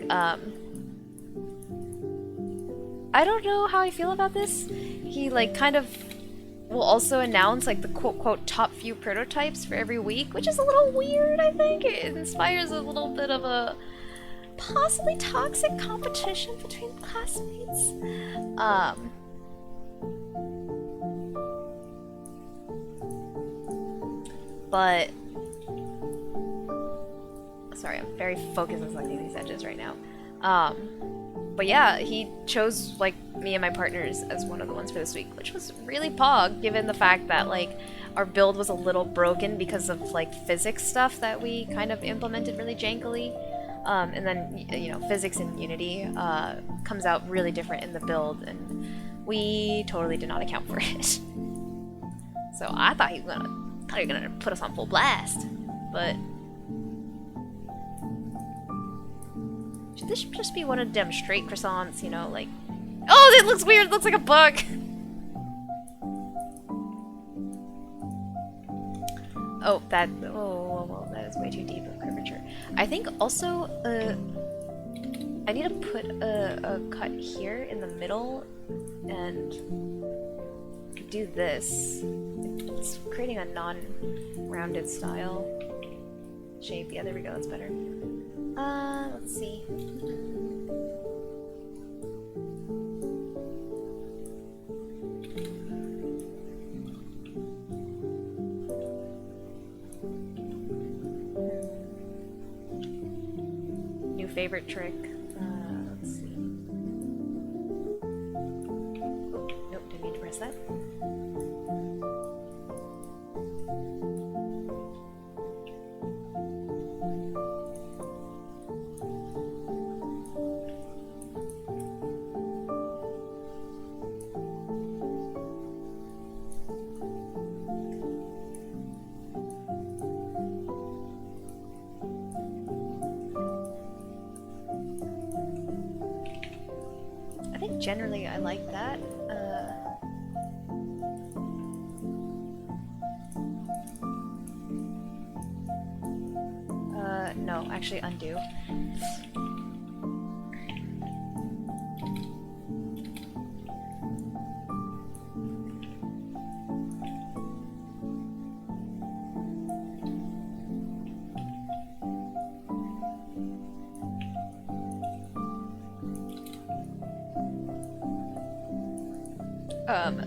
I don't know how I feel about this. He, like, kind of will also announce, like, the quote-quote top few prototypes for every week, which is a little weird, I think. It inspires a little bit of a possibly toxic competition between classmates. But... Sorry, I'm very focused on selecting these edges right now. But yeah, he chose, like, me and my partners as one of the ones for this week, which was really pog, given the fact that, like, our build was a little broken because of, like, physics stuff that we kind of implemented really jankily. And then, you know, physics in Unity comes out really different in the build, and we totally did not account for it. So I thought he was gonna put us on full blast, but... Should this just be one of them straight croissants, you know, like... Oh, it looks weird! It looks like a bug! Oh, that... Oh, that is way too deep of curvature. I think also, I need to put a cut here in the middle and do this. It's creating a non-rounded style shape. Yeah, there we go, that's better. Let's see. New favorite trick. Let's see. Oh, nope, didn't mean to press that. think generally I like that. No, actually undo.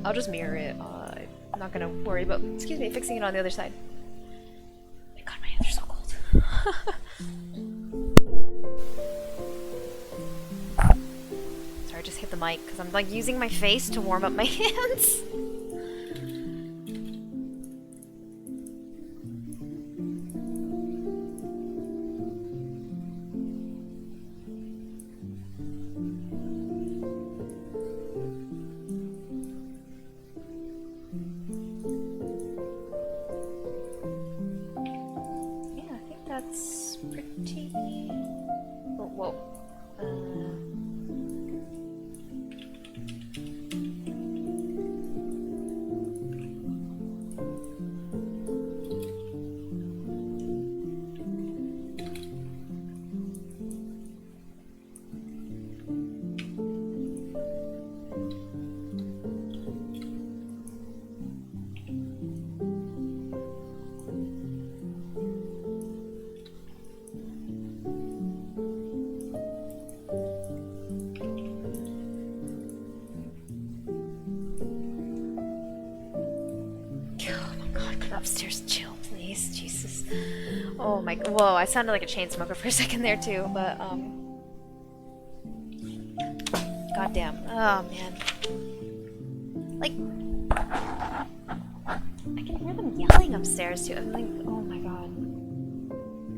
I'll just mirror it. I'm not gonna worry about, excuse me, fixing it on the other side. Oh my god, my hands are so cold. Sorry, I just hit the mic because I'm like using my face to warm up my hands. Upstairs, chill, please. Jesus. Oh my. Whoa, I sounded like a chain smoker for a second there too, but goddamn. Oh man. Like, I can hear them yelling upstairs too. I'm like, oh my god.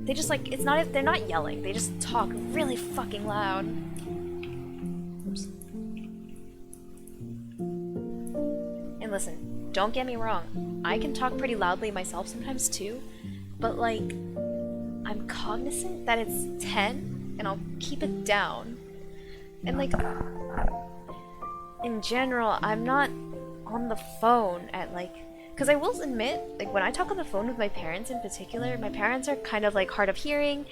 They just like, it's not. They're not yelling. They just talk really fucking loud. Oops. And listen. Don't get me wrong, I can talk pretty loudly myself sometimes too, but like, I'm cognizant that it's 10 and I'll keep it down. And like, in general, I'm not on the phone at like, because I will admit, like when I talk on the phone with my parents in particular, my parents are kind of like hard of hearing,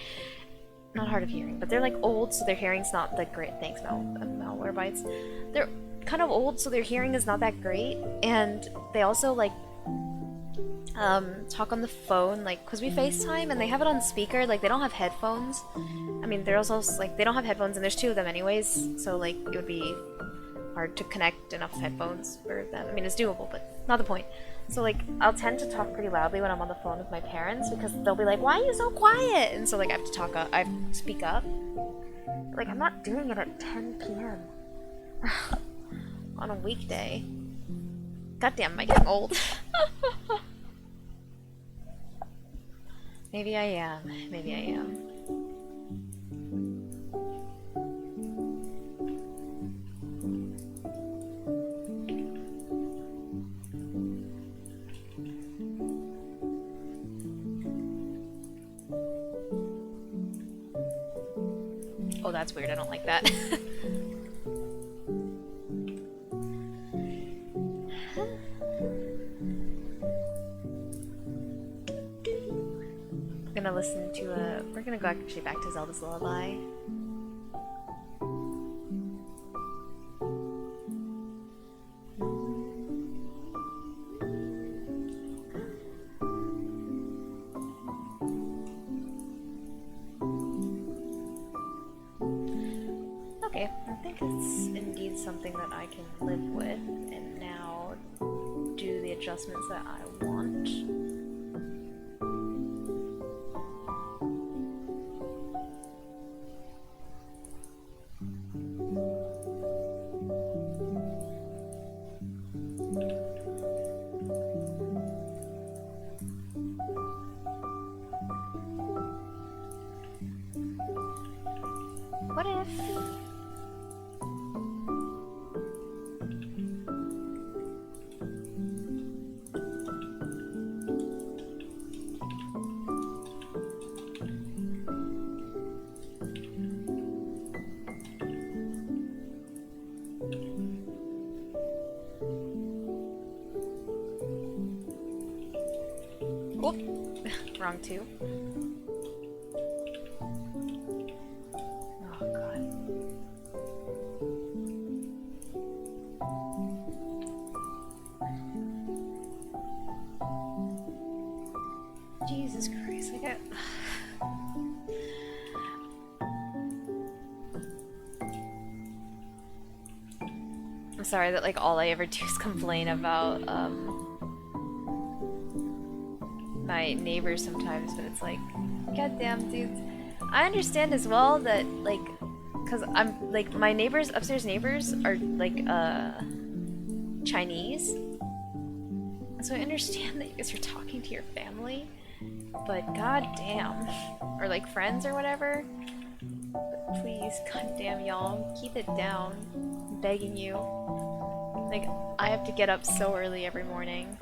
not hard of hearing, but they're like old, so their hearing's not the great, thanks malware bites. They're kind of old, so their hearing is not that great, and they also like talk on the phone, like, because we FaceTime and they have it on speaker, like they don't have headphones. I mean, they're also like, they don't have headphones, and there's 2 of them anyways, so like it would be hard to connect enough headphones for them. I mean, it's doable, but not the point. So like, I'll tend to talk pretty loudly when I'm on the phone with my parents, because they'll be like, why are you so quiet? And so like, I have to talk up, I have to speak up. Like, I'm not doing it at 10 p.m. on a weekday. Goddamn, am I getting old? Maybe I am. Maybe I am. Oh, that's weird. I don't like that. Gonna listen to we're gonna go actually back to Zelda's Lullaby. Okay, I think it's indeed something that I can live with and now do the adjustments that I want. What if... wrong too. Oh god. Jesus Christ, I get... I'm sorry that like all I ever do is complain about my neighbors sometimes, but it's like, goddamn dudes. I understand as well that like, cause I'm like my neighbors, upstairs neighbors are like Chinese, so I understand that you guys are talking to your family, but goddamn, or like friends or whatever. But please, goddamn y'all, keep it down. I'm begging you. Like, I have to get up so early every morning.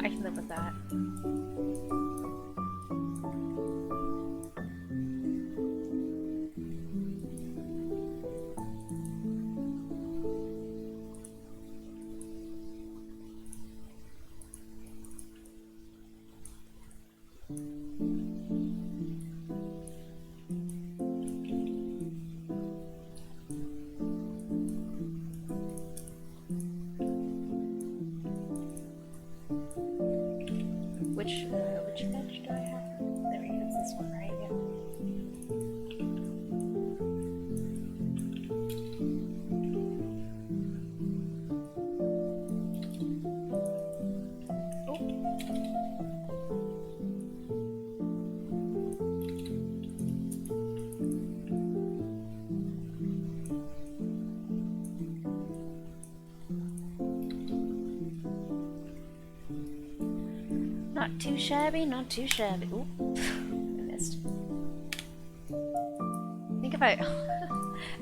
I can live with that. Which bench do I have? There we go, it's this one, right? Yeah. Not too shabby, not too shabby. Oop. I missed.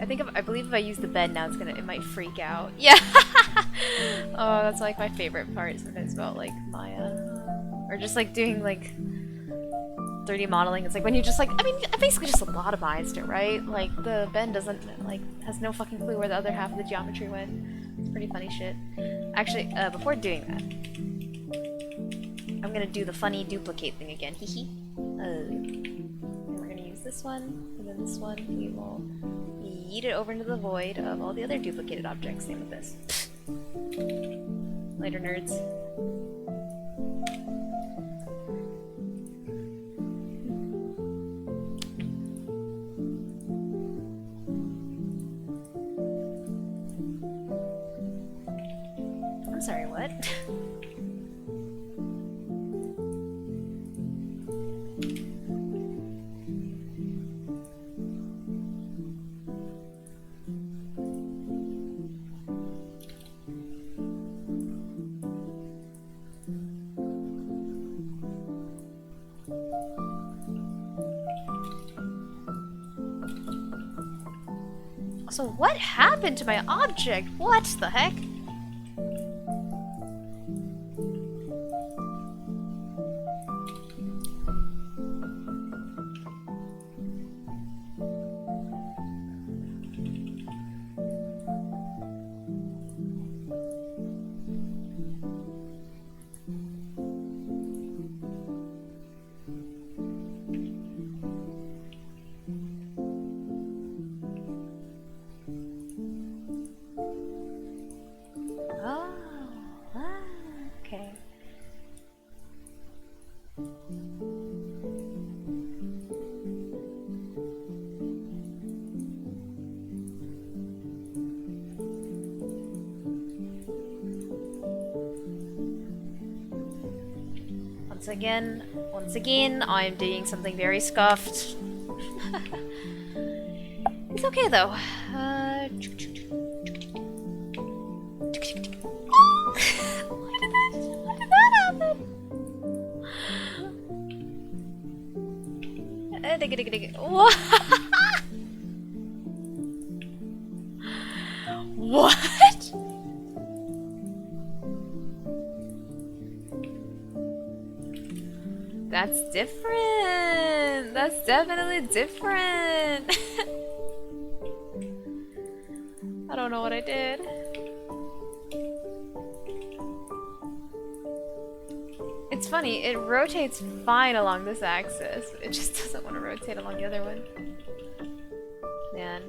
I think if I believe if I use the bed now, it might freak out. Yeah. Oh, that's like my favorite part sometimes about like Maya, or just like doing like 3D modeling. It's like when you just like, I mean, I basically just lobotomized it, right? Like the Ben doesn't like has no fucking clue where the other half of the geometry went. It's pretty funny shit. Actually, before doing that, I'm gonna do the funny duplicate thing again, hee hee. And we're gonna use this one, and then this one, we will yeet it over into the void of all the other duplicated objects. Same with this. Later, nerds. I'm sorry, what? So what happened to my object? What the heck? Okay. Once again, I'm doing something very scuffed. It's okay though. Why did that happen? What? What? That's different. That's definitely different. I don't know what I did. It's funny, it rotates fine along this axis. It just doesn't want to rotate along the other one. Man.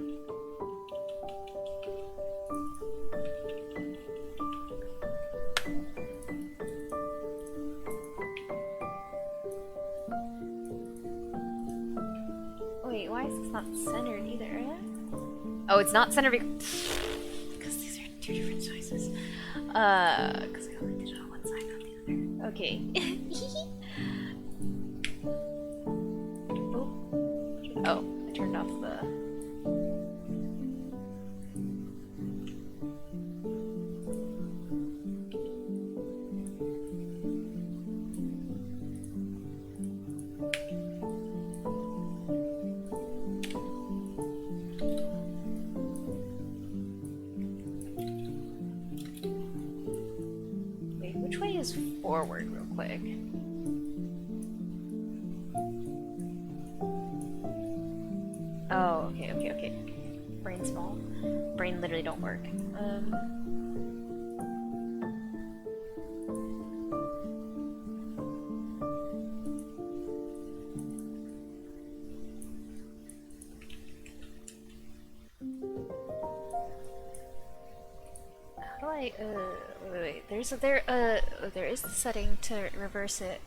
Wait, why is this not centered either? Oh, it's not centered because these are two different sizes. Because I only did it on one side, not the other. Okay. Oh, I turned off the... Wait, which way is forward real quick? Oh, okay. Brain small. Brain literally don't work. How do I, wait. There is the setting to reverse it.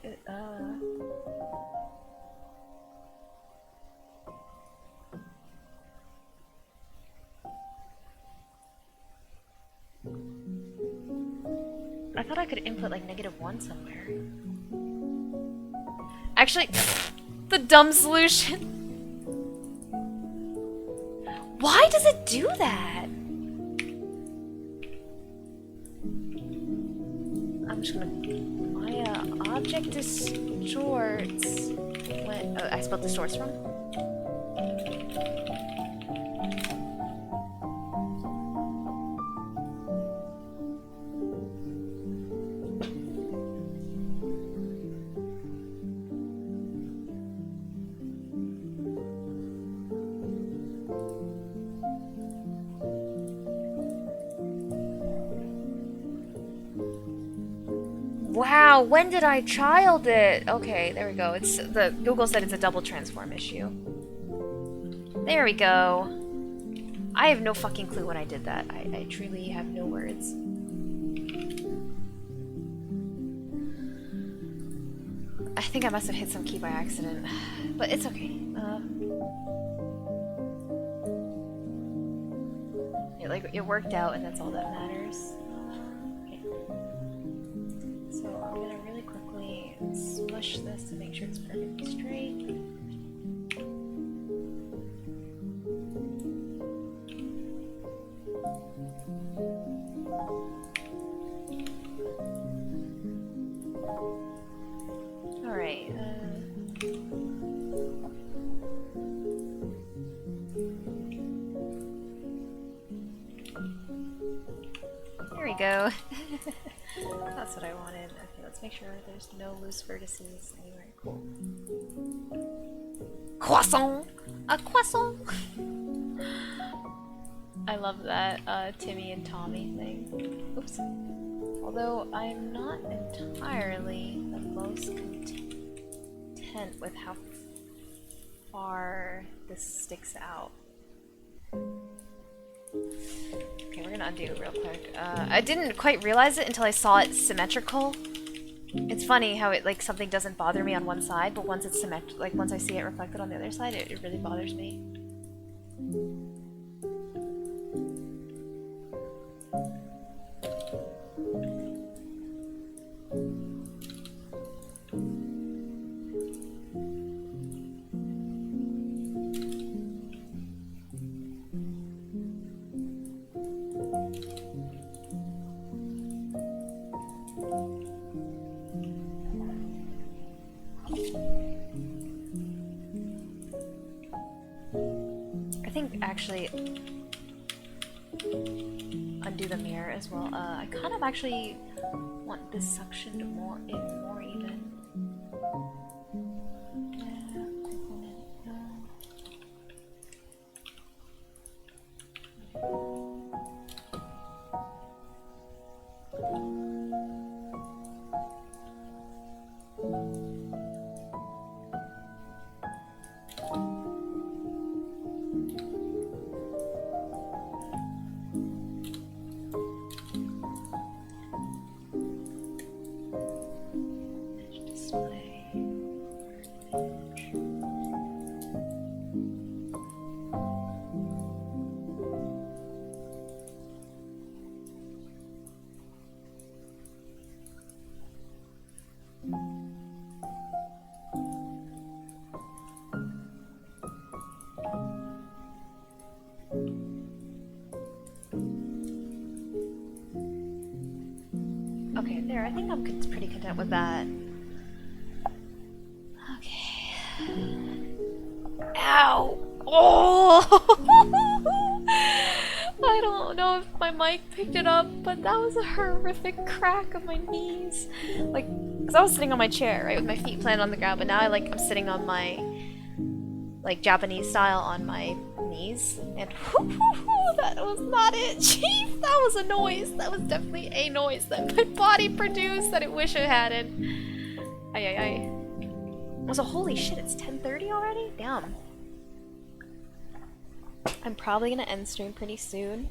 I thought I could input like -1 somewhere. Actually, the dumb solution. Why does it do that? I'm just gonna... My object distorts... What? Oh, I spelled distorts wrong? Wow, when did I child it? Okay, there we go. It's the Google said it's a double transform issue. There we go. I have no fucking clue when I did that. I truly have no words. I think I must have hit some key by accident, but it's okay. It worked out, and that's all that matters. So I'm gonna really quickly smush this to make sure it's perfectly straight. Alright, there we go. That's what I wanted. Okay, let's make sure there's no loose vertices anywhere. Cool. Croissant! A croissant! I love that Timmy and Tommy thing. Oops. Although I'm not entirely the most content with how far this sticks out. Okay, we're gonna undo real quick. I didn't quite realize it until I saw it symmetrical. It's funny how it, like, something doesn't bother me on one side, but once it's symmetrical, like, once I see it reflected on the other side, it really bothers me. actually undo the mirror as well. I kind of actually want this suction to more even. Okay, there. I think I'm pretty content with that. Okay. Ow! Oh! I don't know if my mic picked it up, but that was a horrific crack of my knees. Like, because I was sitting on my chair, right, with my feet planted on the ground, but now I'm sitting on my, like, Japanese style on my knees, and that was not it. Jeez, that was a noise. That was definitely a noise that my body produced that it wish it hadn't. Ay ay ay. So holy shit, it's 10:30 already? Damn. I'm probably gonna end stream pretty soon.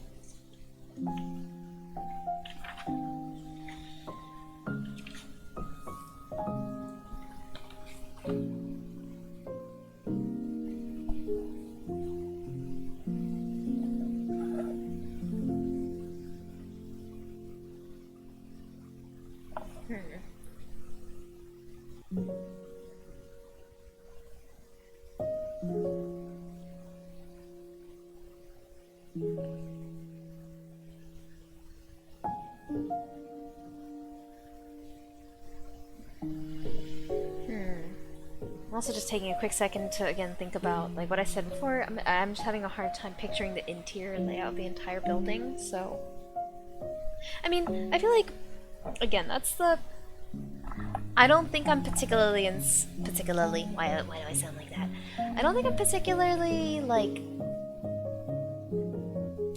I'm also just taking a quick second to again think about like what I said before. I'm just having a hard time picturing the interior layout of the entire building, so I mean, I feel like again, that's the I don't think I'm particularly why do I sound like that? I don't think I'm particularly like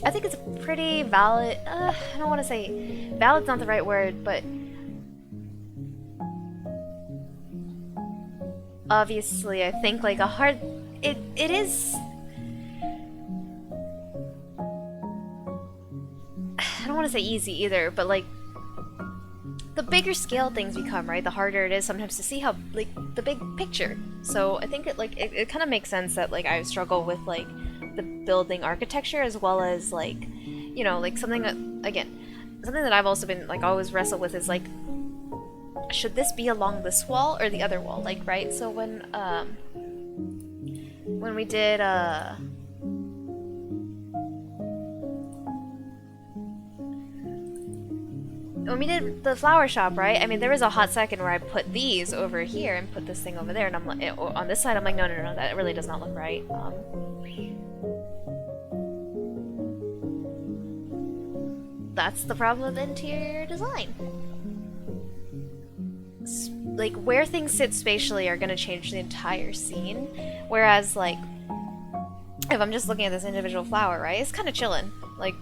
I think it's a pretty valid I don't want to say valid's not the right word, but obviously I think like a hard it is I don't want to say easy either, but like the bigger scale things become, right, the harder it is sometimes to see how like the big picture. So I think it kind of makes sense that like I struggle with like the building architecture as well as like, you know, like something that again, something that I've also been like always wrestle with is like, should this be along this wall or the other wall? Like, right? So when we did the flower shop, right? I mean, there was a hot second where I put these over here and put this thing over there, and I'm like, on this side, I'm like, no, that really does not look right. That's the problem with interior design. Like, where things sit spatially are gonna change the entire scene, whereas, like, if I'm just looking at this individual flower, right, it's kind of chillin'. Like,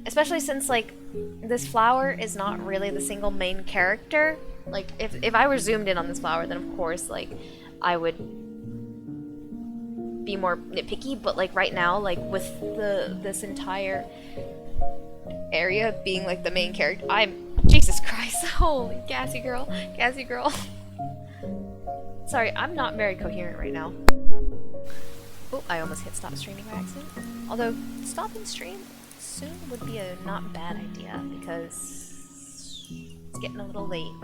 especially since, like, this flower is not really the single main character. Like, if I were zoomed in on this flower, then of course, like, I would be more nitpicky, but, like, right now, like, with this entire area being, like, the main character, Jesus Christ, holy gassy girl. Sorry, I'm not very coherent right now. Oh, I almost hit stop streaming by accident. Although, stopping stream soon would be a not bad idea, because it's getting a little late.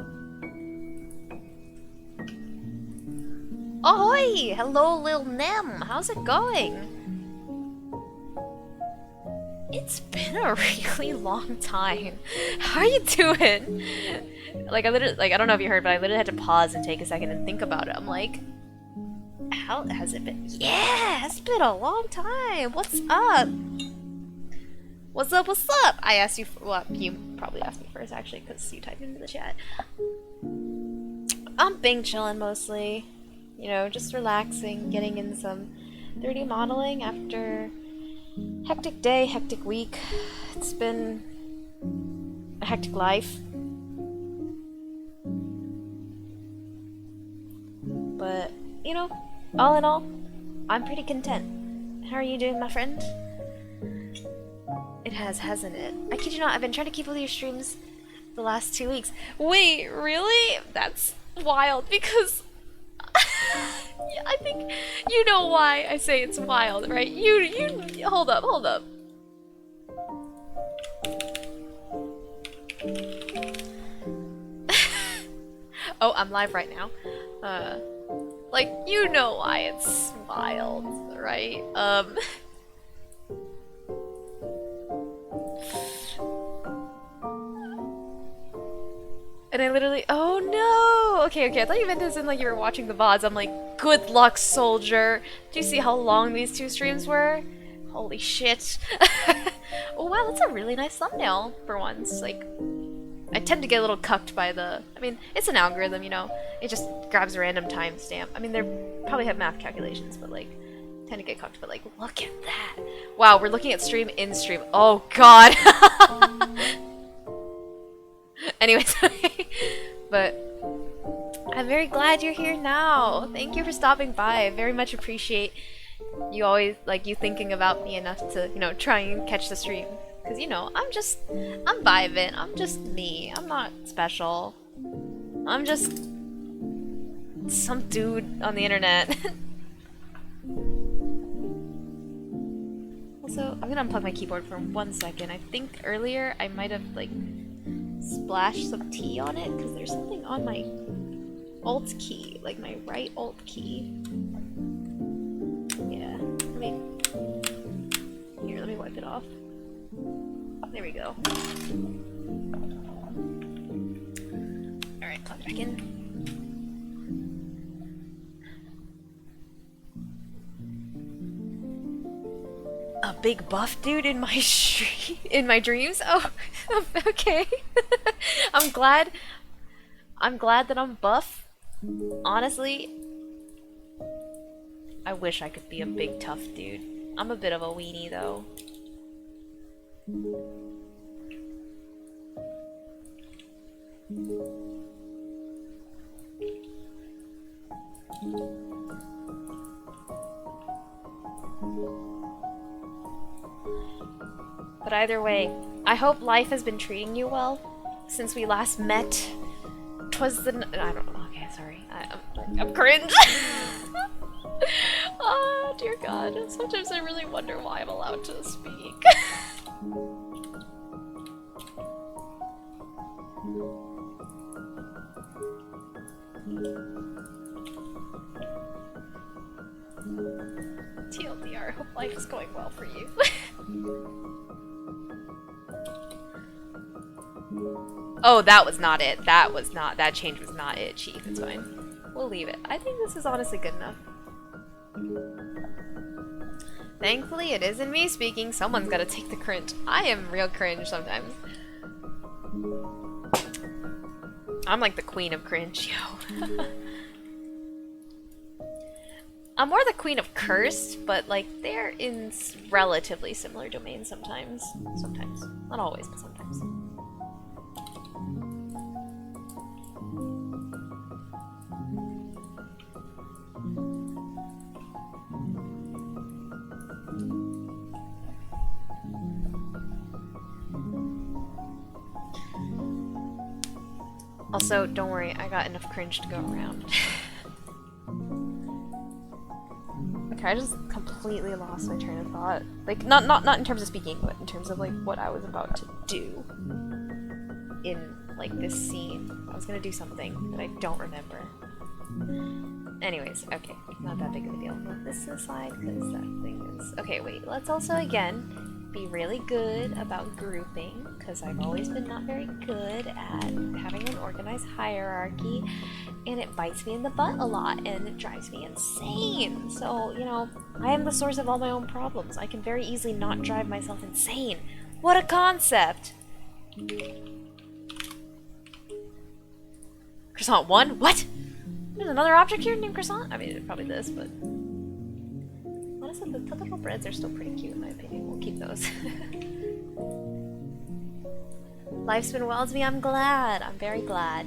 Ahoy! Hello, Lil Nem! How's it going? It's been a really long time. How are you doing? Like, I don't know if you heard, but I literally had to pause and take a second and think about it. I'm like, How has it been? Yeah, it's been a long time. What's up? What's up? What's up? I asked you. Well, you probably asked me first, actually, because you typed into the chat. I'm bing chilling mostly. You know, just relaxing, getting in some 3D modeling after hectic day, hectic week. It's been a hectic life. But, you know, all in all, I'm pretty content. How are you doing, my friend? It has, hasn't it? I kid you not, I've been trying to keep with your streams the last 2 weeks. Wait, really? That's wild, because yeah, I think you know why I say it's wild, right? You hold up, hold up. Oh, I'm live right now. Like, you know why it's wild, right? And I literally, oh no! Okay, I thought you meant this in like you were watching the VODs. I'm like, good luck, soldier! Do you see how long these 2 streams were? Holy shit. Oh wow, that's a really nice thumbnail for once. Like, I tend to get a little cucked by the, I mean, it's an algorithm, you know? It just grabs a random timestamp. I mean, they probably have math calculations, but like, tend to get cucked, but like, look at that! Wow, we're looking at stream in stream. Oh god! Anyways, but I'm very glad you're here now. Thank you for stopping by. I very much appreciate you always, like, you thinking about me enough to, you know, try and catch the stream. Because, you know, I'm vibing. I'm just me. I'm not special. I'm just some dude on the internet. Also, I'm gonna unplug my keyboard for 1 second. I think earlier I might have, like, splash some tea on it because there's something on my alt key, like my right alt key. Yeah, I mean, here, let me wipe it off. There we go. Alright, plug it back in. A big buff dude in my in my dreams? Oh, okay. I'm glad that I'm buff. Honestly, I wish I could be a big tough dude. I'm a bit of a weenie though. But either way, I hope life has been treating you well since we last met. 'Twas the I don't know. Okay, sorry. I'm cringe. Oh dear God. Sometimes I really wonder why I'm allowed to speak. TLDR, I hope life is going well for you. Oh, that was not it. That change was not it, Chief. It's fine. We'll leave it. I think this is honestly good enough. Thankfully, it isn't me speaking. Someone's gotta take the cringe. I am real cringe sometimes. I'm like the queen of cringe, yo. I'm more the queen of cursed, but like they're in relatively similar domains sometimes. Sometimes. Not always, but sometimes. Also, don't worry, I got enough cringe to go around. Okay, I just completely lost my train of thought. Like, not in terms of speaking, but in terms of like what I was about to do in like this scene. I was gonna do something that I don't remember. Anyways, okay, not that big of a deal. Move this aside because that thing is. Okay, wait. Let's also again be really good about grouping, because I've always been not very good at having an organized hierarchy, and it bites me in the butt a lot, and it drives me insane. So, you know, I am the source of all my own problems. I can very easily not drive myself insane. What a concept! Croissant 1? What? There's another object here named Croissant? I mean, probably this, but... honestly, the little breads are still pretty cute in my opinion. We'll keep those. Life's been well to me. I'm glad. I'm very glad.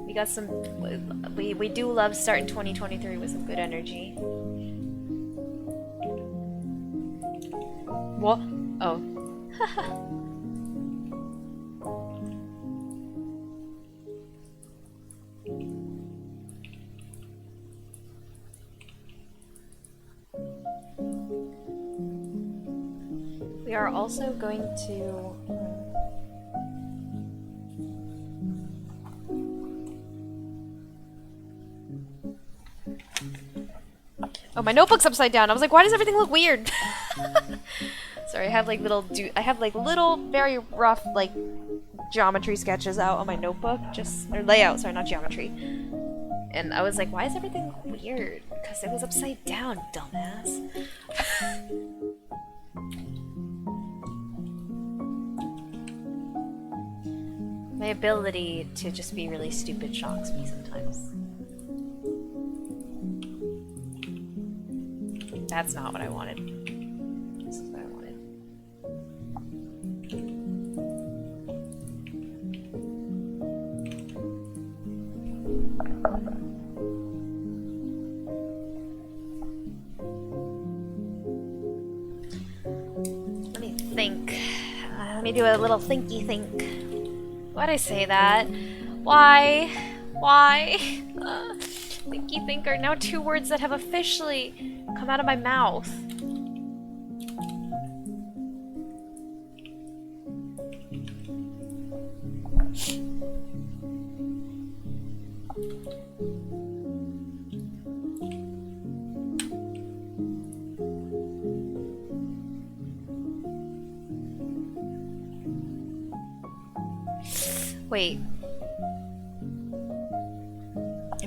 We got some... We do love starting 2023 with some good energy. What? Oh. We are also going to... Oh, my notebook's upside down. I was like, why does everything look weird? Sorry, I have like little very rough like geometry sketches out on my notebook, or layout, sorry, not geometry. And I was like, why is everything weird? Because it was upside down, dumbass. My ability to just be really stupid shocks me sometimes. That's not what I wanted. This is what I wanted. Let me think. Let me do a little thinky think. Why'd I say that? Why? Why? Thinky think are now two words that have officially come out of my mouth. Wait.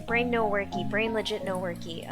Brain no worky. Brain legit no worky.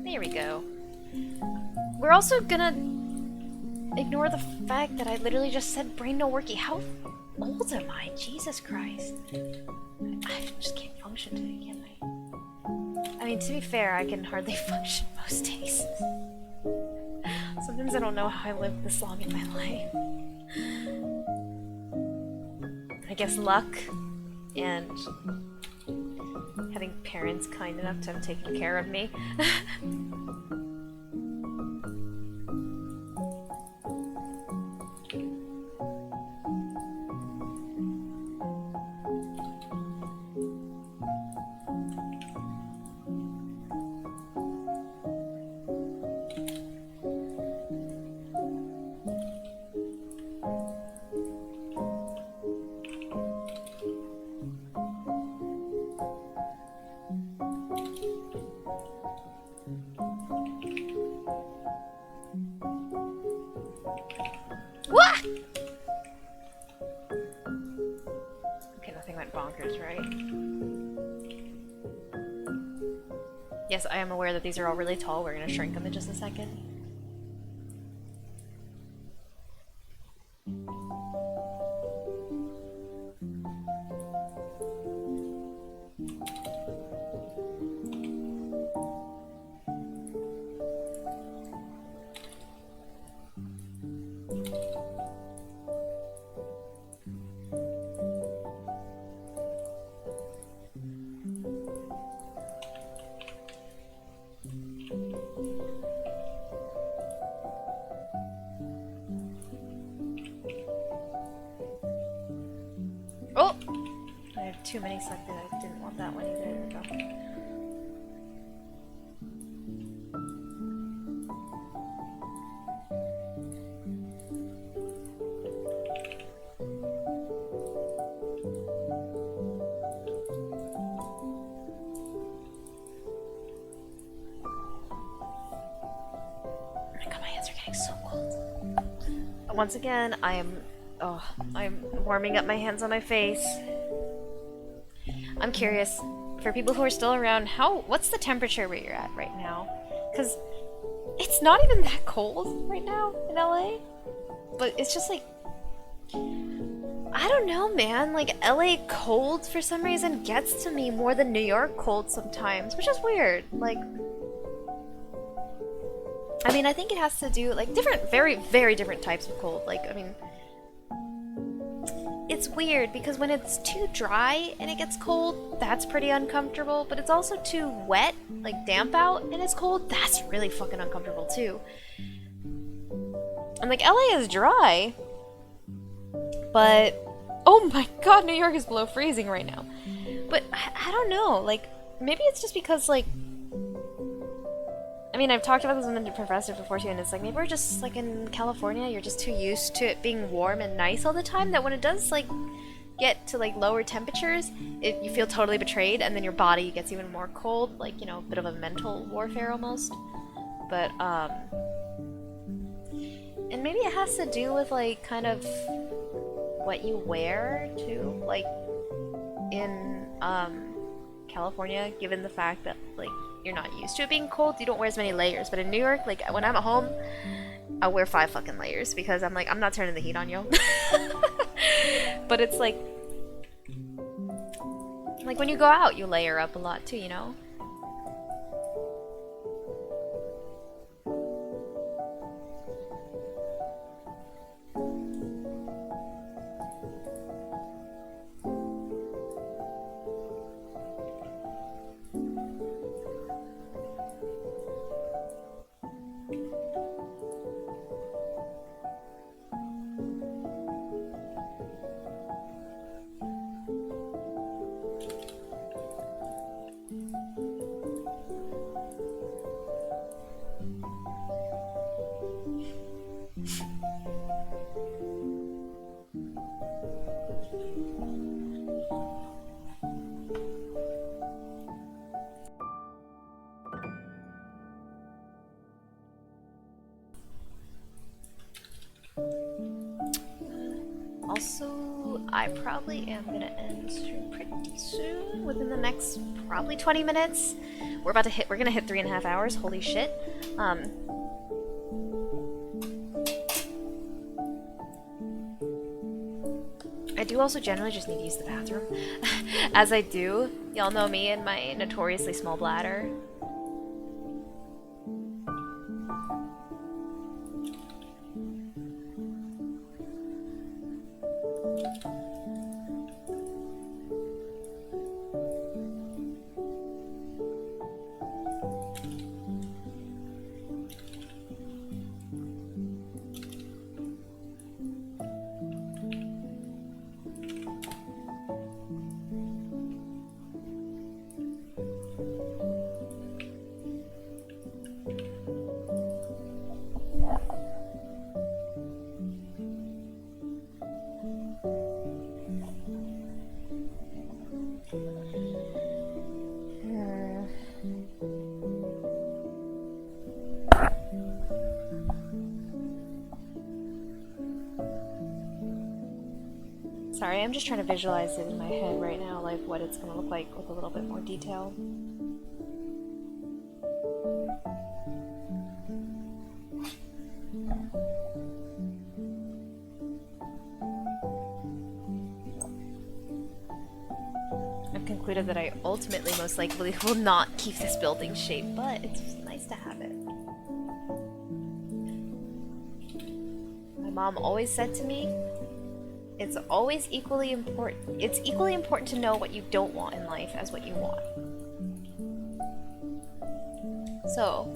There we go. We're also gonna ignore the fact that I literally just said brain no worky. How old am I? Jesus Christ. I just can't function today, can I? I mean, to be fair, I can hardly function most days. Sometimes I don't know how I lived this long in my life. I guess luck and having parents kind enough to have taken care of me. Yes, I am aware that these are all really tall. We're gonna shrink them in just a second. too many selected. I didn't want that one either. There we go. Once again, I'm warming up my hands on my face. I'm curious, for people who are still around, what's the temperature where you're at right now? Because it's not even that cold right now in LA, but it's just like, I don't know, man, like LA cold for some reason gets to me more than New York cold sometimes, which is weird. Like, I mean, I think it has to do, like, different, very, very different types of cold. Like, I mean, it's weird because when it's too dry and it gets cold, that's pretty uncomfortable. But it's also too wet, like damp out, and it's cold, that's really fucking uncomfortable too. And like, LA is dry, but oh my god, New York is below freezing right now. But I don't know, like, maybe it's just because, like, I mean, I've talked about this with a professor before too, and it's like, maybe we're just, like, in California, you're just too used to it being warm and nice all the time, that when it does, like, get to, like, lower temperatures, you feel totally betrayed, and then your body gets even more cold, like, you know, a bit of a mental warfare almost. But, and maybe it has to do with, like, kind of what you wear, too, like, in, California, given the fact that, like, you're not used to it being cold, you don't wear as many layers. But in New York, like, when I'm at home, I wear 5 fucking layers because I'm like, I'm not turning the heat on, yo. But it's like when you go out, you layer up a lot too, you know? Also, I probably am gonna end stream pretty soon, within the next probably 20 minutes. We're gonna hit 3.5 hours, holy shit. I do also generally just need to use the bathroom. As I do. Y'all know me and my notoriously small bladder. Sorry, I'm just trying to visualize it in my head right now, like what it's gonna look like with a little bit more detail. I've concluded that I ultimately most likely will not keep this building shape, but it's just nice to have it. My mom always said to me, it's equally important to know what you don't want in life as what you want. So,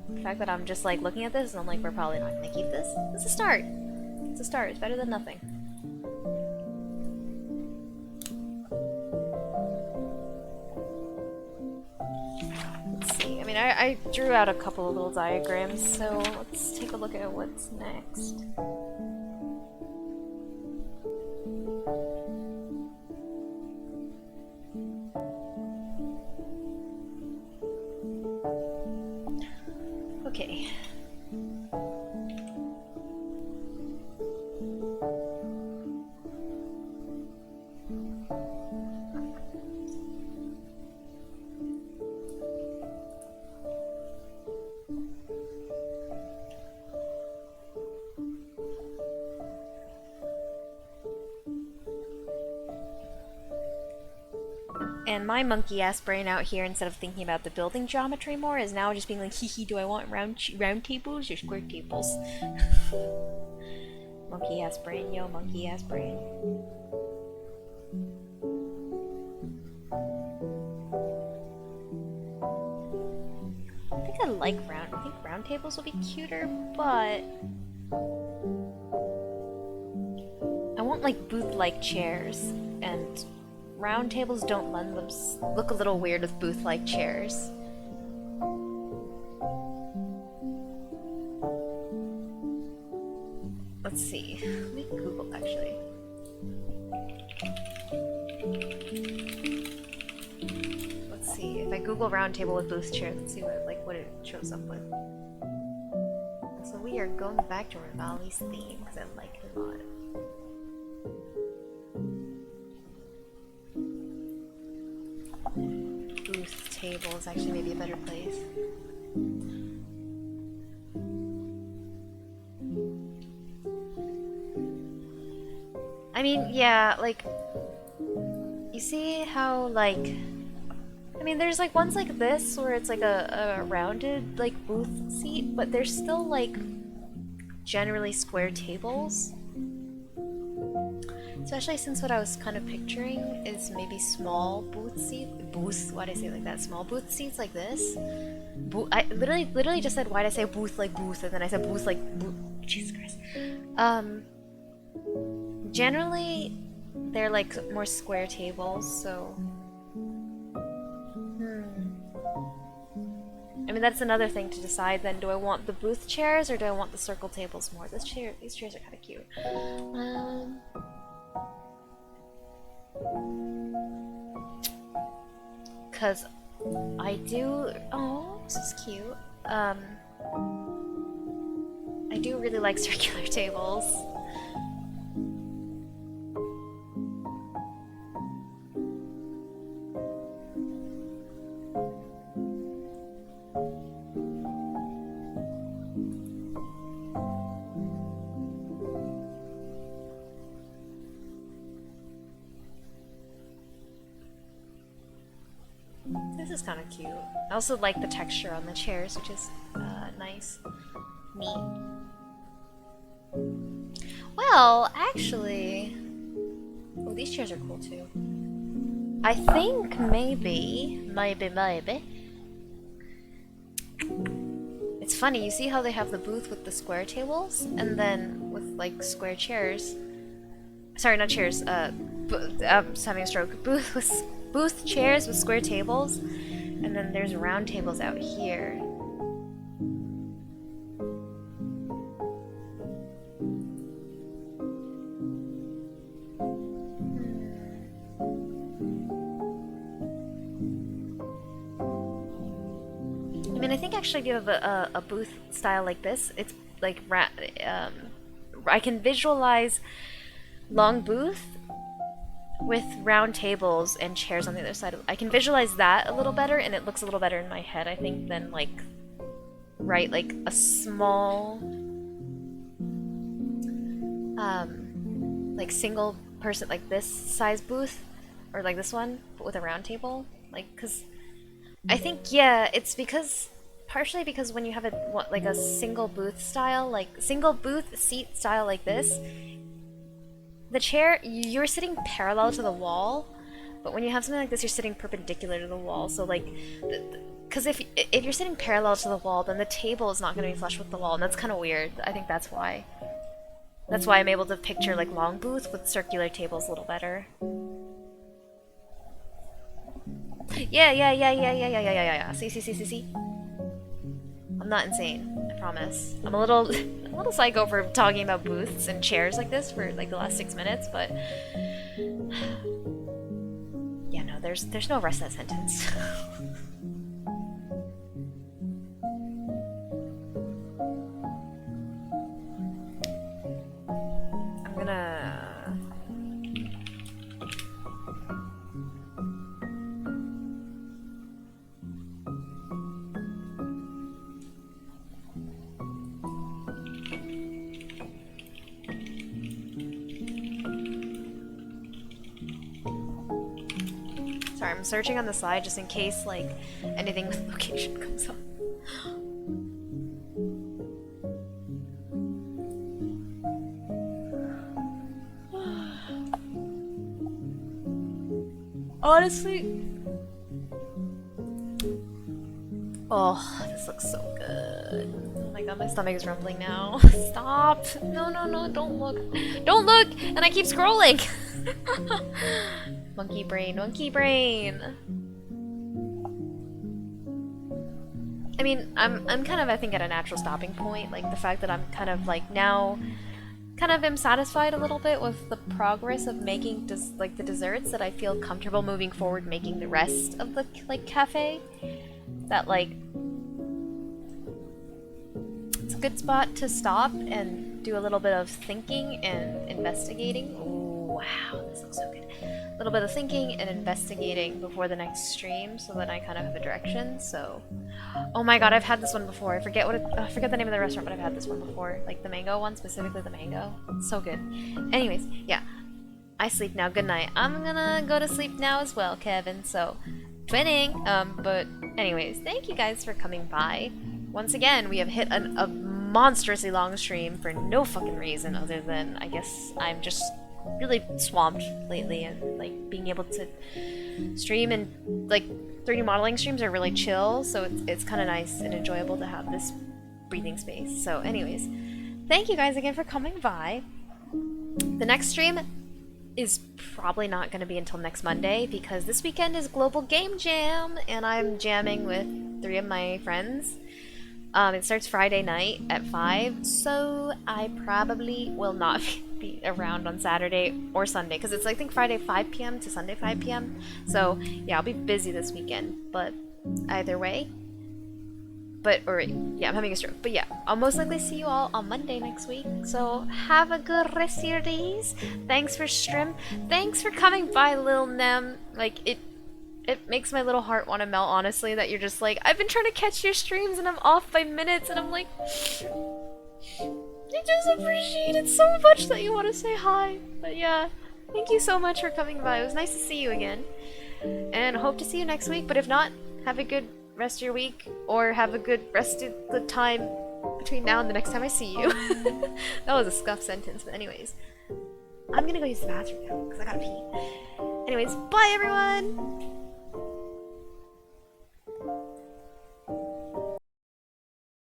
the fact that I'm just like looking at this and I'm like, we're probably not gonna keep this, it's a start. It's a start, it's better than nothing. I drew out a couple of little diagrams, so let's take a look at what's next. Okay. And my monkey-ass brain out here, instead of thinking about the building geometry more, is now just being like, hee hee, do I want round tables or square tables? Monkey-ass brain, yo, monkey-ass brain. I think I like round. I think round tables will be cuter, but I want like booth-like chairs, and round tables don't lend them look a little weird with booth-like chairs. Let's see. Let me Google actually. Let's see if I Google round table with booth chairs. Let's see what it shows up with. So we are going back to Rivali's theme because I like it a lot. Booth table is actually maybe a better place. I mean, yeah, like, you see how, like, I mean, there's like ones like this where it's like a rounded, like, booth seat, but there's still, like, generally square tables. Especially since what I was kind of picturing is maybe small booth seats. Booth? Why'd I say it like that? Small booth seats like this. I literally just said, why'd I say booth like booth? And then I said booth like booth. Jesus Christ. Generally, they're like more square tables, so. I mean, that's another thing to decide then. Do I want the booth chairs or do I want the circle tables more? These chairs are kind of cute. Cause I do. Oh, this is cute. I do really like circular tables. This is kind of cute. I also like the texture on the chairs, which is nice. Neat. Well, actually... Oh, these chairs are cool too. I think maybe... It's funny, you see how they have the booth with the square tables? And then with, like, square chairs... Sorry, not chairs, I'm having a stroke. Booth chairs with square tables, and then there's round tables out here. I mean, I think actually if you have a booth style like this, it's like I can visualize long booth with round tables and chairs on the other side. I can visualize that a little better, and it looks a little better in my head, I think, than like, right, like a small, like single person, like this size booth, or like this one, but with a round table. Like, cause I think, yeah, it's because, partially because when you have like a single booth style, like single booth seat style like this, the chair, you're sitting parallel to the wall, but when you have something like this, you're sitting perpendicular to the wall. So like, because if you're sitting parallel to the wall, then the table is not going to be flush with the wall, and that's kind of weird. I think that's why. That's why I'm able to picture like long booth with circular tables a little better. Yeah. See. I'm not insane, I promise. I'm a little a little psycho for talking about booths and chairs like this for like the last 6 minutes, but yeah, no, there's no rest in that sentence. I'm gonna... Sorry, I'm searching on the side just in case, like, anything with location comes up. Honestly... Oh, this looks so good. Oh my god, my stomach is rumbling now. Stop! No, no, no, don't look. Don't look! And I keep scrolling! Monkey brain, monkey brain! I mean, I'm kind of, I think, at a natural stopping point. Like, the fact that I'm kind of, like, now... kind of am satisfied a little bit with the progress of making like the desserts, that I feel comfortable moving forward making the rest of the like cafe. That like it's a good spot to stop and do a little bit of thinking and investigating. Oh wow, this looks so good. A little bit of thinking and investigating before the next stream, so that I kind of have a direction. So, oh my god, I've had this one before. I forget what I forget the name of the restaurant, but I've had this one before. Like the mango one, specifically the mango. It's so good. Anyways, yeah. I sleep now. Good night. I'm gonna go to sleep now as well, Kevin. So, twinning. But anyways, thank you guys for coming by. Once again, we have hit a monstrously long stream for no fucking reason other than, I guess, I'm just really swamped lately, and like being able to stream and like 3D modeling streams are really chill, so it's kind of nice and enjoyable to have this breathing space. So anyways, thank you guys again for coming by. The next stream is probably not going to be until next Monday, because this weekend is Global Game Jam and I'm jamming with 3 of my friends. It starts Friday night at 5, so I probably will not be around on Saturday or Sunday, because it's, I think, Friday 5 p.m. to Sunday 5 p.m. So, yeah, I'll be busy this weekend, but either way. Yeah, I'm having a stroke. But yeah, I'll most likely see you all on Monday next week, so have a good rest of your days. Thanks for stream. Thanks for coming by, Lil Nem. Like, it makes my little heart want to melt, honestly, that you're just like, I've been trying to catch your streams and I'm off by minutes, and I'm like, I just appreciate it so much that you want to say hi. But yeah, thank you so much for coming by. It was nice to see you again, and hope to see you next week. But if not, have a good rest of your week, or have a good rest of the time between now and the next time I see you. That was a scuffed sentence, but anyways, I'm gonna go use the bathroom now because I gotta pee. Anyways, bye everyone!